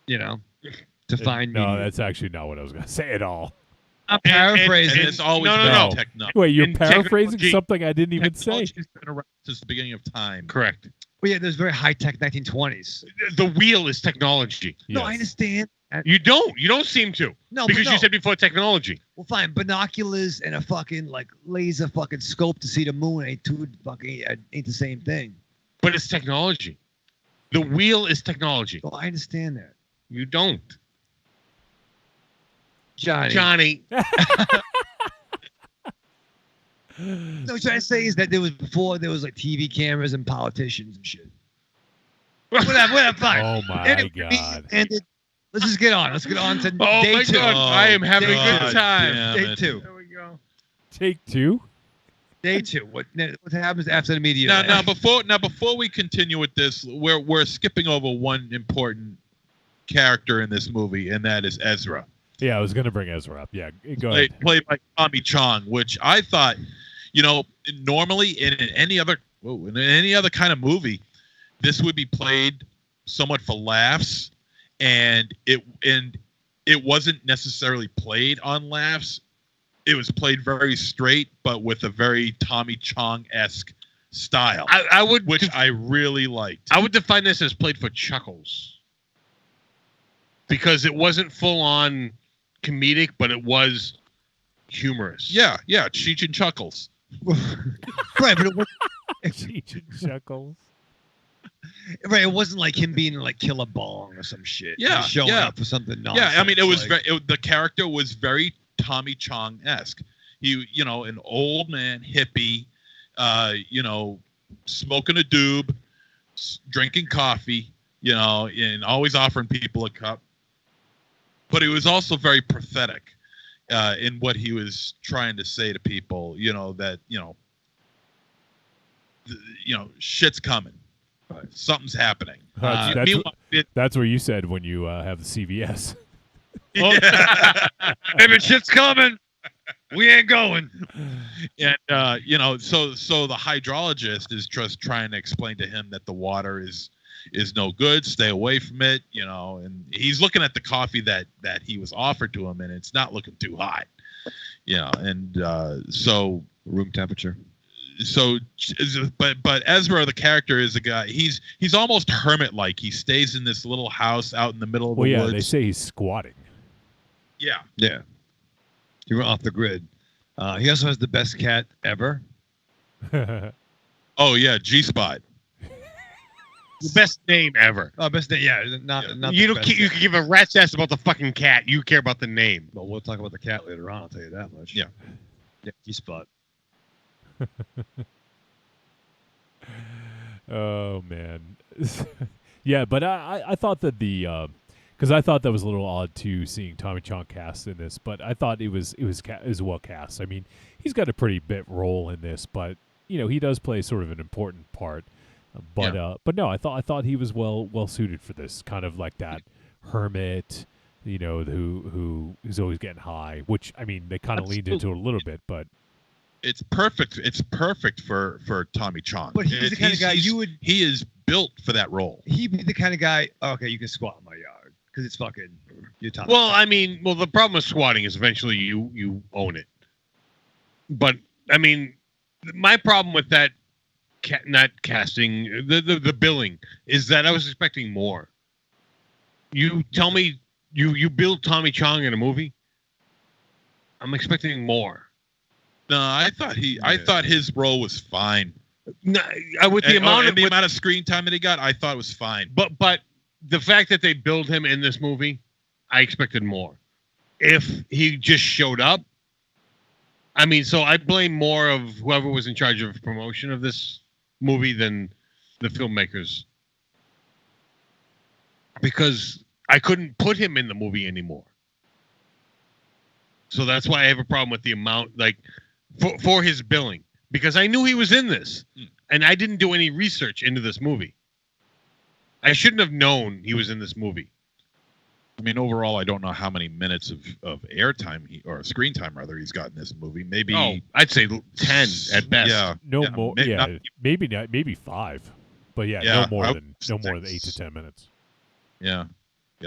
to find
No,
media.
that's actually not what I was going to say at all.
I'm paraphrasing.
And it's always
No.
been technology.
Wait, you're
And
paraphrasing
technology-
something I didn't even say.
Technology's been around since the beginning of time.
Correct.
Well, yeah, there's very high tech 1920s.
The wheel is technology.
No,
Yes.
I understand.
You don't. You don't seem to.
No,
because
but no.
you said before technology.
Well, fine. Binoculars and a fucking like laser fucking scope to see the moon ain't the same thing.
But it's technology. The wheel is technology.
Well, I understand that,
You don't.
Johnny.
Johnny.
No, what I'm trying to say is that there was like TV cameras and politicians and shit. Whatever, fine.
Oh my
Anyway,
God.
let's just get on. Let's get on to
Oh
day
my
2.
God. I am having a
Day
good
two.
time.
Damn
Day
it.
2.
There we go.
Take 2?
Day 2. What happens after the media?
Now before we continue with this, we're skipping over one important character in this movie, and that is Ezra.
Yeah, I was going to bring Ezra up. Yeah, go ahead.
Played by Tommy Chong, which I thought, normally in any other kind of movie, this would be played somewhat for laughs, and it wasn't necessarily played on laughs. It was played very straight, but with a very Tommy Chong-esque style, which I really liked.
I would define this as played for chuckles. Because it wasn't full on comedic, but it was humorous.
Yeah, Cheech and Chuckles.
Right, but it was
Cheech and Chuckles.
right. It wasn't like him being like Kill a Bong or some shit.
Yeah,
Just showing
yeah.
up for something nonsense.
Yeah, I mean, it was
like,
the character was very Tommy Chong-esque. He, an old man, hippie, smoking a doob, drinking coffee, and always offering people a cup. But he was also very pathetic in what he was trying to say to people. That shit's coming, something's happening.
That's where you said when you have the CVS.
If shit's coming, we ain't going.
And so the hydrologist is just trying to explain to him that the water is no good, stay away from it, and he's looking at the coffee that he was offered to him, and it's not looking too hot, and so
room temperature.
So, but Ezra, the character, is a guy. He's almost hermit-like. He stays in this little house out in the middle of the woods.
They say he's squatting.
Yeah.
He went off the grid. He also has the best cat ever.
Oh yeah, G-Spot.
The best name ever.
Oh, best name. Yeah, not
You
the
don't.
best
You can give a rat's ass about the fucking cat. You care about the name.
Well, we'll talk about the cat later on. I'll tell you that much.
Yeah.
G-Spot.
Oh man. Yeah, but I thought that because I thought that was a little odd too, seeing Tommy Chong cast in this, but I thought it was well cast. I mean, he's got a pretty big role in this, but he does play sort of an important part. But no, I thought he was well suited for this, kind of like that hermit, who's always getting high. Which, I mean, they kind of leaned into it a little bit, but
it's perfect. It's perfect for Tommy Chong.
But he's the kind of guy
he is built for that role.
He'd be the kind of guy. Okay, you can squat in my yard because it's fucking your Tommy.
Well, I mean, the problem with squatting is eventually you own it. But I mean, my problem with that not casting, the billing is that I was expecting more. You tell me you build Tommy Chong in a movie. I'm expecting more.
No, I thought his role was fine.
No, with the amount
of screen time that he got, I thought it was fine.
But the fact that they build him in this movie, I expected more. If he just showed up, I mean, so I blame more of whoever was in charge of promotion of this movie than the filmmakers, because I couldn't put him in the movie anymore. So that's why I have a problem with the amount, like, for his billing, because I knew he was in this, and I didn't do any research into this movie. I shouldn't have known he was in this movie.
I mean, overall, I don't know how many minutes of airtime or screen time rather he's got in this movie. Maybe
I'd say 10 at best.
Yeah,
more. Maybe 5, but no more than 8 to 10 minutes.
Yeah,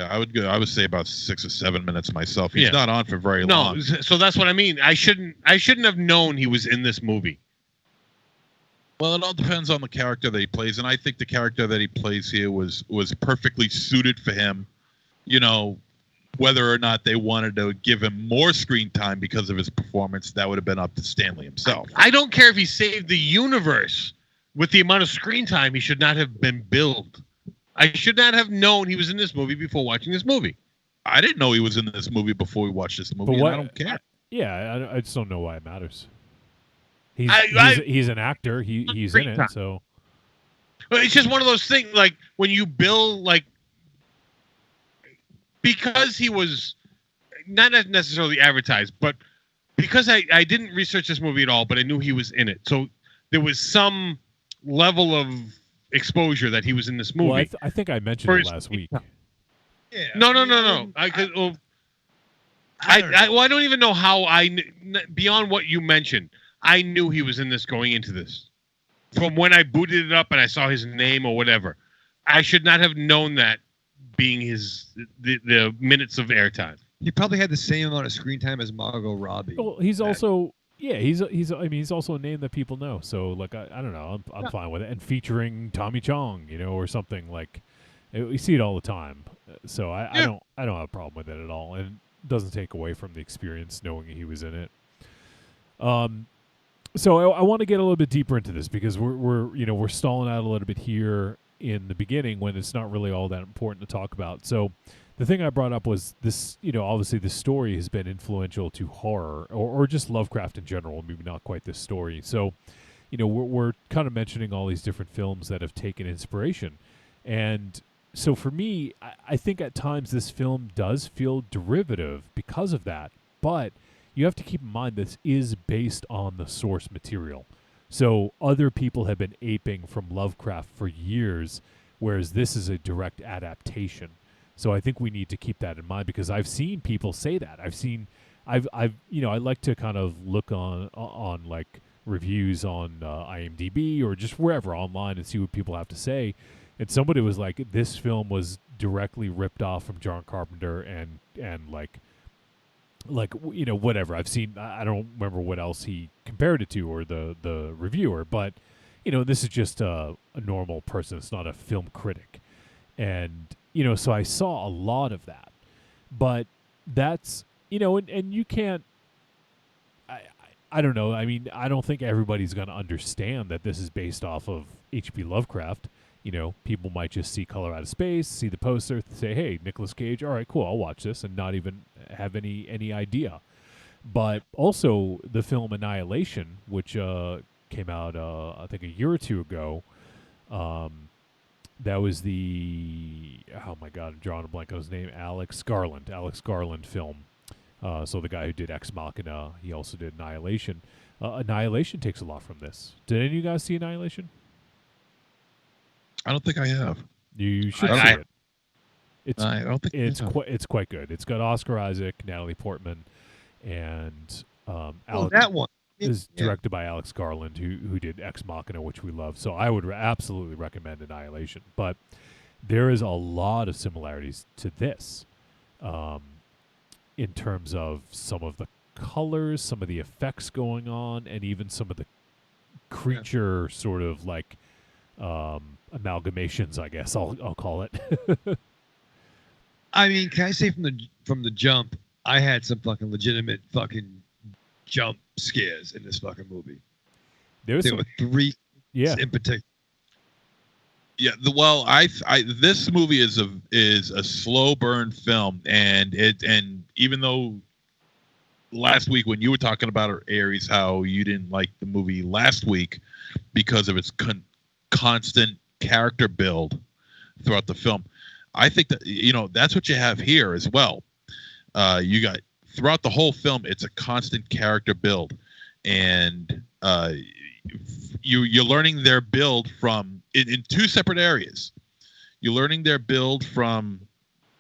I would say about 6 or 7 minutes myself. He's not on for very long.
No, so that's what I mean. I shouldn't have known he was in this movie.
Well, it all depends on the character that he plays, and I think the character that he plays here was perfectly suited for him. You know, whether or not they wanted to give him more screen time because of his performance, that would have been up to Stanley himself.
I don't care if he saved the universe with the amount of screen time. He should not have been billed. I should not have known he was in this movie before watching this movie.
I didn't know he was in this movie before we watched this movie, and I don't care.
I just don't know why it matters. He's an actor. He's in it, so.
But it's just one of those things, like, when you bill, like, because he was not necessarily advertised, but because I didn't research this movie at all, but I knew he was in it. So there was some level of exposure that he was in this movie.
Well, I think I mentioned it last week.
Yeah. No. I don't even know how beyond what you mentioned, I knew he was in this going into this. From when I booted it up and I saw his name or whatever. I should not have known that being the minutes of airtime.
He probably had the same amount of screen time as Margot Robbie.
Well, he's also he's also a name that people know. So like I don't know, I'm fine with it. And featuring Tommy Chong, or something like we see it all the time. So I don't have a problem with it at all, and it doesn't take away from the experience knowing he was in it. So I want to get a little bit deeper into this because we're stalling out a little bit here in the beginning when it's not really all that important to talk about. So the thing I brought up was this, obviously the story has been influential to horror or just Lovecraft in general, maybe not quite this story. So, we're kind of mentioning all these different films that have taken inspiration. And so for me, I think at times this film does feel derivative because of that. But you have to keep in mind this is based on the source material. So other people have been aping from Lovecraft for years, whereas this is a direct adaptation. So I think we need to keep that in mind because I've seen people say that. I like to kind of look on like reviews on IMDb or just wherever online and see what people have to say. And somebody was like, this film was directly ripped off from John Carpenter and whatever. I've seen, I don't remember what else he compared it to or the reviewer, but, this is just a normal person. It's not a film critic. And, so I saw a lot of that. But that's, and you can't, I don't know. I mean, I don't think everybody's going to understand that this is based off of H.P. Lovecraft. People might just see Color Out of Space, see the poster, say, hey, Nicolas Cage, all right, cool, I'll watch this, and not even have any idea. But also the film Annihilation, which came out, I think, a year or two ago, that was oh my God, I'm drawing a blank on his name, Alex Garland film. So the guy who did Ex Machina, he also did Annihilation. Annihilation takes a lot from this. Did any of you guys see Annihilation?
I don't think I have.
You should see it.
I don't think
it's quite good. It's got Oscar Isaac, Natalie Portman, and
that one
is directed by Alex Garland, who did Ex Machina, which we love. So I would absolutely recommend Annihilation. But there is a lot of similarities to this, in terms of some of the colors, some of the effects going on, and even some of the creature sort of like amalgamations, I guess I'll call it.
I mean, can I say from the jump, I had some fucking legitimate fucking jump scares in this fucking movie. There were 3 in particular.
Yeah, this movie is a slow burn film, and even though last week when you were talking about Aries, how you didn't like the movie last week because of its constant character build throughout the film, I think that that's what you have here as well. You got throughout the whole film, it's a constant character build, and you're learning their build from in 2 separate areas. You're learning their build from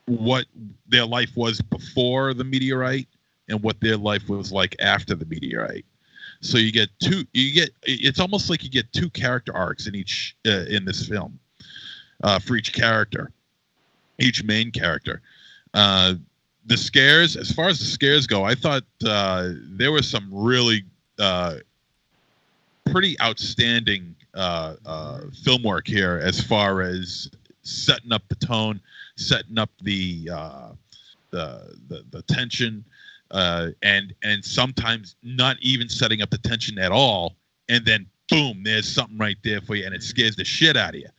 what their life was before the meteorite and what their life was like after the meteorite. So it's almost like you get 2 character arcs in each in this film for each character, each main character. The scares, as far as the scares go, I thought there was some really pretty outstanding film work here as far as setting up the tone, setting up the tension, and sometimes not even setting up the tension at all, and then boom, there's something right there for you, and it scares the shit out of you.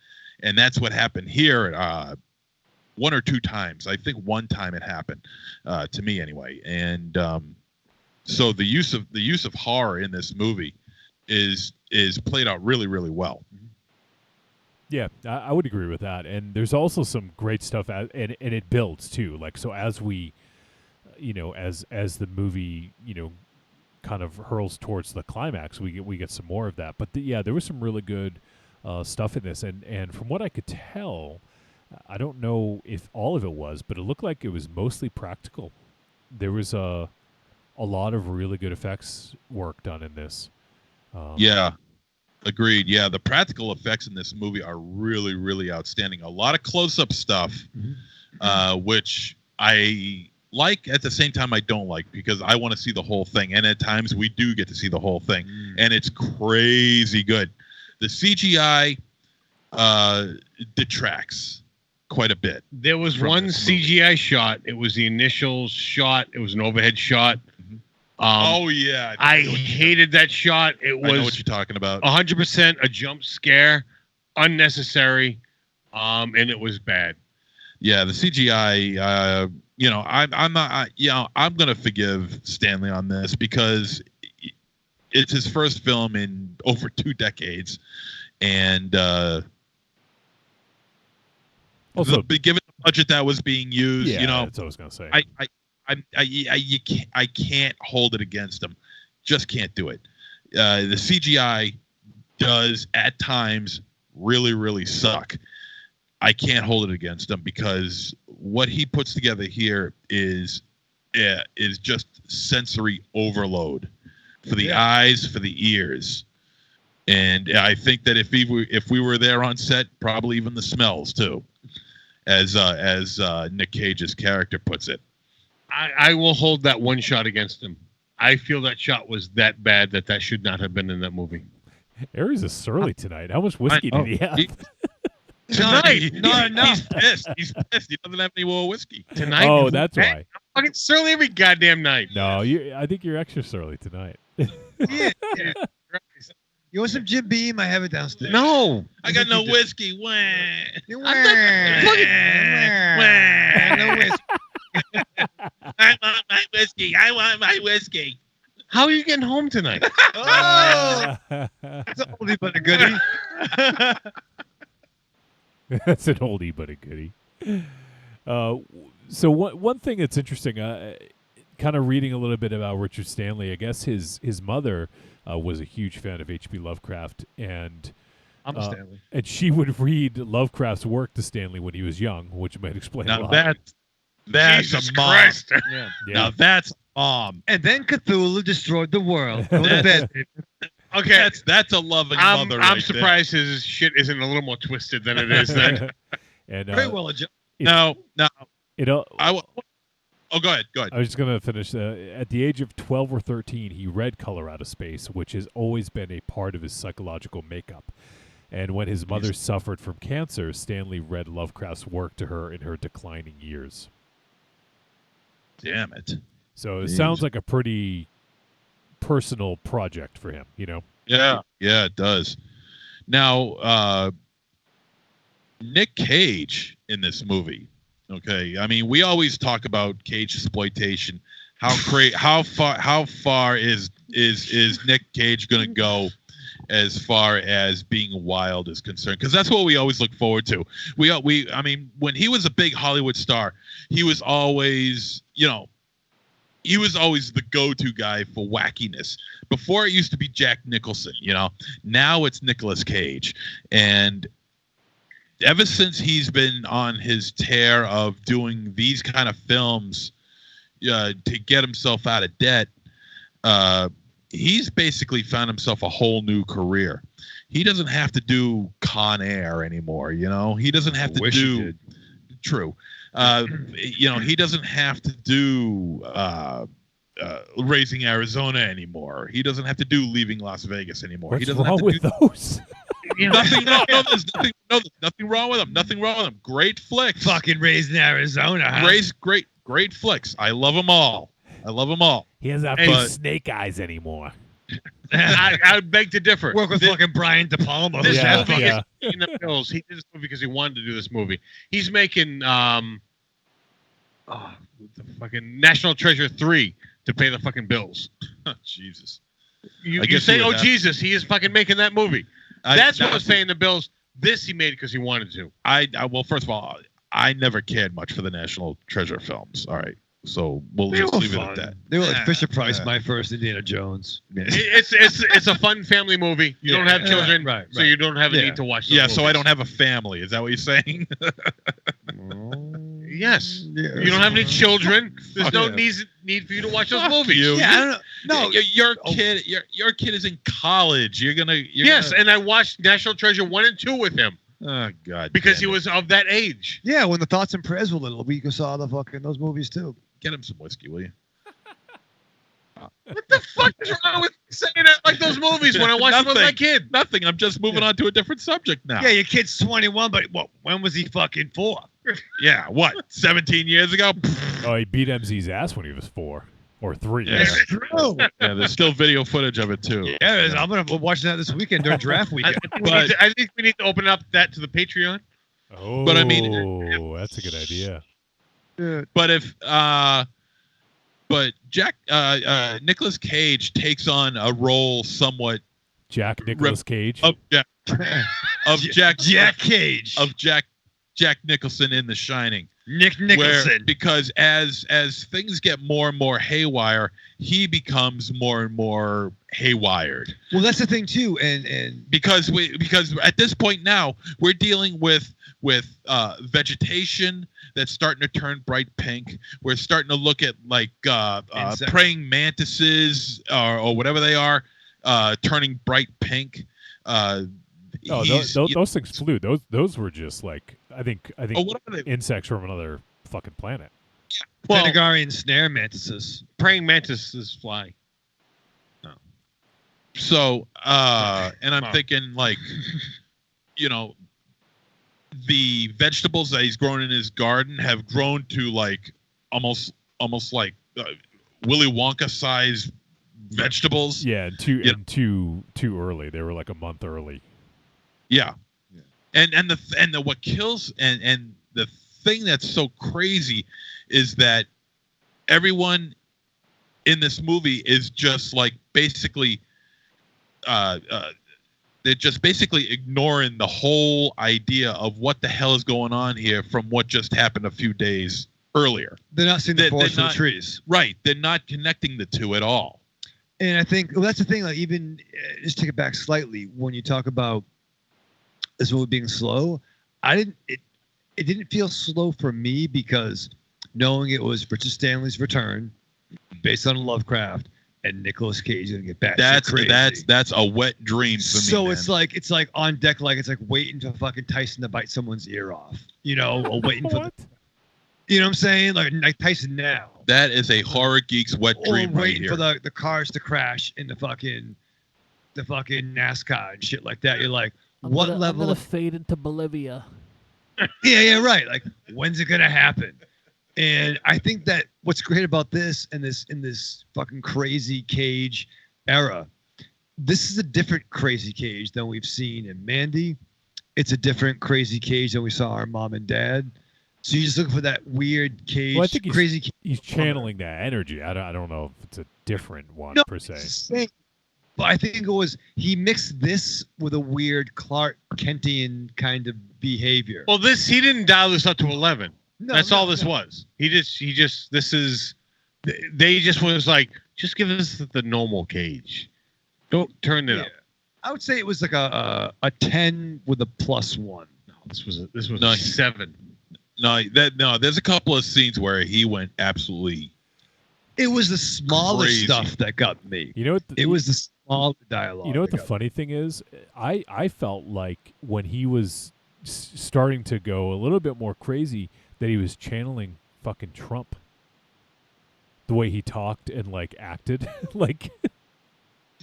And that's what happened here 1 or 2 times. I think 1 time it happened to me anyway. And so the use of horror in this movie is played out really, really well.
Yeah, I would agree with that. And there's also some great stuff, and it builds too. Like, so as we, as the movie, kind of hurls towards the climax, we get some more of that. But there was some really good stuff in this, and from what I could tell, I don't know if all of it was, but it looked like it was mostly practical. There was a lot of really good effects work done in this.
Yeah, agreed. Yeah, the practical effects in this movie are really, really outstanding. A lot of close-up stuff, which I like. At the same time, I don't like, because I want to see the whole thing. And at times, we do get to see the whole thing. And it's crazy good. The CGI detracts quite a bit.
There was one CGI shot. It was the initial shot. It was an overhead shot. I hated that shot. It was,
I know what you're talking about.
100% a jump scare, unnecessary, and it was bad.
Yeah, the CGI. I'm not. I'm gonna forgive Stanley on this because it's his first film in over 2 decades, and
also
given the budget that was being used,
that's what I was gonna say.
I can't hold it against them. Just can't do it. The CGI does at times really, really suck. I can't hold it against him because what he puts together here is just sensory overload for the eyes, for the ears. And I think that if we were there on set, probably even the smells too, as Nick Cage's character puts it.
I will hold that one shot against him. I feel that shot was that bad that should not have been in that movie.
Aries is surly tonight. How much whiskey did he have?
Tonight,
not enough. He's pissed. He's pissed. He doesn't have any more whiskey
tonight.
Oh, that's why.
I'm fucking surly every goddamn night.
No, I think you're extra surly tonight.
Yeah. You want some Jim Beam? I have it downstairs.
No,
I got no whiskey.
No whiskey.
I want my whiskey. I want my whiskey.
How are you getting home tonight?
Oh, it's an oldie but a goodie.
That's an oldie but a goodie. So one thing that's interesting, kind of reading a little bit about Richard Stanley, I guess his mother was a huge fan of H.P. Lovecraft, and
I'm a Stanley.
And she would read Lovecraft's work to Stanley when he was young, which might explain a lot.
That's
Jesus
a mom.
Christ.
Yeah.
Now that's a mom.
And then Cthulhu destroyed the world. Go to bed.
Okay,
that's a loving mother.
I'm
right
surprised his shit isn't a little more twisted than it is. Then
And
very well adjusted.
No. Oh, go ahead.
I was just going to finish. At the age of 12 or 13, he read Color Out of Space, which has always been a part of his psychological makeup. And when his mother suffered from cancer, Stanley read Lovecraft's work to her in her declining years.
Damn it.
So it sounds like a pretty personal project for him, you know?
Yeah, it does. Now, Nick Cage in this movie. Okay, I mean, we always talk about Cage exploitation. How far is Nick Cage going to go as far as being wild is concerned? Because that's what we always look forward to. I mean, when he was a big Hollywood star, he was always, he was always the go-to guy for wackiness. Before it used to be Jack Nicholson, Now it's Nicolas Cage. And ever since he's been on his tear of doing these kind of films to get himself out of debt, he's basically found himself a whole new career. He doesn't have to do Con Air anymore, He doesn't have to do... True. He doesn't have to do Raising Arizona anymore. He doesn't have to do Leaving Las Vegas anymore.
What's
He doesn't
wrong
have to
with
do
those?
nothing. There's nothing wrong with them. Nothing wrong with them. Great flicks.
Fucking Raising Arizona. Huh?
Great flicks. I love them all.
He doesn't have to do Snake Eyes anymore.
I would beg to differ.
Work with fucking Brian De Palma.
This movie is in the bills. He did this movie because he wanted to do this movie. He's making the fucking National Treasure 3 to pay the fucking bills.
Jesus.
You say, oh, Jesus, he is fucking making that movie. That's what was paying the bills. This he made because he wanted to.
Well, first of all, I never cared much for the National Treasure films. All right. So we'll just leave it at that.
They were like Fisher Price, my first Indiana Jones.
It's a fun family movie. You don't have children,
right.
So you don't have a need to watch.
Yeah, so I don't have a family. Is that what you're saying?
Yes. You don't have any children. There's no need for you to watch those movies.
I don't know. No,
your kid is in college.
And I watched National Treasure 1 and 2 with him.
Oh God!
Because he was of that age.
Yeah, when the Thoughts and Prayers were little, we saw those movies too.
Get him some whiskey, will you?
What the fuck is wrong with saying that like those movies when I watched them with my kid?
Nothing. I'm just moving on to a different subject now.
Yeah, your kid's 21, but when was he fucking 4?
Yeah, what? 17 years ago?
Oh, he beat MZ's ass when he was 4 or 3.
Yeah.
That's true.
Yeah, there's still video footage of it too.
Yeah, I'm gonna watch that this weekend during draft weekend.
I think we need to open up that to the Patreon.
Oh,
but I mean,
that's a good idea.
But if Nicolas Cage takes on a role somewhat
Jack Nicolas Cage
of Jack
Cage
of Jack Nicholson in The Shining.
Nick Nicholson.
Because as things get more and more haywire, he becomes more and more haywired.
Well, that's the thing too, and
because at this point now we're dealing with vegetation that's starting to turn bright pink. We're starting to look at like praying mantises or whatever they are, turning bright pink.
Those things flew. Those were just like I think
what are they?
Insects from another fucking planet.
Well, Pentegarian snare mantises.
Praying mantises fly.
No. So and I'm thinking like, the vegetables that he's grown in his garden have grown to like almost like Willy Wonka size vegetables.
Yeah, and too early. They were like a month early.
Yeah. And the what kills and the thing that's so crazy is that everyone in this movie is just like basically they're just basically ignoring the whole idea of what the hell is going on here from what just happened a few days earlier.
They're not seeing the forest for the trees.
Right. They're not connecting the two at all.
And I think that's the thing. Like even just take it back slightly when you talk about this movie being slow, it didn't feel slow for me because knowing it was Richard Stanley's return based on Lovecraft and Nicolas Cage gonna get back.
That's a wet dream for me.
So it's like on deck, like it's like waiting for fucking Tyson to bite someone's ear off, or waiting for. You know what I'm saying? Like Tyson now.
That is a horror geek's wet dream right
waiting
here.
for the cars to crash in the fucking NASCAR and shit like that. You're like,
I'm
what
gonna,
level?
I'm gonna fade into Bolivia.
Yeah, right. Like, when's it gonna happen? And I think that what's great about this in this fucking crazy Cage era, this is a different crazy Cage than we've seen in Mandy. It's a different crazy Cage than we saw our mom and dad. So you just look for that weird Cage,
Well, I think
crazy Cage.
he's channeling that energy. I don't know if it's a different one per se.
It's the same. But I think it was he mixed this with a weird Clark Kentian kind of behavior.
Well, he didn't dial this up to 11.
No,
That's
no,
all this
no.
was. They just was like, just give us the normal Cage. Don't turn it up.
I would say it was like a 10 with a +1.
No, this was
No,
a 7.
No, there's a couple of scenes where he went absolutely.
It was the smaller
Crazy.
stuff that got me.
You know what?
It was the smaller dialogue.
You know what
that
the
got
funny thing is? I felt like when he was starting to go a little bit more crazy, that he was channeling fucking Trump. The way he talked and like acted, like.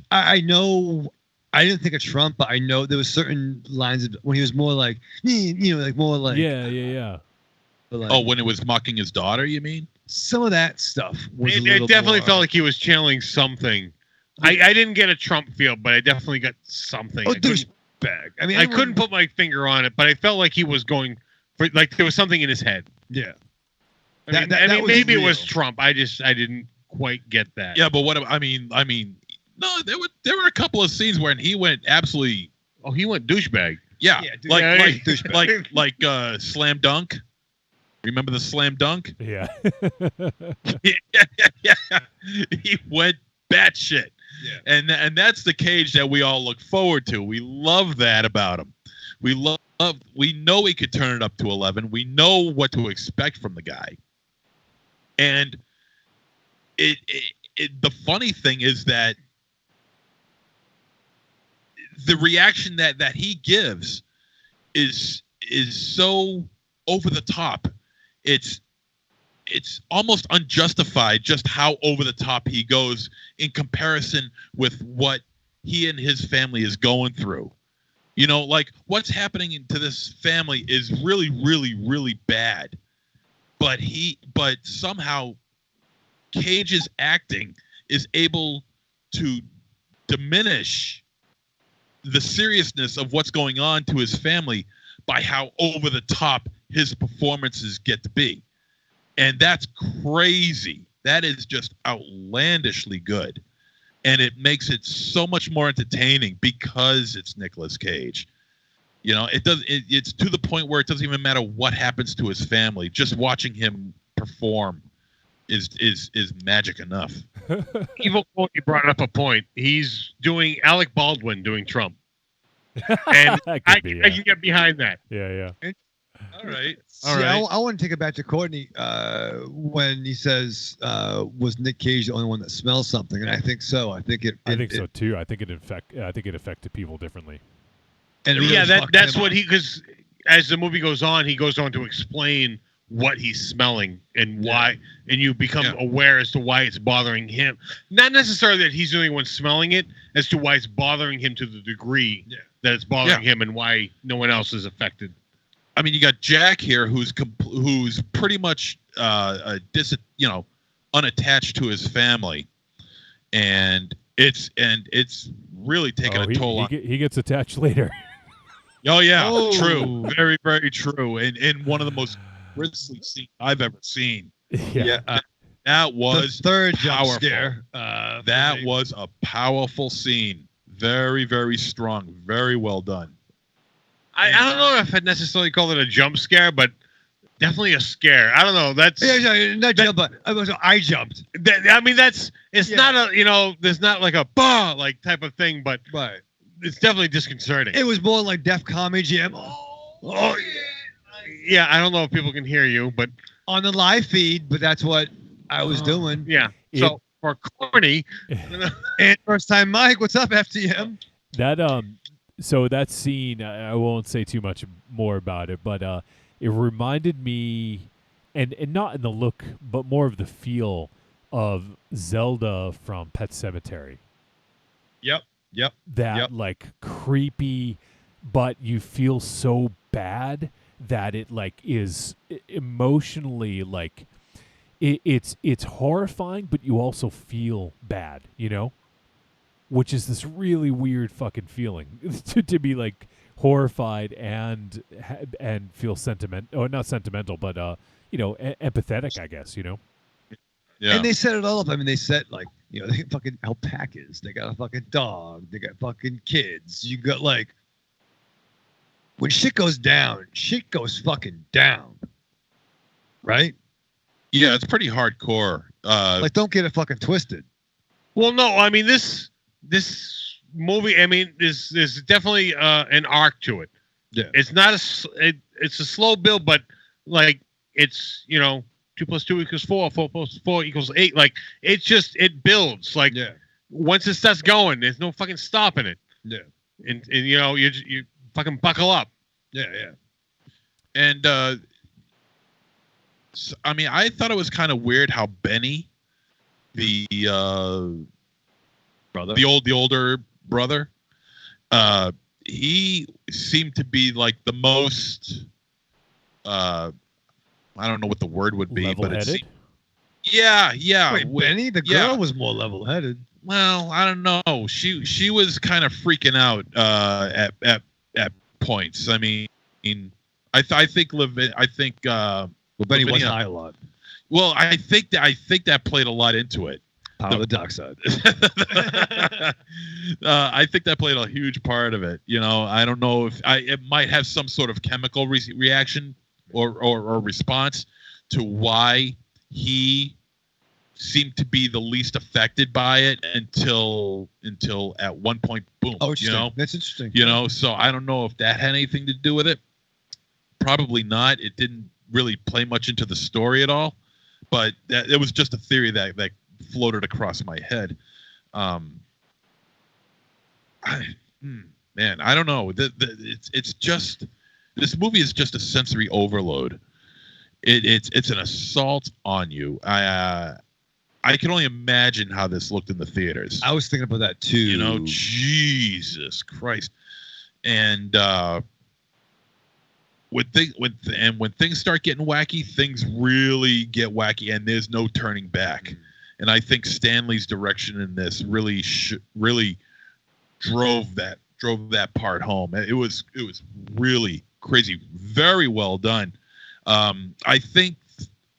I know. I didn't think of Trump, but I know there was certain lines of when he was more like, like more like.
Yeah.
But like,
Oh, when it was mocking his daughter, you mean?
some of that stuff was. a
It
little
definitely
more,
felt like he was channeling something. I didn't get a Trump feel, but I definitely got something.
Oh,
I couldn't-
douchebag. I mean,
I couldn't put my finger on it, but I felt like he was going for like there was something in his head.
Yeah.
I mean,
That was
maybe it was
real.
Trump. I didn't quite get that.
Yeah, but I mean, no, there were a couple of scenes where he went absolutely.
Oh, he went douchebag.
Yeah,
Yeah,
like slam dunk. Remember the slam dunk?
Yeah.
yeah. He went batshit.
Yeah.
And that's the Cage that we all look forward to. We love that about him. We know he could turn it up to 11. We know what to expect from the guy. And the funny thing is that the reaction that he gives is so over the top. It's almost unjustified just how over the top he goes in comparison with what he and his family is going through. You know, like what's happening to this family is really, really, really bad. But somehow Cage's acting is able to diminish the seriousness of what's going on to his family by how over the top his performances get to be. And that's crazy. That is just outlandishly good. And it makes it so much more entertaining because it's Nicolas Cage. You know, it's to the point where it doesn't even matter what happens to his family. Just watching him perform is magic enough.
Evil Corky brought up a point. He's doing Alec Baldwin doing Trump. And I can get behind that.
Yeah.
All right.
I want to take it back to Courtney when he says, "Was Nick Cage the only one that smells something?" And I think so. I think
so too. I think it affected people differently.
And it really
yeah,
fucked
that's
him
what
up.
because as the movie goes on, he goes on to explain what he's smelling and why, and you become aware as to why it's bothering him. Not necessarily that he's the only one smelling it, as to why it's bothering him to the degree that it's bothering him, and why no one else is affected.
I mean, you got Jack here, who's pretty much unattached to his family, and it's really taking a toll on.
He gets attached later.
Oh yeah, true, very very true, and one of the most grisly scenes I've ever seen.
Yeah.
That was
the third
powerful.
jump scare.
That was a powerful scene. Very very strong. Very well done.
I don't know if I'd necessarily call it a jump scare, but definitely a scare. I don't know. That's
not jump, but I jumped.
It's not a there's not like a bah like type of thing, but it's definitely disconcerting.
It was more like Def Comedy Jam.
Yeah, I don't know if people can hear you, but
on the live feed, but that's what I was doing.
Yeah. So for Corny,
and first time Mike, what's up, FTM?
So that scene, I won't say too much more about it, but it reminded me, and not in the look, but more of the feel of Zelda from Pet Sematary.
Yep.
That like creepy, but you feel so bad that it like is emotionally like it's horrifying, but you also feel bad, you know, which is this really weird fucking feeling to be like horrified and feel not sentimental, but empathetic, I guess, you know.
Yeah.
And they set it all up. I mean, they set like, you know, they got fucking alpacas. They got a fucking dog. They got fucking kids. You got like, when shit goes down, shit goes fucking down. Right?
Yeah, it's pretty hardcore.
Like, don't get it fucking twisted.
Well, no, I mean this movie. I mean, there's definitely an arc to it.
Yeah.
It's not it's a slow build, but like it's 2 + 2 = 4, 4 + 4 = 8. Like it builds. Like once it starts going, there's no fucking stopping it.
Yeah.
And you fucking buckle up.
Yeah.
And so, I mean, I thought it was kind of weird how Benny, the
brother,
the older brother, he seemed to be like the most I don't know what the word would be, but it's yeah.
Wait, Benny, the girl was more level-headed.
Well, I don't know. She was kind of freaking out at points. I mean, I think
Benny was high a lot.
Well, I think that played a lot into it.
Power of the dark side.
I think that played a huge part of it. You know, I don't know if it might have some sort of chemical reaction or response to why he seemed to be the least affected by it until at one point, boom.
Oh, interesting. That's interesting.
You know, so I don't know if that had anything to do with it. Probably not. It didn't really play much into the story at all, but it was just a theory that floated across my head. Man, I don't know. It's just, this movie is just a sensory overload. It's an assault on you. I can only imagine how this looked in the theaters.
I was thinking about that too.
You know, Jesus Christ. And when things start getting wacky, things really get wacky, and there's no turning back. And I think Stanley's direction in this really drove that part home. It was really crazy, very well done. I think,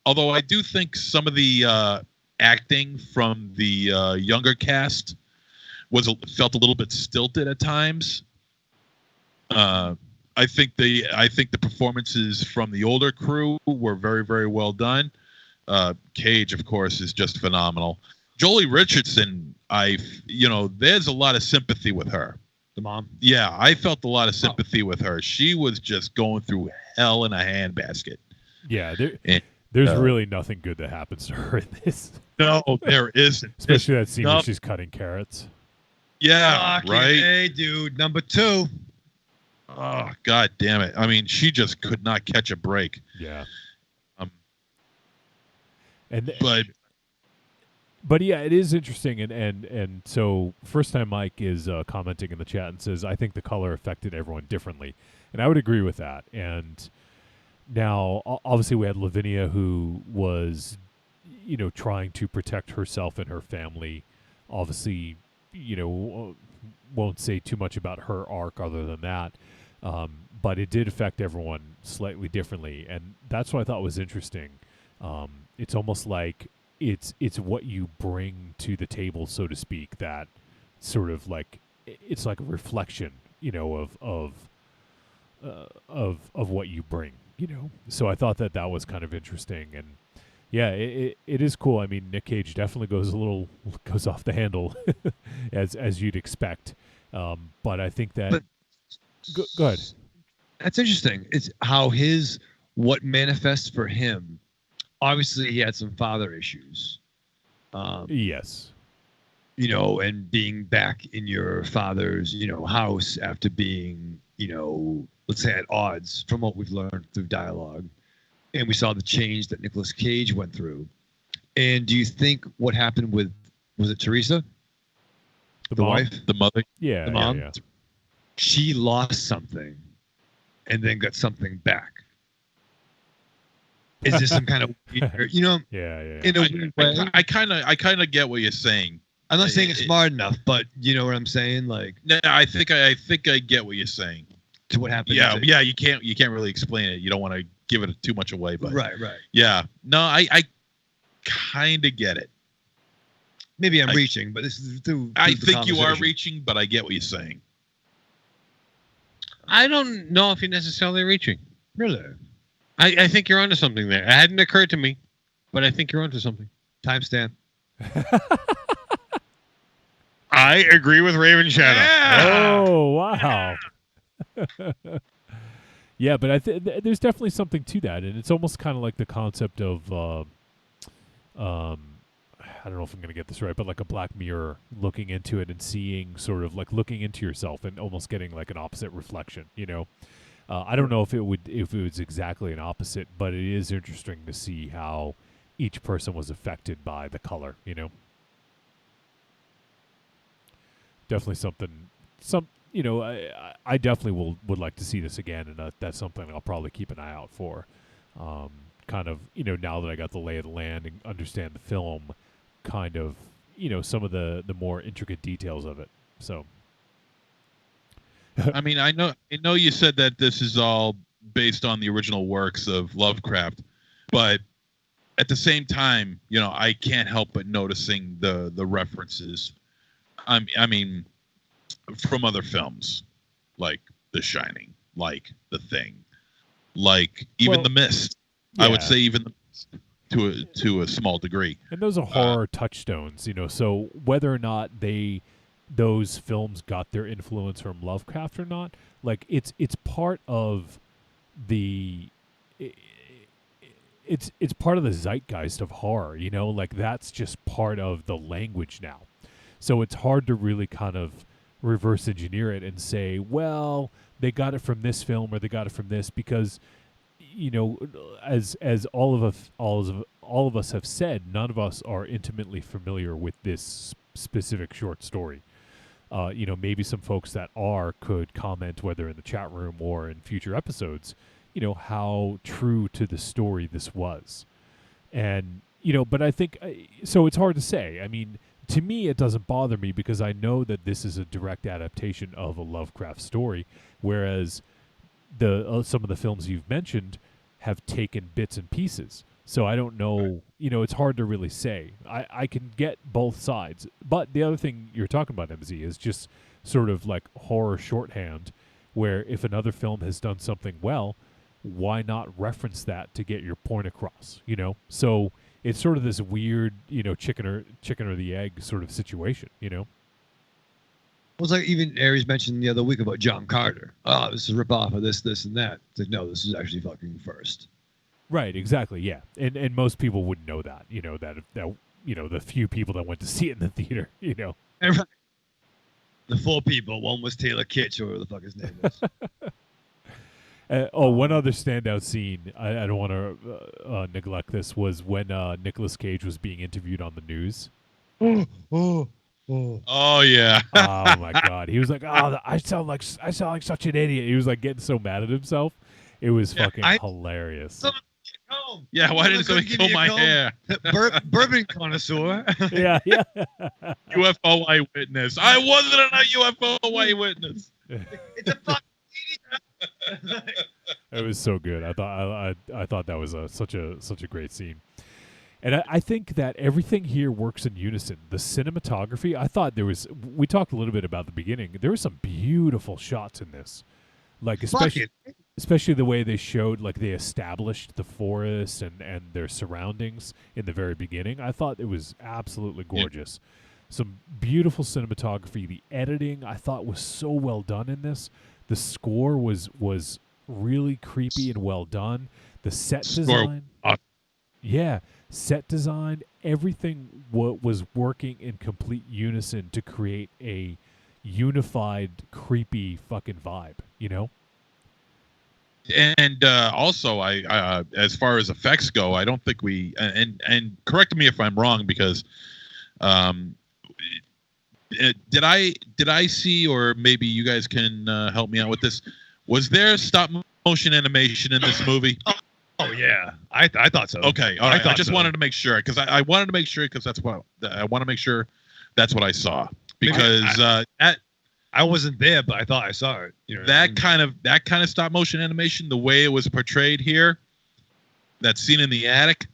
although I do think some of the acting from the younger cast felt a little bit stilted at times. I think the performances from the older crew were very, very well done. Cage, of course, is just phenomenal. Jolie Richardson, there's a lot of sympathy with her.
The mom?
Yeah, I felt a lot of sympathy with her. She was just going through hell in a handbasket.
Yeah, there's really nothing good that happens to her in this.
No, there isn't.
Especially that scene where she's cutting carrots.
Yeah, right?
Hey, dude, number 2.
Oh, God damn it. I mean, she just could not catch a break.
Yeah. But yeah, it is interesting, and so First Time Mike is commenting in the chat and says, I think the color affected everyone differently, and I would agree with that. And now, obviously, we had Lavinia, who was, trying to protect herself and her family. Obviously, won't say too much about her arc other than that, but it did affect everyone slightly differently, and that's what I thought was interesting. It's almost like it's what you bring to the table, so to speak, that sort of like it's like a reflection, of what you bring, So I thought that was kind of interesting, and yeah, it is cool. I mean, Nick Cage definitely goes off the handle, as you'd expect. But I think that go ahead.
That's interesting. It's how what manifests for him. Obviously, he had some father issues.
Yes.
And being back in your father's, house after being, let's say at odds from what we've learned through dialogue. and we saw the change that Nicolas Cage went through. And do you think what happened with, was it Teresa, the
mom?
wife,
The mother.
Yeah,
the mom?
Yeah.
She lost something, and then got something back. Is this some kind of weird, you know?
Yeah.
In a weird way.
I kind of get what you're saying.
I'm not saying it's smart enough, but you know what I'm saying. Like,
No, I think I get what you're saying.
To what happened?
Yeah, yeah. You can't really explain it. You don't want to give it too much away, but
right.
Yeah. No, I kind of get it.
Maybe I'm reaching, but this is through
I
the
think you are
conversation.
reaching, but I get what you're saying.
I don't know if you're necessarily reaching.
Really?
I think you're onto something there. It hadn't occurred to me, but I think you're onto something.
Timestamp.
I agree with Raven Shadow.
Yeah.
Oh, wow. Yeah, but there's definitely something to that, and it's almost kind of like the concept of, I don't know if I'm going to get this right, but like a Black Mirror, looking into it and seeing sort of like looking into yourself and almost getting like an opposite reflection, you know? I don't know if it was exactly an opposite, but it is interesting to see how each person was affected by the color, you know? Definitely something, you know, I definitely would like to see this again, and that's something I'll probably keep an eye out for. Kind of, you know, now that I got the lay of the land and understand the film, kind of, you know, some of the more intricate details of it. So,
I mean, I know you said that this is all based on the original works of Lovecraft, but at the same time, you know, I can't help but noticing the references. I mean, from other films, like The Shining, like The Thing, like even The Mist.
yeah.
I would say even The Mist to a small degree.
And those are horror touchstones, you know. So whether or not those films got their influence from Lovecraft or not, like it's part of the it's part of the zeitgeist of horror, you know. Like that's just part of the language now. So it's hard to really kind of reverse engineer it and say, well, they got it from this film or they got it from this, because, you know, as all of us have said, none of us are intimately familiar with this specific short story. You know, maybe some folks that could comment, whether in the chat room or in future episodes, you know, how true to the story this was. And, you know, but I think, so it's hard to say. I mean, to me, it doesn't bother me because I know that this is a direct adaptation of a Lovecraft story, whereas some of the films you've mentioned have taken bits and pieces. So I don't know, you know, it's hard to really say. I can get both sides. But the other thing you're talking about, MZ, is just sort of like horror shorthand, where if another film has done something well, why not reference that to get your point across, you know? So it's sort of this weird, you know, chicken or the egg sort of situation, you know?
Well, it's like even Aries mentioned the other week about John Carter. Oh, this is a ripoff of this, and that. It's like, no, this is actually fucking first.
Right, exactly, yeah. And most people wouldn't know that, you know, that you know, the few people that went to see it in the theater, you know.
And right. The 4 people. One was Taylor Kitsch, or whatever the fuck his name is.
One other standout scene, I don't want to neglect this, was when Nicolas Cage was being interviewed on the news.
Oh yeah.
Oh my God, he was like, "Oh, I sound like such an idiot." He was like getting so mad at himself. It was fucking hilarious.
Yeah, why didn't somebody comb my hair?
Bourbon connoisseur.
Yeah.
UFO eyewitness. I wasn't a UFO eyewitness.
It's a fucking
It was so good. I thought that was such a great scene. And I think that everything here works in unison. The cinematography, I thought we talked a little bit about the beginning. There were some beautiful shots in this. Like especially the way they showed, like they established the forest and their surroundings in the very beginning. I thought it was absolutely gorgeous. Some beautiful cinematography. The editing I thought was so well done in this. The score was really creepy and well done. The set design. Yeah, set design, everything was working in complete unison to create a unified, creepy fucking vibe, you know?
And also, I as far as effects go, I don't think we and correct me if I'm wrong, because did I see, or maybe you guys can help me out with this? Was there stop motion animation in this movie?
Oh yeah, I thought so.
Okay, all right. I just
so.
wanted to make sure, because I wanted to make sure, because that's what I want to make sure that's what I saw, because
I wasn't there, but I thought I saw it. You know,
that kind of stop motion animation, the way it was portrayed here, that scene in the attic.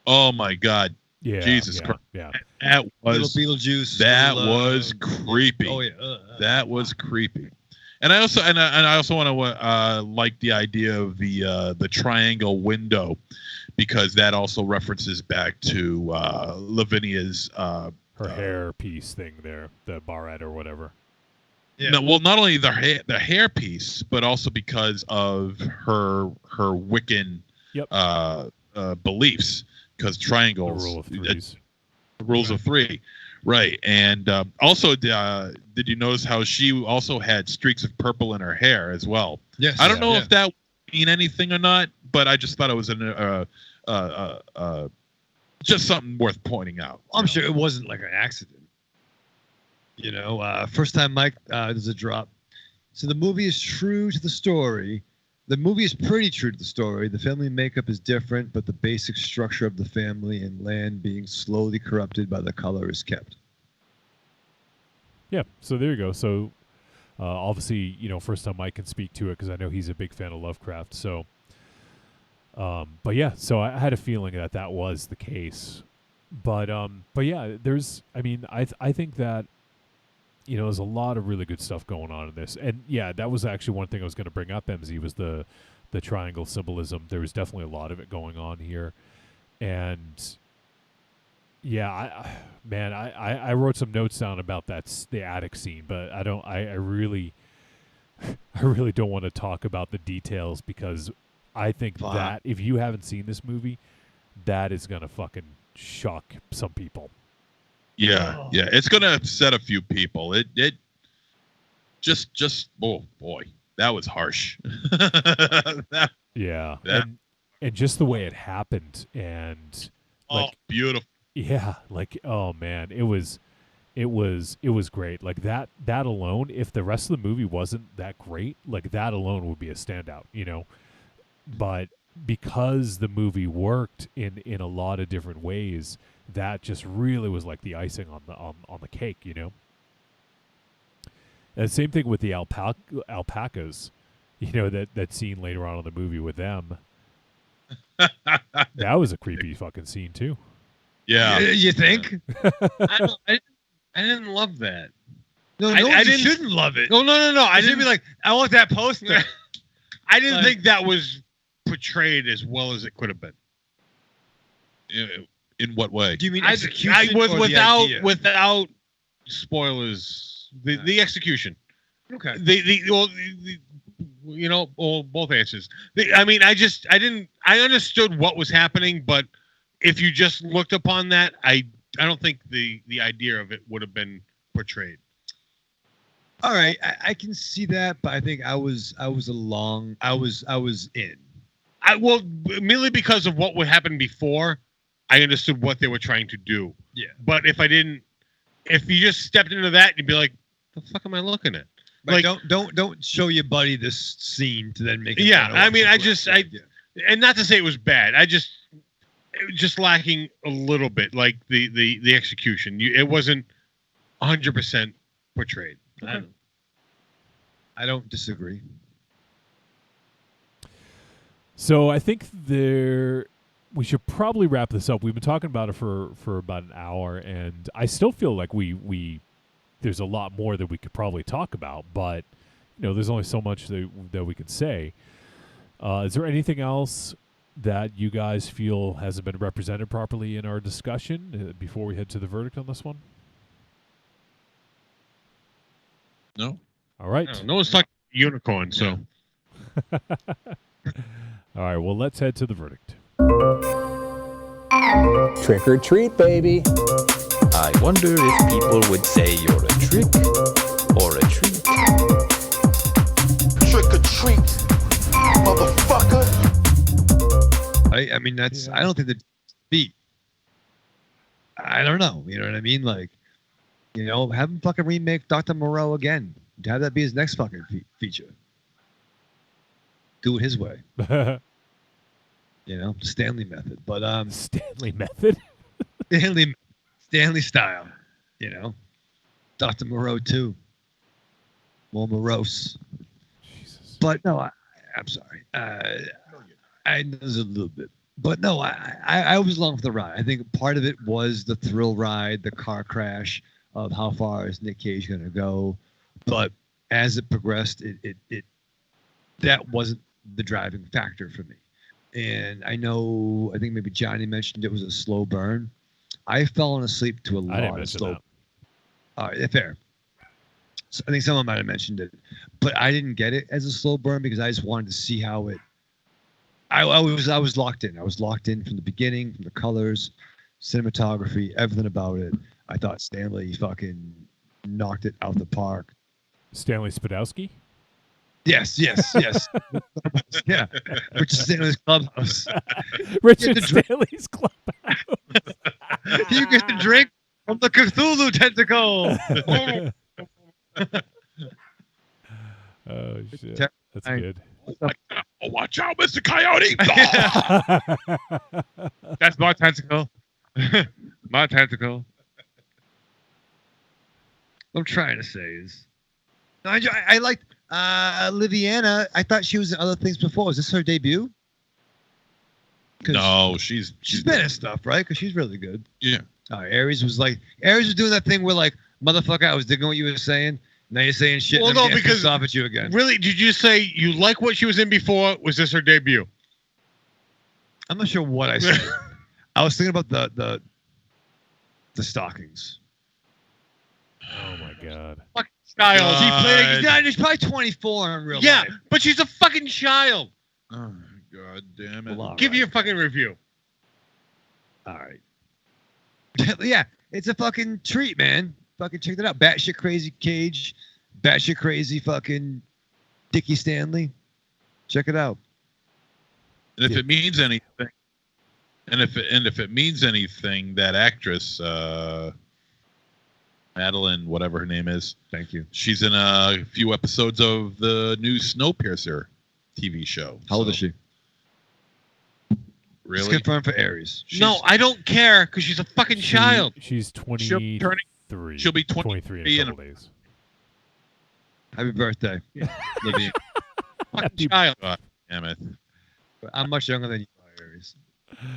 Oh my God!
Yeah,
Jesus Christ!
Yeah,
that was
little Beetlejuice.
That was creepy.
Oh yeah,
that was creepy. And I also want to like the idea of the triangle window, because that also references back to Lavinia's
her hair piece thing there, the barrette or whatever.
Yeah. No, well, not only the hair piece, but also because of her Wiccan beliefs, because triangles,
the rule of threes.
Rules of three. Right, and also, did you notice how she also had streaks of purple in her hair as well?
Yes.
I don't know if that mean anything or not, but I just thought it was just something worth pointing out.
I'm sure it wasn't like an accident. You know, first time Mike, there's a drop. So the movie is true to the story. The movie is pretty true to the story. The family makeup is different, but the basic structure of the family and land being slowly corrupted by the color is kept.
Yeah, so there you go. So obviously, you know, first time Mike can speak to it, because I know he's a big fan of Lovecraft. So, but yeah, so I had a feeling that was the case. But yeah, I think that, you know, there's a lot of really good stuff going on in this. And yeah, that was actually one thing I was going to bring up, MZ, was the triangle symbolism. There was definitely a lot of it going on here. And yeah, I wrote some notes down about the attic scene, but I really don't want to talk about the details, because I think that if you haven't seen this movie, that is going to fucking shock some people.
Yeah, it's gonna upset a few people. It just oh boy, that was harsh.
And just the way it happened, and
beautiful.
Yeah, like, oh man, it was great. Like that alone, if the rest of the movie wasn't that great, like that alone would be a standout, you know. But because the movie worked in a lot of different ways, that just really was like the icing on the cake, you know. And same thing with the alpacas, you know, that scene later on in the movie with them. That was a creepy fucking scene too.
Yeah,
you think?
I didn't love that.
No, I shouldn't love it.
No.
I didn't be like, I want that poster.
I didn't think that was portrayed as well as it could have been.
In what way?
Do you mean
execution? Without spoilers, the execution.
Okay.
You know, both answers. I understood what was happening, but if you just looked upon that, I don't think the idea of it would have been portrayed.
All right, I can see that, but I think I was in.
Well, merely because of what would happen before, I understood what they were trying to do.
Yeah.
But if you just stepped into that, you'd be like, "The fuck am I looking at?"
Like, don't show your buddy this scene to then make it.
Yeah, I mean, and not to say it was bad. It was just lacking a little bit, like the execution. It wasn't 100% portrayed.
Okay. I don't disagree.
So I think we should probably wrap this up. We've been talking about it for about an hour, and I still feel like there's a lot more that we could probably talk about, but you know, there's only so much that we could say. Is there anything else that you guys feel hasn't been represented properly in our discussion before we head to the verdict on this one?
No.
All right.
No one's talking unicorn, so.
All right, well, let's head to the verdict.
Trick or treat, baby.
I wonder if people would say you're a trick or a treat.
Trick or treat.
motherfucker.
I mean, that's. I don't think the beat. I don't know. You know what I mean? Like, have him fucking remake Dr. Moreau again. Have that be his next fucking feature. Do it his way. Stanley method. But
Stanley method.
Stanley style. Dr. Moreau too. More morose. Jesus. But no, I'm sorry. I there's a little bit. But no, I was along for the ride. I think part of it was the thrill ride, the car crash of how far is Nick Cage going to go. But as it progressed, it that wasn't the driving factor for me. And I think maybe Johnny mentioned it was a slow burn. I've fallen asleep to a lot of slow. All right, fair. So I think someone might have mentioned it, but I didn't get it as a slow burn because I just wanted to see how it. I was locked in. I was locked in from the beginning, from the colors, cinematography, everything about it. I thought Stanley fucking knocked it out the park.
Stanley Spadowski?
Yes. Yeah. Richard Stanley's Clubhouse.
Richard Stanley's Clubhouse.
You get the drink from the Cthulhu tentacle.
Oh, shit. That's good.
Oh, watch out, Mr. Coyote!
That's my tentacle. My tentacle.
What I'm trying to say is, I liked Liviana. I thought she was in other things before. Is this her debut?
No, she's
been in stuff, right? Because she's really good.
Yeah.
Aries was doing that thing where like, motherfucker, I was digging what you were saying. Now you're saying shit.
Well,
and I'm
no,
getting
because
pissed off at you again.
Really, did you say you like what she was in before? Was this her debut?
I'm not sure what I said. I was thinking about the stockings.
Oh my god.
Fucking child.
She played. She's probably 24 in real life.
Yeah, but she's a fucking child.
Oh god damn it!
Give you a fucking review.
All right. Yeah, it's a fucking treat, man. Fucking check that out. Batshit crazy Cage, batshit crazy fucking Dickie Stanley. Check it out.
And if it means anything, if it means anything, that actress, Madeline, whatever her name is.
Thank you.
She's in a few episodes of the new Snowpiercer TV show.
How old is she?
Really?
It's confirmed for Aries.
No, I don't care because she's a fucking child.
She's 23.
She'll be
23 in a couple days.
Happy birthday.
Fucking child.
God damn it.
I'm much younger than you, Aries.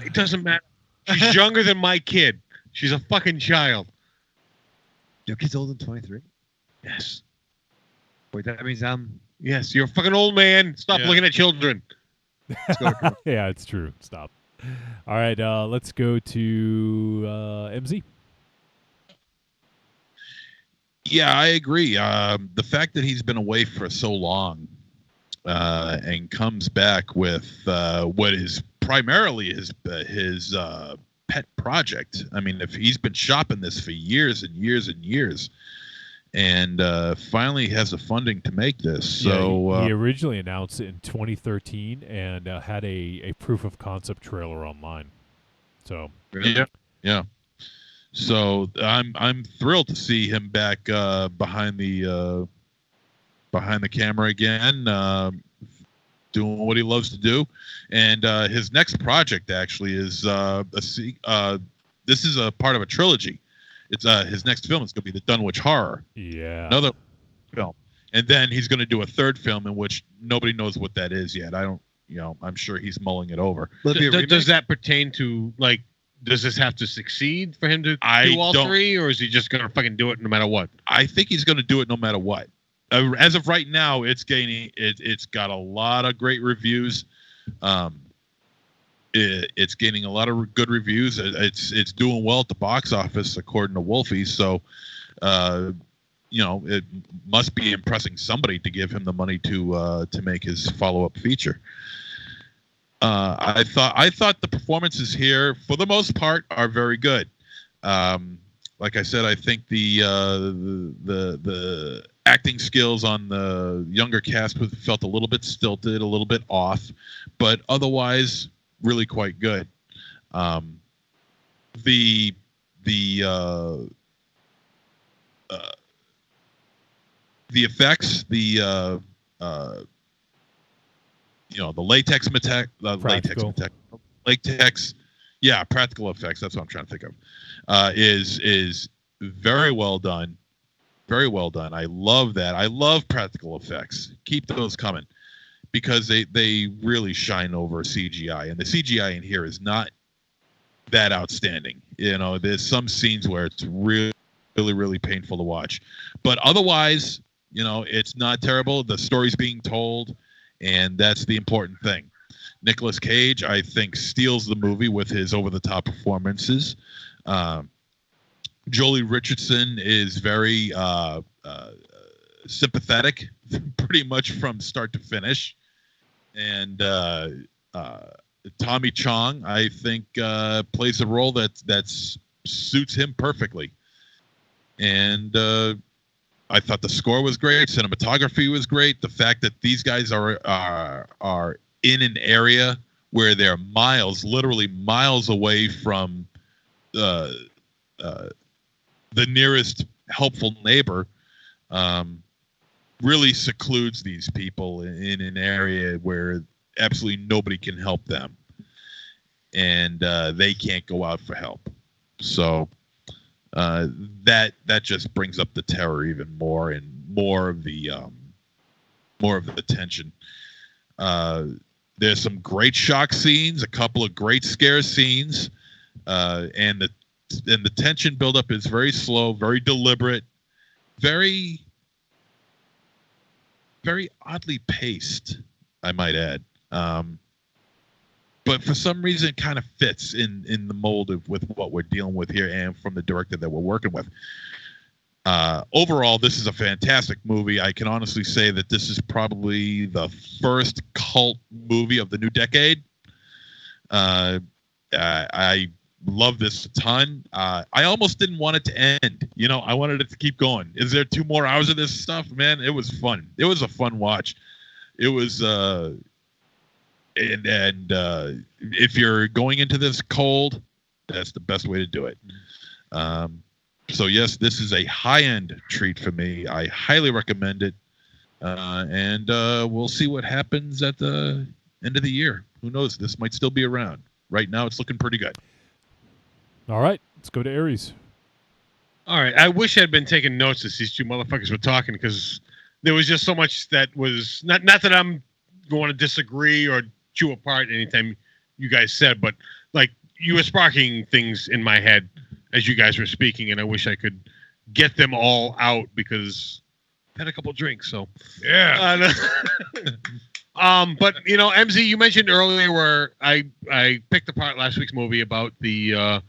It doesn't matter. She's younger than my kid. She's a fucking child.
Your kid's older than 23?
Yes.
Wait, that means
Yes, you're a fucking old man. Stop looking at children.
Yeah, it's true. Stop. All right, let's go to MZ.
Yeah, I agree. The fact that he's been away for so long and comes back with what is primarily his pet project. I mean, if he's been shopping this for years and years and years, and finally has the funding to make this. So
he originally announced it in 2013 and had a proof of concept trailer online. So
yeah. So I'm thrilled to see him back behind the camera again, doing what he loves to do. And his next project actually is this is a part of a trilogy. It's his next film is going to be the Dunwich Horror.
Yeah.
Another film. And then he's going to do a third film in which nobody knows what that is yet. I'm sure he's mulling it over.
Does that pertain to, like, does this have to succeed for him to do all three, or is he just going to fucking do it no matter what?
I think he's going to do it no matter what. As of right now, it's got a lot of great reviews. It's gaining a lot of good reviews. It's doing well at the box office, according to Wolfie. So, it must be impressing somebody to give him the money to make his follow-up feature. I thought the performances here, for the most part, are very good. Like I said, I think the acting skills on the younger cast felt a little bit stilted, a little bit off, but otherwise really quite good. The effects, the latex, yeah, practical effects. That's what I'm trying to think of. Is very well done. Very well done. I love that. I love practical effects. Keep those coming because they really shine over CGI, and the CGI in here is not that outstanding. You know, there's some scenes where it's really, really, really painful to watch, but otherwise, you know, it's not terrible. The story's being told, and that's the important thing. Nicolas Cage, I think, steals the movie with his over-the-top performances. Jolie Richardson is very sympathetic, pretty much from start to finish. And Tommy Chong, I think, plays a role that suits him perfectly. And I thought the score was great, cinematography was great. The fact that these guys are in an area where they're literally miles away from the nearest helpful neighbor, really secludes these people in an area where absolutely nobody can help them, and they can't go out for help. So that just brings up the terror even more, and more of the tension. There's some great shock scenes, a couple of great scare scenes, and the tension buildup is very slow, very deliberate, very, very oddly paced, I might add. But for some reason, it kind of fits in the mold with what we're dealing with here, and from the director that we're working with. Overall, this is a fantastic movie. I can honestly say that this is probably the first cult movie of the new decade. I love this a ton. I almost didn't want it to end. You know, I wanted it to keep going. Is there 2 more hours of this stuff? Man, it was fun. It was a fun watch. It was, if you're going into this cold, that's the best way to do it. So yes, this is a high-end treat for me. I highly recommend it. And we'll see what happens at the end of the year. Who knows? This might still be around. Right now, it's looking pretty good.
All right, let's go to Aries.
All right, I wish I'd been taking notes as these two motherfuckers were talking, because there was just so much that was not that I'm going to disagree or chew apart anytime you guys said, but like you were sparking things in my head as you guys were speaking, and I wish I could get them all out because I had a couple drinks. So yeah. But you know, MZ, you mentioned earlier where I picked apart last week's movie about the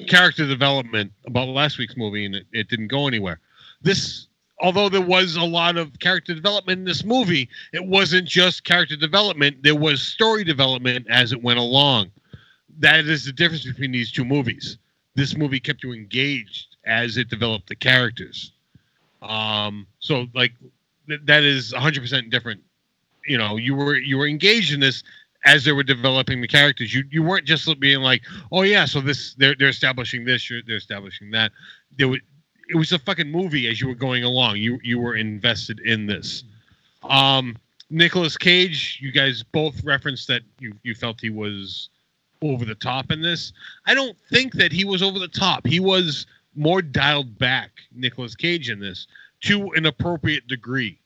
character development about last week's movie, and it didn't go anywhere. This, although there was a lot of character development in this movie, it wasn't just character development. There was story development as it went along. That is the difference between these two movies. This movie kept you engaged as it developed the characters. So like that is 100% different. You know, you were engaged in this as they were developing the characters. You weren't just being like, oh yeah, so this they're establishing this, they're establishing that. It was a fucking movie as you were going along. You were invested in this. Nicolas Cage, you guys both referenced that you felt he was over the top in this. I don't think that he was over the top. He was more dialed back, Nicolas Cage, in this to an appropriate degree.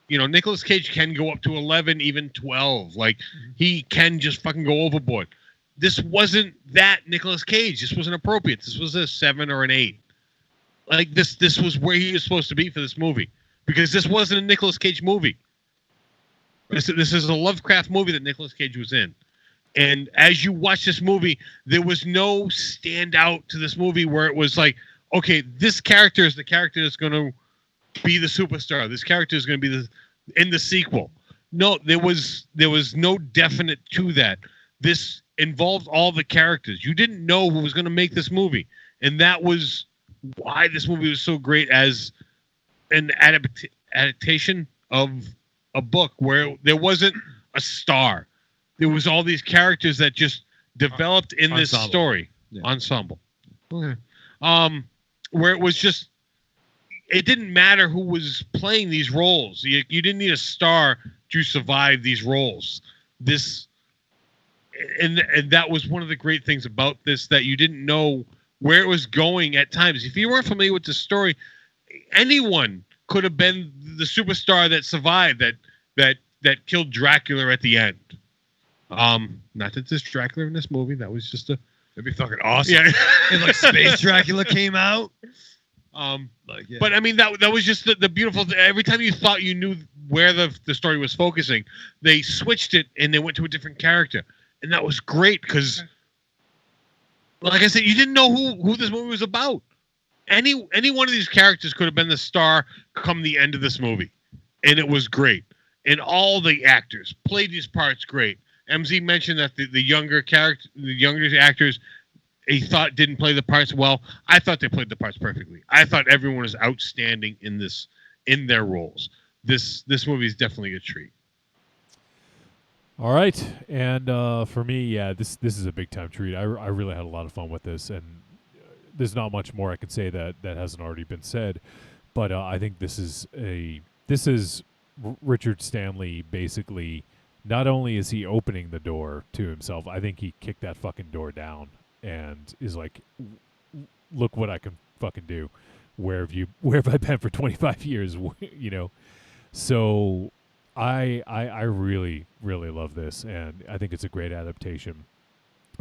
You know, Nicolas Cage can go up to 11, even 12. Like, he can just fucking go overboard. This wasn't that Nicolas Cage. This wasn't appropriate. This was a 7 or an 8. Like, this was where he was supposed to be for this movie. Because this wasn't a Nicolas Cage movie. This is a Lovecraft movie that Nicolas Cage was in. And as you watch this movie, there was no standout to this movie where it was like, okay, this character is the character that's going to be the superstar. This character is going to be in the sequel. No, there was no definite to that. This involved all the characters. You didn't know who was going to make this movie, and that was why this movie was so great as an adaptation of a book where there wasn't a star. There was all these characters that just developed in this
Ensemble.
story.
Yeah.
Ensemble. Okay. Where it was just, it didn't matter who was playing these roles. You didn't need a star to survive these roles. And that was one of the great things about this, that you didn't know where it was going at times. If you weren't familiar with the story, anyone could have been the superstar that survived, that killed Dracula at the end. Not that there's Dracula in this movie. That was just
That'd be fucking awesome.
Yeah.
If like Space Dracula came out.
But I mean, that was just the beautiful thing. Every time you thought you knew where the story was focusing, they switched it and they went to a different character, and that was great because, like I said, you didn't know who this movie was about. Any one of these characters could have been the star come the end of this movie, and it was great. And all the actors played these parts great. MZ mentioned that the younger actors, he thought didn't play the parts well. I thought they played the parts perfectly. I thought everyone was outstanding in their roles. This movie is definitely a treat.
All right, and for me, yeah, this is a big time treat. I really had a lot of fun with this, and there's not much more I can say that hasn't already been said. But I think this is Richard Stanley basically. Not only is he opening the door to himself, I think he kicked that fucking door down and is like, look what I can fucking do. Where have I been for 25 years? You know? So I really, really love this, and I think it's a great adaptation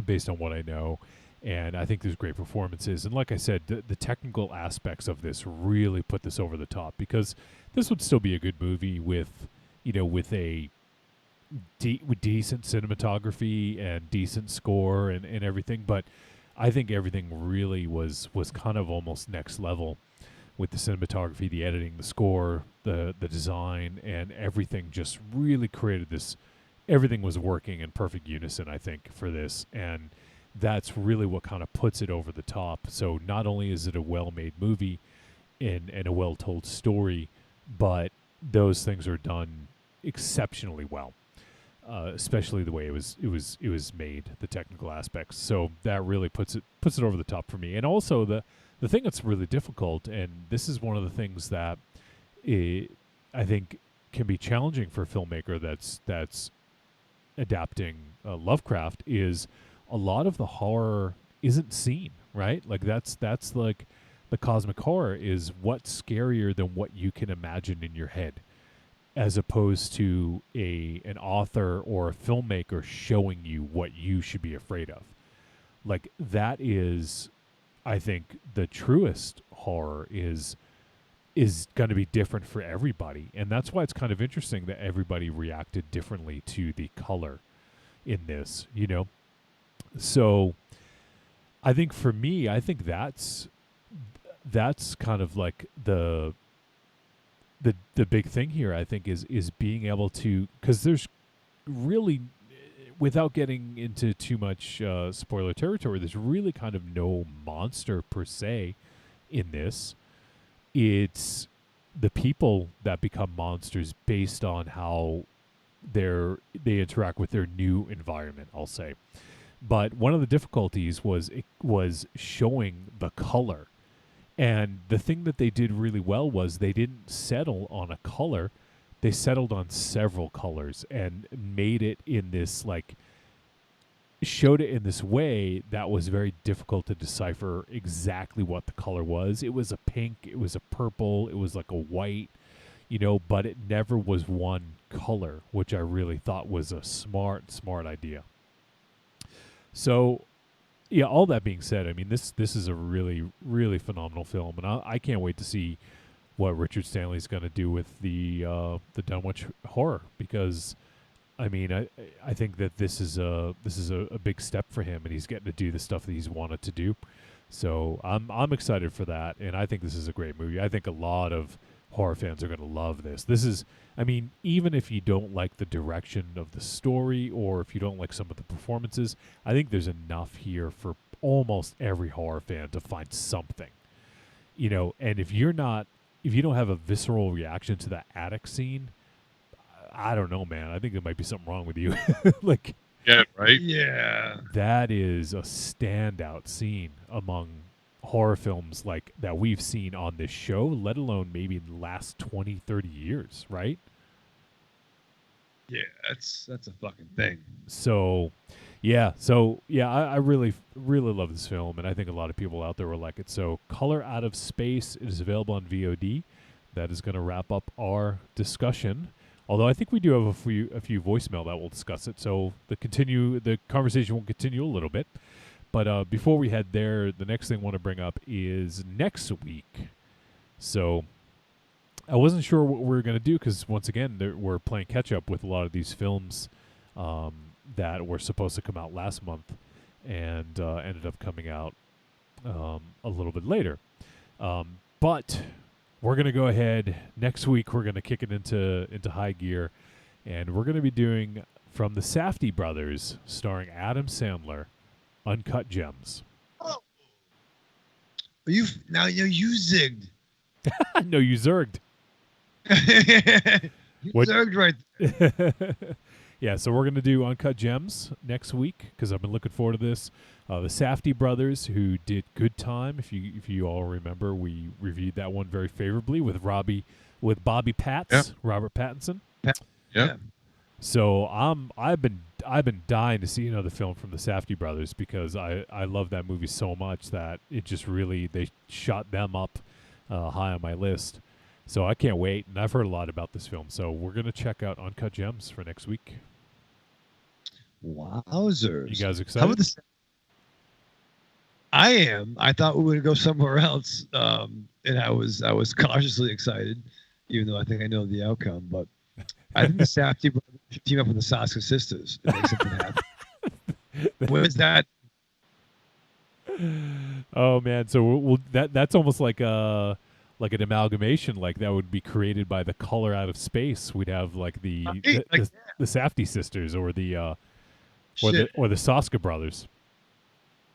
based on what I know. And I think there's great performances. And like I said, the technical aspects of this really put this over the top, because this would still be a good movie with a with decent cinematography and decent score and everything. But I think everything really was kind of almost next level with the cinematography, the editing, the score, the design, and everything just really created this. Everything was working in perfect unison, I think, for this. And that's really what kind of puts it over the top. So not only is it a well-made movie and a well-told story, but those things are done exceptionally well, especially the way it was made, the technical aspects. So that really puts it over the top for me. And also the thing that's really difficult, and this is one of the things that I think can be challenging for a filmmaker that's adapting Lovecraft, is a lot of the horror isn't seen, right? Like that's like the cosmic horror is what's scarier than what you can imagine in your head, as opposed to an author or a filmmaker showing you what you should be afraid of. Like that is, I think, the truest horror is going to be different for everybody. And that's why it's kind of interesting that everybody reacted differently to the color in this, So I think for me, I think that's kind of like the big thing here, I think, is being able to, because there's really, without getting into too much spoiler territory, there's really kind of no monster per se in this. It's the people that become monsters based on how they interact with their new environment, I'll say. But one of the difficulties was showing the color. And the thing that they did really well was they didn't settle on a color. They settled on several colors and made it in this, like, showed it in this way that was very difficult to decipher exactly what the color was. It was a pink, it was a purple, it was like a white, but it never was one color, which I really thought was a smart idea. So, yeah, all that being said, I mean, this is a really, really phenomenal film, and I can't wait to see what Richard Stanley's going to do with the Dunwich horror, because, I mean, I think that this is a big step for him, and he's getting to do the stuff that he's wanted to do. So I'm excited for that, and I think this is a great movie. I think a lot of horror fans are going to love this. This is, I mean, even if you don't like the direction of the story, or if you don't like some of the performances, I think there's enough here for almost every horror fan to find something, and if you're not if you don't have a visceral reaction to that attic scene, I don't know, man. I think there might be something wrong with you. Like,
Yeah, right?
Yeah.
that is a standout scene among horror films like that we've seen on this show, let alone maybe in the last 20, 30 years, right?
Yeah, that's a fucking thing.
So I really love this film, and I think a lot of people out there will like it. So Color Out of Space is available on VOD. That is going to wrap up our discussion. Although I think we do have a few voicemail that will discuss it. So the conversation will continue a little bit. But before we head there, the next thing I want to bring up is next week. So I wasn't sure what we were going to do because, once again, we're playing catch-up with a lot of these films that were supposed to come out last month and ended up coming out a little bit later. But we're going to go ahead. Next week, we're going to kick it into high gear, and we're going to be doing, from the Safdie brothers, starring Adam Sandler, Uncut Gems.
Oh. You zigged.
No, you zerged.
You zerged right there.
Yeah, so we're going to do Uncut Gems next week because I've been looking forward to this. The Safdie brothers, who did Good Time, if you all remember, we reviewed that one very favorably with Bobby Patts, Robert Pattinson.
Yeah.
So I've been dying to see another film from the Safdie brothers because I love that movie so much that it just really, they shot them up high on my list. So I can't wait, and I've heard a lot about this film. So we're going to check out Uncut Gems for next week.
Wowzers.
You guys excited?
How about this? I am. I thought we would go somewhere else, and I was cautiously excited, even though I think I know the outcome. But I think the Safdie brothers should team up with the Saska sisters and make something happen. When's that?
Oh man, so that's almost like an amalgamation, like that would be created by the Color Out of Space. We'd have like the Safdie sisters or the Saska brothers.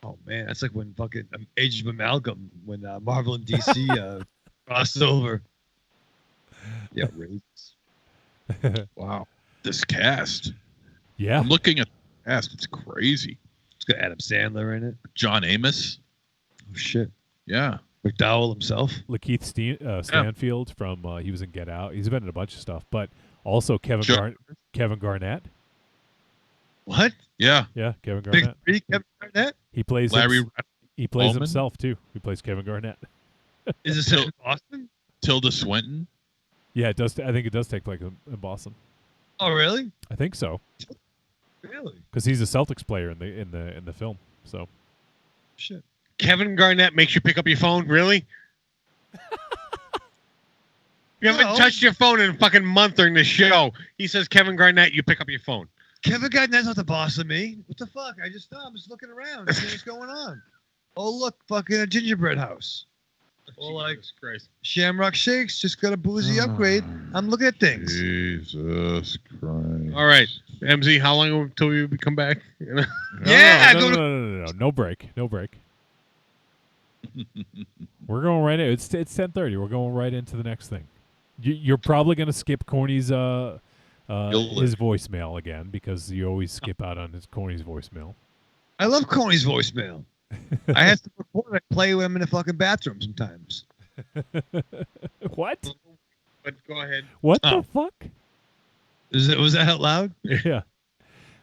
Oh man, that's like when fucking Age of Amalgam, when Marvel and DC crossed over. Yeah, outrageous.
Wow, this cast.
Yeah,
I'm looking at the cast. It's crazy.
It's got Adam Sandler in it.
John Amos.
Oh shit.
Yeah.
McDowell himself.
Lakeith Stanfield from he was in Get Out. He's been in a bunch of stuff, but also Kevin Garnett.
What?
Yeah.
Yeah, Kevin Garnett.
Big Kevin Garnett?
He plays
Larry.
He plays
Ullman?
himself too. He plays Kevin Garnett.
Is this in Boston?
Tilda Swinton.
Yeah, it does. I think it does take place in Boston.
Oh, really?
I think so.
Really?
Because he's a Celtics player in the film. So.
Shit.
Kevin Garnett makes you pick up your phone? Really? You haven't touched your phone in a fucking month during the show. He says Kevin Garnett, you pick up your phone.
Kevin Garnett's not the boss of me. What the fuck? I'm just looking around, see what's going on. Oh, look, fucking a gingerbread house. Or like
Christ.
Shamrock Shakes just got a boozy upgrade. I'm looking at things.
Jesus Christ.
All right, MZ, how long until we come back?
Yeah,
no break. We're going right in. It's 10:30. We're going right into the next thing. You're probably going to skip Corny's his voicemail again because you always skip out on Corny's voicemail.
I love Corny's voicemail. I have to record. I play with him in the fucking bathroom sometimes.
What?
But go ahead.
What the fuck?
Was that out loud?
Yeah.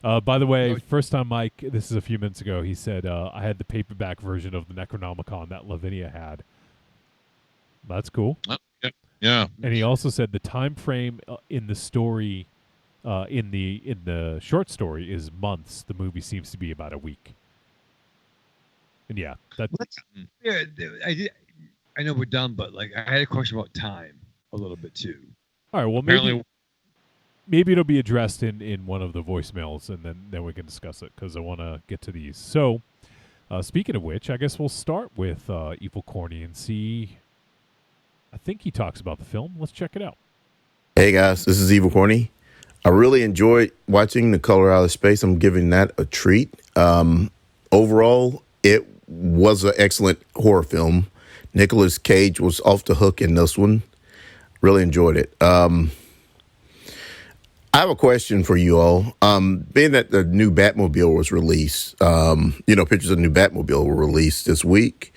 By the way, first time Mike, this is a few minutes ago, he said, I had the paperback version of the Necronomicon that Lavinia had. That's cool.
Yeah.
And he also said the time frame in the story, in the short story, is months. The movie seems to be about a week. And yeah,
I know we're done, but like I had a question about time a little bit too.
All right, well maybe it'll be addressed in one of the voicemails, and then we can discuss it because I want to get to these. So, speaking of which, I guess we'll start with Evil Corny and see. I think he talks about the film. Let's check it out.
Hey guys, this is Evil Corny. I really enjoyed watching The Color Out of Space. I'm giving that a treat. Overall, it was an excellent horror film. Nicolas Cage was off the hook in this one. Really enjoyed it. I have a question for you all. Being that the new Batmobile was released, pictures of the new Batmobile were released this week.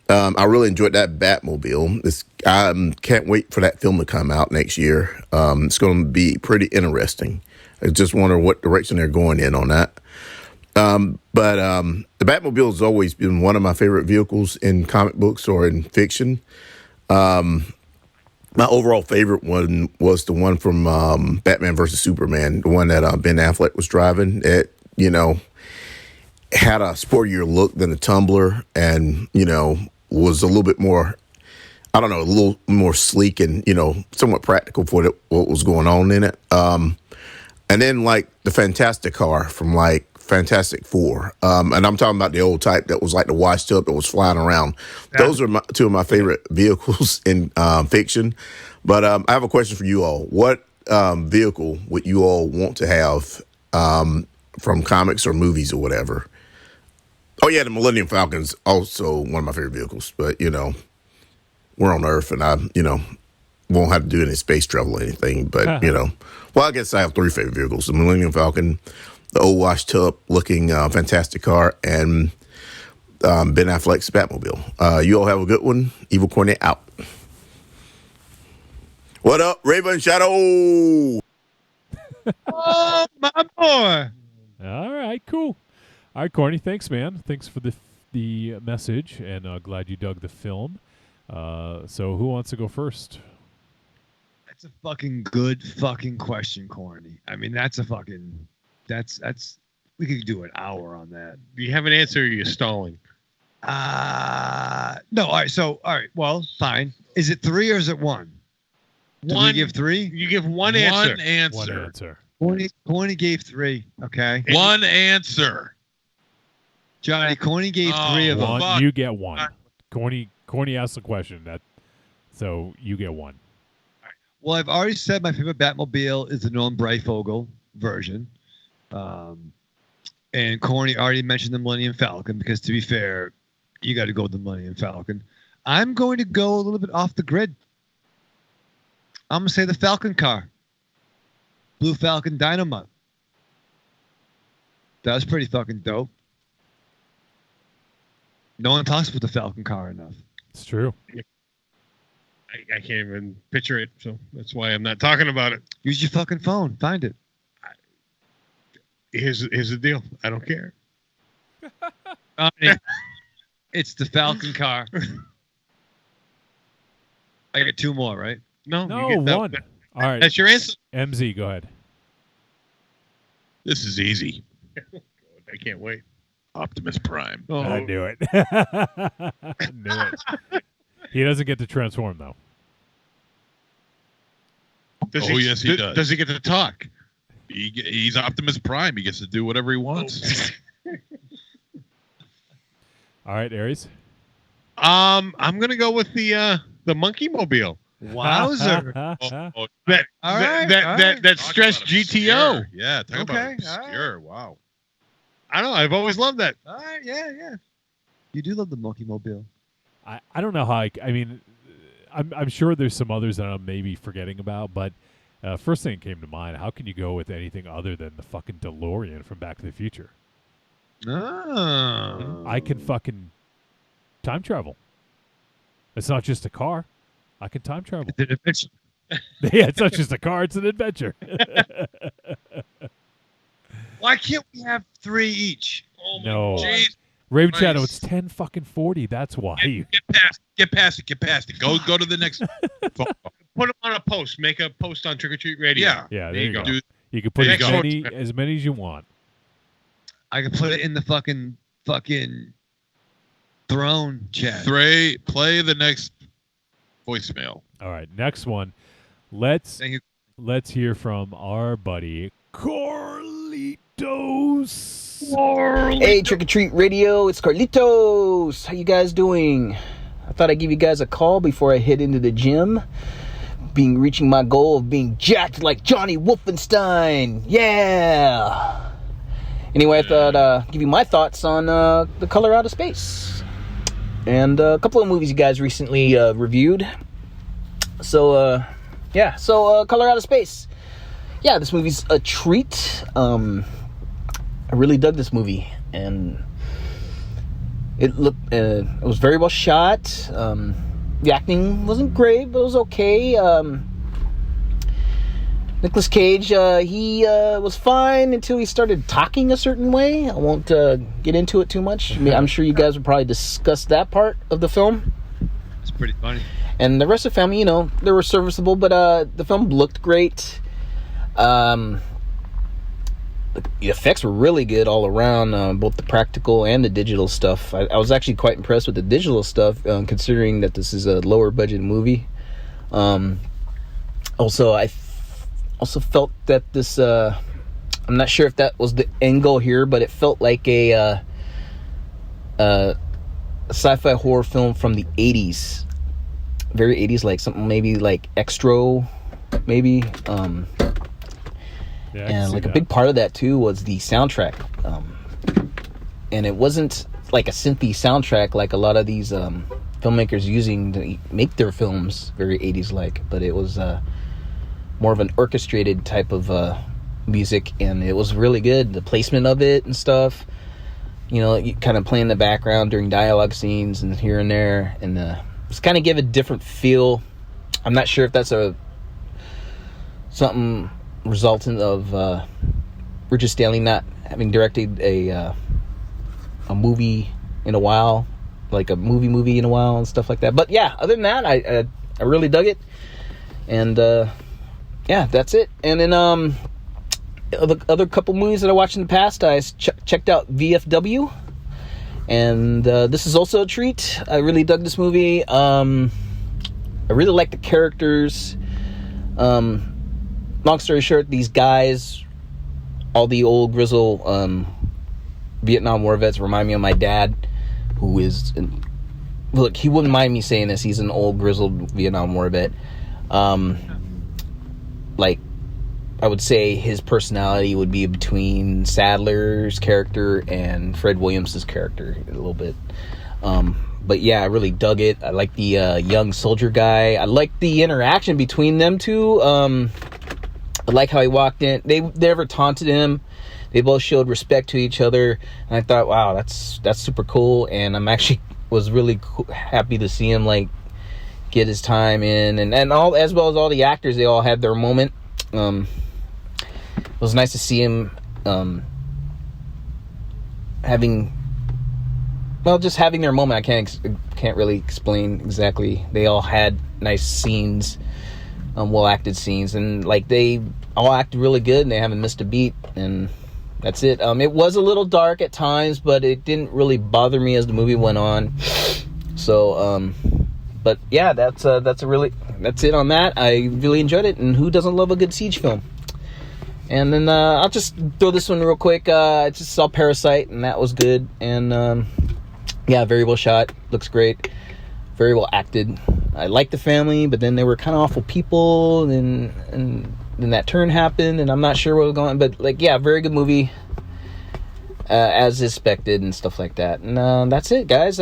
I really enjoyed that Batmobile. I can't wait for that film to come out next year. It's going to be pretty interesting. I just wonder what direction they're going in on that. But the Batmobile has always been one of my favorite vehicles in comic books or in fiction. My overall favorite one was the one from Batman versus Superman, the one that Ben Affleck was driving. It, had a sportier look than the Tumbler and, was a little bit more, a little more sleek and, somewhat practical for what was going on in it. And then, the Fantastic Car from, Fantastic Four. And I'm talking about the old type that was like the washed up that was flying around. Those are two of my favorite vehicles in fiction. But I have a question for you all. What vehicle would you all want to have from comics or movies or whatever? Oh, yeah, the Millennium Falcon's also one of my favorite vehicles. But, we're on Earth and I, won't have to do any space travel or anything. But, I guess I have three favorite vehicles. The Millennium Falcon, the old washed up looking Fantastic Car, and Ben Affleck's Batmobile. You all have a good one. Evil Cornet out. What up, Raven Shadow?
Oh, my boy.
All right, cool. All right, Corny, thanks, man. Thanks for the message, and glad you dug the film. So who wants to go first?
That's a fucking good fucking question, Corny. I mean, that's we could do an hour on that.
Do you have an answer or are you stalling?
No, all right, well, fine. Is it 3 or is it 1? Do we give 3?
You give one answer.
One answer.
Corny gave 3, okay?
One answer.
Johnny, Corny gave 3 of them.
You get 1. Corny asked the question, so you get 1.
Well, I've already said my favorite Batmobile is the Norm Breyfogle version. And Corny already mentioned the Millennium Falcon because, to be fair, you got to go with the Millennium Falcon. I'm going to go a little bit off the grid. I'm going to say the Falcon car. Blue Falcon Dynamite. That was pretty fucking dope. No one talks about the Falcon car enough.
It's true.
I can't even picture it, so that's why I'm not talking about it.
Use your fucking phone. Find it.
Here's the deal. I don't care.
It's the Falcon car. I get 2 more, right?
No,
you get 1. All right.
That's your answer.
MZ, go ahead.
This is easy.
I can't wait.
Optimus Prime.
Oh. I knew it. I knew it. He doesn't get to transform, though.
Yes, he does.
Does he get to talk?
He's Optimus Prime. He gets to do whatever he wants.
All right, Aries.
I'm gonna go with the Monkey Mobile.
Wowzer!
That stressed GTO.
Yeah, talk about obscure. Wow.
I don't know. I've always loved that.
All right, yeah. You do love the Monkey Mobile.
I don't know how I mean, I'm sure there's some others that I'm maybe forgetting about, but first thing that came to mind, how can you go with anything other than the fucking DeLorean from Back to the Future?
Oh.
I can fucking time travel. It's not just a car. I can time travel.
It's an adventure.
Yeah, it's not just a car, it's an adventure.
Why can't we have 3 each?
Oh
no.
Geez.
Raven Shadow, it's 10-40. That's why.
Get past it. Go to the next phone.
Put them on a post. Make a post on Trick or Treat Radio.
Yeah, there you go. You can put as many as you want.
I can put it in the fucking throne chat.
Play the next voicemail.
All right, next one. Let's hear from our buddy Carlitos.
Hey, Trick or Treat Radio, it's Carlitos. How you guys doing? I thought I'd give you guys a call before I head into the gym. Reaching my goal of being jacked like Johnny Wolfenstein. Yeah. Anyway, I thought give you my thoughts on The Color Out of Space. And a couple of movies you guys recently reviewed. So, Yeah, so Color Out of Space. Yeah, this movie's a treat. I really dug this movie, and it was very well shot. The acting wasn't great, but it was okay. Nicolas Cage, he was fine until he started talking a certain way. I won't get into it too much. I mean, I'm sure you guys would probably discuss that part of the film.
It's pretty funny.
And the rest of the family, they were serviceable, but the film looked great. The effects were really good all around, both the practical and the digital stuff. I was actually quite impressed with the digital stuff, considering that this is a lower budget movie. Also, I also felt that this, I'm not sure if that was the end goal here, but it felt like a sci-fi horror film from the 80s. Very 80s, like something maybe like Extro, maybe. And like a big part of that too was the soundtrack. And it wasn't like a synthy soundtrack like a lot of these filmmakers using to make their films very 80s like, but it was more of an orchestrated type of music, and it was really good. The placement of it and stuff, you kind of play in the background during dialogue scenes and here and there, and just kind of give a different feel. I'm not sure if that's something resultant of Richard Stanley not having directed a movie in a while, like a movie in a while and stuff like that. But yeah, other than that, I really dug it, and yeah, that's it. And then other couple movies that I watched in the past, I checked out VFW, and this is also a treat. I really dug this movie. I really like the characters. Long story short, these guys, all the old grizzled Vietnam War vets, remind me of my dad, who is, look, he wouldn't mind me saying this, he's an old grizzled Vietnam War vet. Like, I would say his personality would be between Sadler's character and Fred Williams' character a little bit. But yeah, I really dug it. I like the young soldier guy. I like the interaction between them two. I like how he walked in. They never taunted him. They both showed respect to each other, and I thought, wow, that's super cool. And I'm actually was really happy to see him like get his time in, and all, as well as all the actors, they all had their moment. It was nice to see him having their moment. I can't really explain exactly. They all had nice scenes, well acted scenes, and like they all acted really good, and they haven't missed a beat, and that's it. It was a little dark at times, but it didn't really bother me as the movie went on. So but yeah, that's it on that. I really enjoyed it, and who doesn't love a good siege film? And then I'll just throw this one real quick. I just saw Parasite, and that was good. And yeah, very well shot. Looks great. Very well acted. I liked the family, but then they were kind of awful people, and then that turn happened, and I'm not sure where it was going. But like, yeah, very good movie, as expected, and stuff like that. And that's it, guys.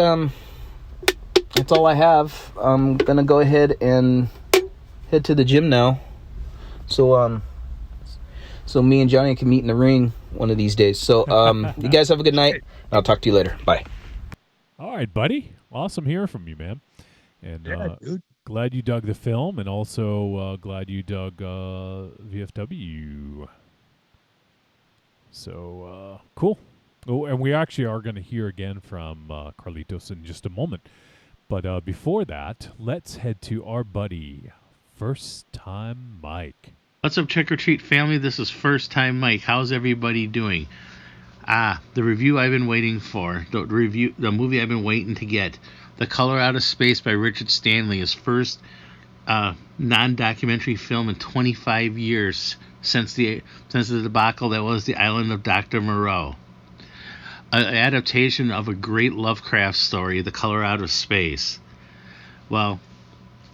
That's all I have. I'm gonna go ahead and head to the gym now. So me and Johnny can meet in the ring one of these days. So you guys have a good night. I'll talk to you later. Bye.
All right, buddy. Awesome hearing from you, man. And
dude.
Glad you dug the film, and also glad you dug VFW. So cool. Oh, and we actually are going to hear again from Carlitos in just a moment. But before that, let's head to our buddy, First Time Mike.
What's up, Trick or Treat family? This is First Time Mike. How's everybody doing? The review I've been waiting for, the movie I've been waiting to get, The Color Out of Space by Richard Stanley, his first non-documentary film in 25 years since the debacle that was The Island of Dr. Moreau. An adaptation of a great Lovecraft story, The Color Out of Space. Well,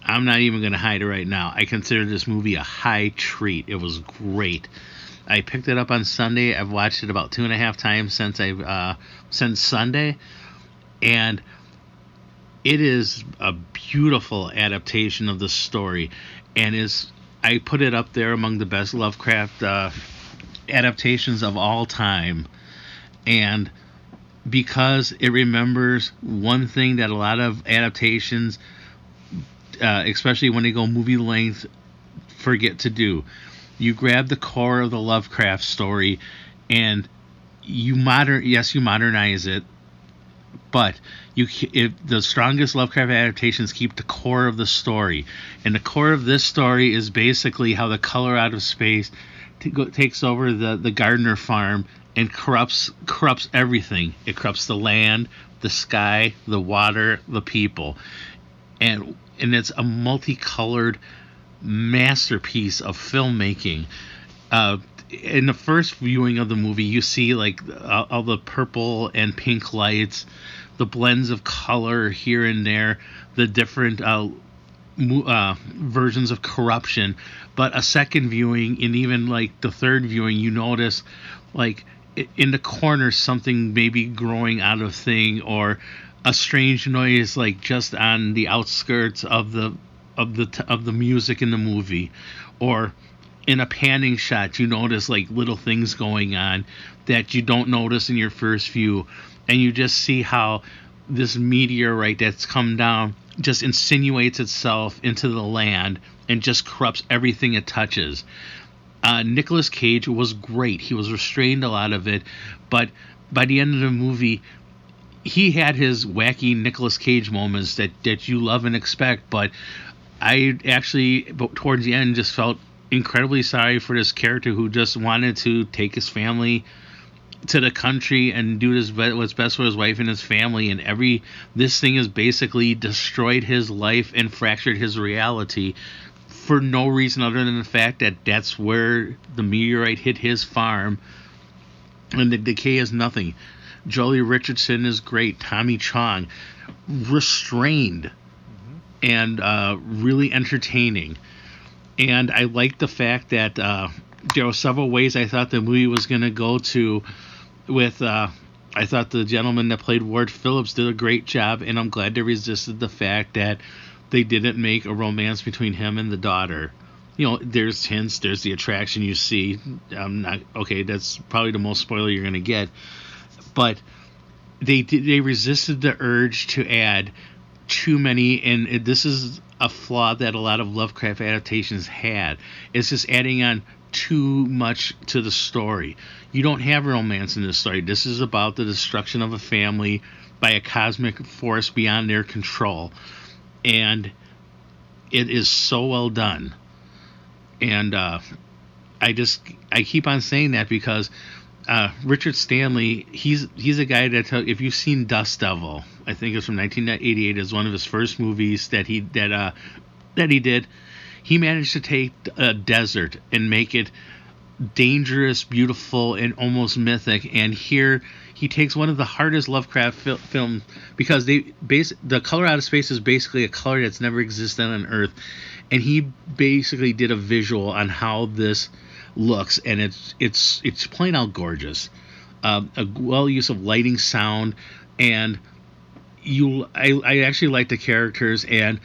I'm not even going to hide it right now. I consider this movie a high treat. It was great. I picked it up on Sunday. I've watched it about 2.5 times since Sunday, and it is a beautiful adaptation of the story, and is I put it up there among the best Lovecraft adaptations of all time. And because it remembers one thing that a lot of adaptations, especially when they go movie length, forget to do. You grab the core of the Lovecraft story and you modernize it, but the strongest Lovecraft adaptations keep the core of the story. And the core of this story is basically how the color out of space takes over the Gardner farm and corrupts everything. It corrupts the land, the sky, the water, the people. And it's a multicolored masterpiece of filmmaking. In the first viewing of the movie, you see like all the purple and pink lights, the blends of color here and there, the different versions of corruption. But a second viewing, and even like the third viewing, you notice like in the corner something maybe growing out of thing, or a strange noise like just on the outskirts of the music in the movie, or in a panning shot you notice like little things going on that you don't notice in your first view, and you just see how this meteorite that's come down just insinuates itself into the land and just corrupts everything it touches. Nicolas Cage was great. He was restrained a lot of it, but by the end of the movie, he had his wacky Nicolas Cage moments that you love and expect, but I actually, towards the end, just felt incredibly sorry for this character who just wanted to take his family to the country and do what's best for his wife and his family, and this thing has basically destroyed his life and fractured his reality for no reason other than the fact that that's where the meteorite hit his farm, and the decay is nothing. Jolie Richardson is great. Tommy Chong, restrained and really entertaining. And I liked the fact that there were several ways I thought the movie was going to go to with I thought the gentleman that played Ward Phillips did a great job, and I'm glad they resisted the fact that they didn't make a romance between him and the daughter. You know, there's hints, there's the attraction you see. That's probably the most spoiler you're going to get. But they resisted the urge to add too many, and this is a flaw that a lot of Lovecraft adaptations had. It's just adding on too much to the story. You don't have romance in this story. This is about the destruction of a family by a cosmic force beyond their control, and it is so well done. And I keep on saying that because Richard Stanley, he's a guy that if you've seen Dust Devil, I think it's from 1988, is one of his first movies that he did. He managed to take a desert and make it dangerous, beautiful, and almost mythic. And here he takes one of the hardest Lovecraft films, because the color out of space is basically a color that's never existed on Earth, and he basically did a visual on how this looks, and it's plain out gorgeous. A well use of lighting, sound, and I actually like the characters, and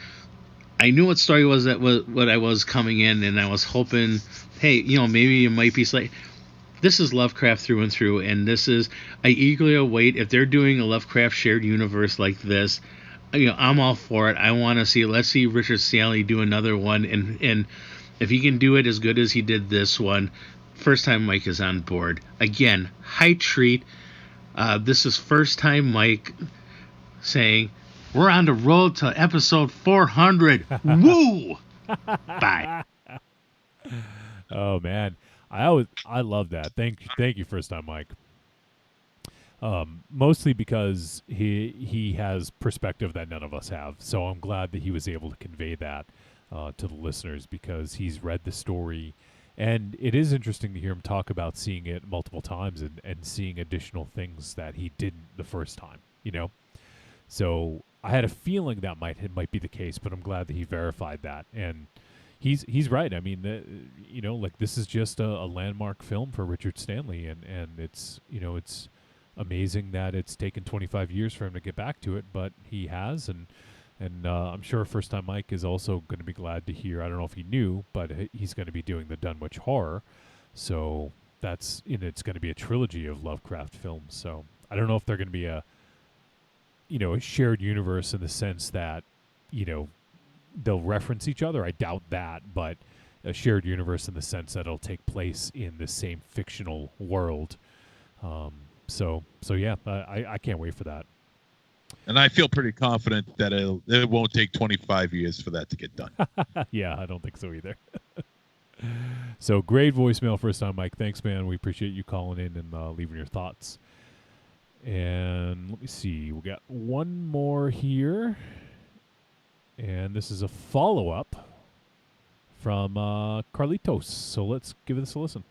I knew what story was what I was coming in, and I was hoping, hey, maybe it might be this is Lovecraft through and through, and I eagerly await if they're doing a Lovecraft shared universe like this. I'm all for it. I want to let's see Richard Stanley do another one, and if he can do it as good as he did this one, first time Mike is on board. Again, high treat. This is first time Mike saying, we're on the road to episode 400. Woo! Bye.
Oh man, I love that. Thank you, first time Mike. Mostly because he has perspective that none of us have. So I'm glad that he was able to convey that to the listeners, because he's read the story, and it is interesting to hear him talk about seeing it multiple times and seeing additional things that he didn't the first time. So I had a feeling that might be the case, but I'm glad that he verified that, and he's right. I mean, this is just a landmark film for Richard Stanley, and it's it's amazing that it's taken 25 years for him to get back to it, but he has, and And I'm sure First Time Mike is also going to be glad to hear. I don't know if he knew, but he's going to be doing the Dunwich Horror. So it's going to be a trilogy of Lovecraft films. So I don't know if they're going to be a shared universe in the sense that, they'll reference each other. I doubt that, but a shared universe in the sense that it'll take place in the same fictional world. So yeah, I can't wait for that.
And I feel pretty confident that it won't take 25 years for that to get done.
Yeah, I don't think so either. So great voicemail First Time Mike. Thanks, man. We appreciate you calling in and leaving your thoughts. And let me see. We got one more here. And this is a follow-up from Carlitos. So let's give this a listen.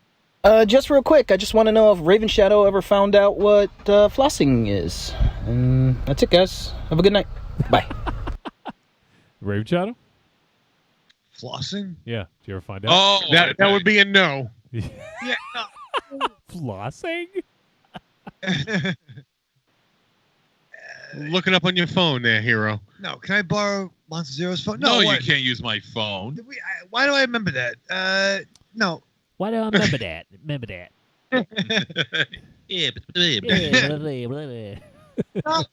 Just real quick, I just want to know if Raven Shadow ever found out what flossing is. And that's it, guys. Have a good night. Bye.
Raven Shadow?
Flossing?
Yeah. Did you ever find out?
Oh, that would be a no.
Yeah. No.
Flossing?
Look it up on your phone there, hero.
No, can I borrow Monster Zero's phone?
No,
what?
you can't use my phone.
Why do I remember that? No.
Why do I remember that?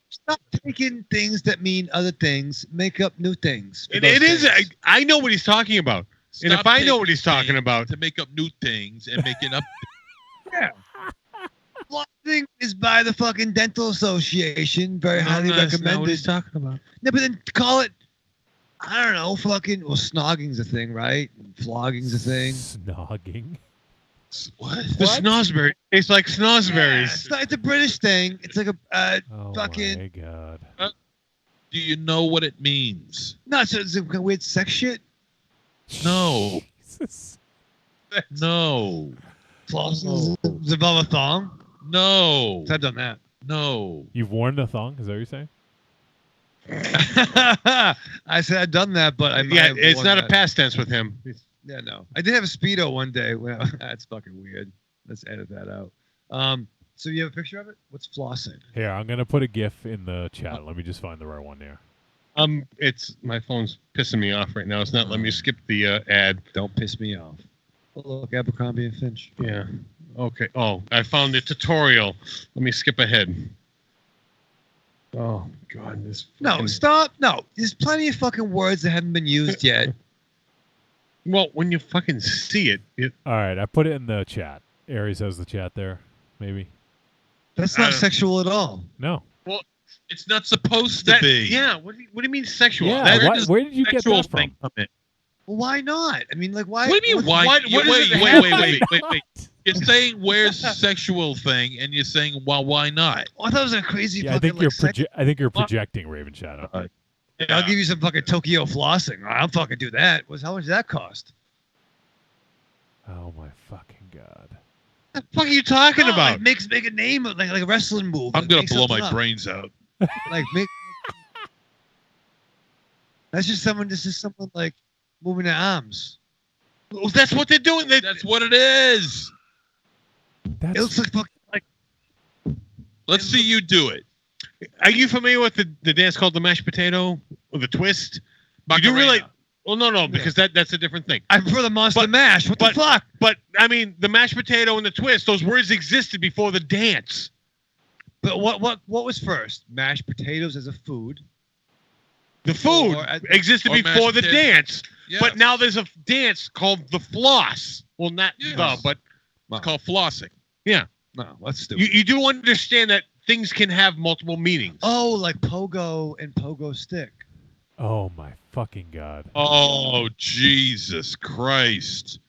Stop taking things that mean other things. Make up new things.
It is. I know what he's talking about. And if I know what he's talking about,
to make up new things and making up.
Yeah. Flossing is by the fucking Dental Association. Very highly recommended.
That's not what he's talking about.
No, but then call it. I don't know. Fucking. Well, snogging's a thing, right? Flogging's a thing.
Snogging.
What?
The snozzberry. It's like snozzberries.
Yeah, it's a British thing. It's like a fucking.
Oh my god.
Do you know what it means?
No, it's a weird sex shit.
No.
Jesus.
No.
Flossing is above a thong.
No.
I've done that.
No.
You've worn the thong? Is that what you're saying?
I said I'd done that, but
it's not a past tense with him.
Yeah, no. I did have a Speedo one day. Well, that's fucking weird. Let's edit that out. So you have a picture of it? What's flossing?
Here, I'm going to put a GIF in the chat. Let me just find the right one here.
It's my phone's pissing me off right now. It's not letting me skip the ad.
Don't piss me off. Oh, look, Abercrombie and Finch.
Yeah. Okay. Oh, I found the tutorial. Let me skip ahead. Oh God, this.
No, stop. No, there's plenty of fucking words that haven't been used yet.
Well, when you fucking see it.
All right, I put it in the chat. Aries has the chat there, maybe.
That's not sexual at all.
No.
Well,
it's not supposed to be.
Yeah. What do you mean sexual?
Yeah. Where did you get that from?
Well, why not? I mean, like, why?
What do you mean, why? Wait. You're saying where's sexual thing, and you're saying, well, why not?
Oh, I thought it was a crazy.
Yeah,
fucking,
I think you're projecting, Raven Shadow.
Yeah. I'll give you some fucking Tokyo flossing. I'll fucking do that. How much does that cost?
Oh my fucking god!
What the fuck are you talking about?
Like make a name like a wrestling move.
I'm gonna blow my brains out.
Like make. That's just someone. This is someone like moving their arms.
Well, that's what they're doing.
That's what it is.
It looks like fucking like.
Let's see you do it.
Are you familiar with the dance called the mashed potato or the twist?
Macarena.
You do really? Well, no, because that's a different thing.
I prefer the monster mash. What the fuck?
But I mean, the mashed potato and the twist; those words existed before the dance.
But what was first? Mashed potatoes as a food.
The food existed before the dance,
yes.
But now there's a dance called the floss. Well, not but
it's called flossing.
Yeah.
No, that's stupid.
You do understand that things can have multiple meanings.
Oh, like pogo and pogo stick.
Oh my fucking god!
Oh Jesus Christ!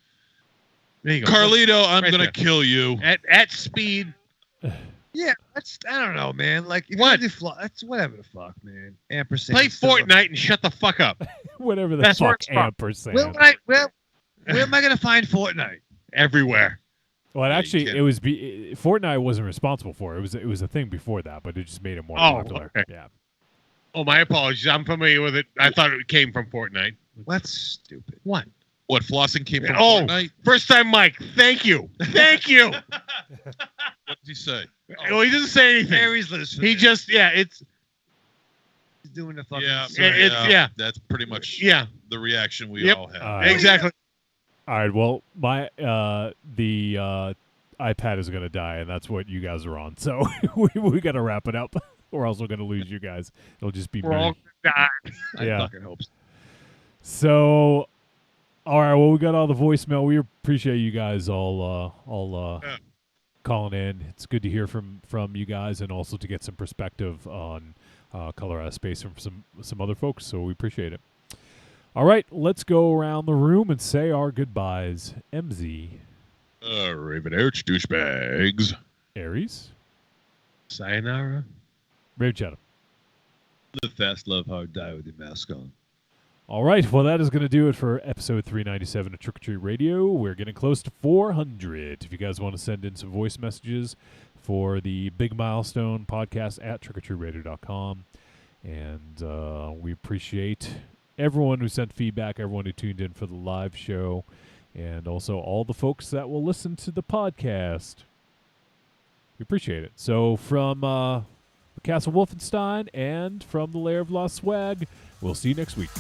There you go.
Carlito, I'm gonna kill you
at speed.
Yeah, that's I don't know, man. Like
what?
That's whatever the fuck, man. Ampersand.
Play Fortnite and shut the fuck up.
Whatever the fuck ampersand.
Where am I gonna find Fortnite?
Everywhere.
Well, actually, it was Fortnite wasn't responsible for it. It was a thing before that, but it just made it more popular.
Okay.
Yeah.
Oh, my apologies. I'm familiar with it. I thought it came from Fortnite.
That's stupid.
What?
What, flossing came from Fortnite?
First time, Mike. Thank you. Thank you.
What did he say?
Well, he doesn't say anything.
Aries lives for
he
this.
just, it's.
doing the fucking.
Yeah,
yeah.
That's pretty much
Yeah.
the reaction we all have.
Exactly.
All right. Well, my the iPad is gonna die, and that's what you guys are on. So we got to wrap it up, or else we're gonna lose you guys. It'll just be
We're
me.
all gonna die.
Yeah.
I fucking hope so.
So, all right. Well, we got all the voicemail. We appreciate you guys all calling in. It's good to hear from you guys, and also to get some perspective on Color Out of Space from some other folks. So we appreciate it. All right, let's go around the room and say our goodbyes. MZ,
Ravenouch douchebags.
Aries,
Sayonara.
Rave Chatham.
Live fast, love hard, die with your mask on.
All right, well, that is going to do it for episode 397 of Trick or Treat Radio. We're getting close to 400. If you guys want to send in some voice messages for the Big Milestone podcast at trickortreatradio.com. And we appreciate everyone who sent feedback, everyone who tuned in for the live show, and also all the folks that will listen to the podcast. We appreciate it. So from Castle Wolfenstein and from the Lair of Lost Swag, we'll see you next week.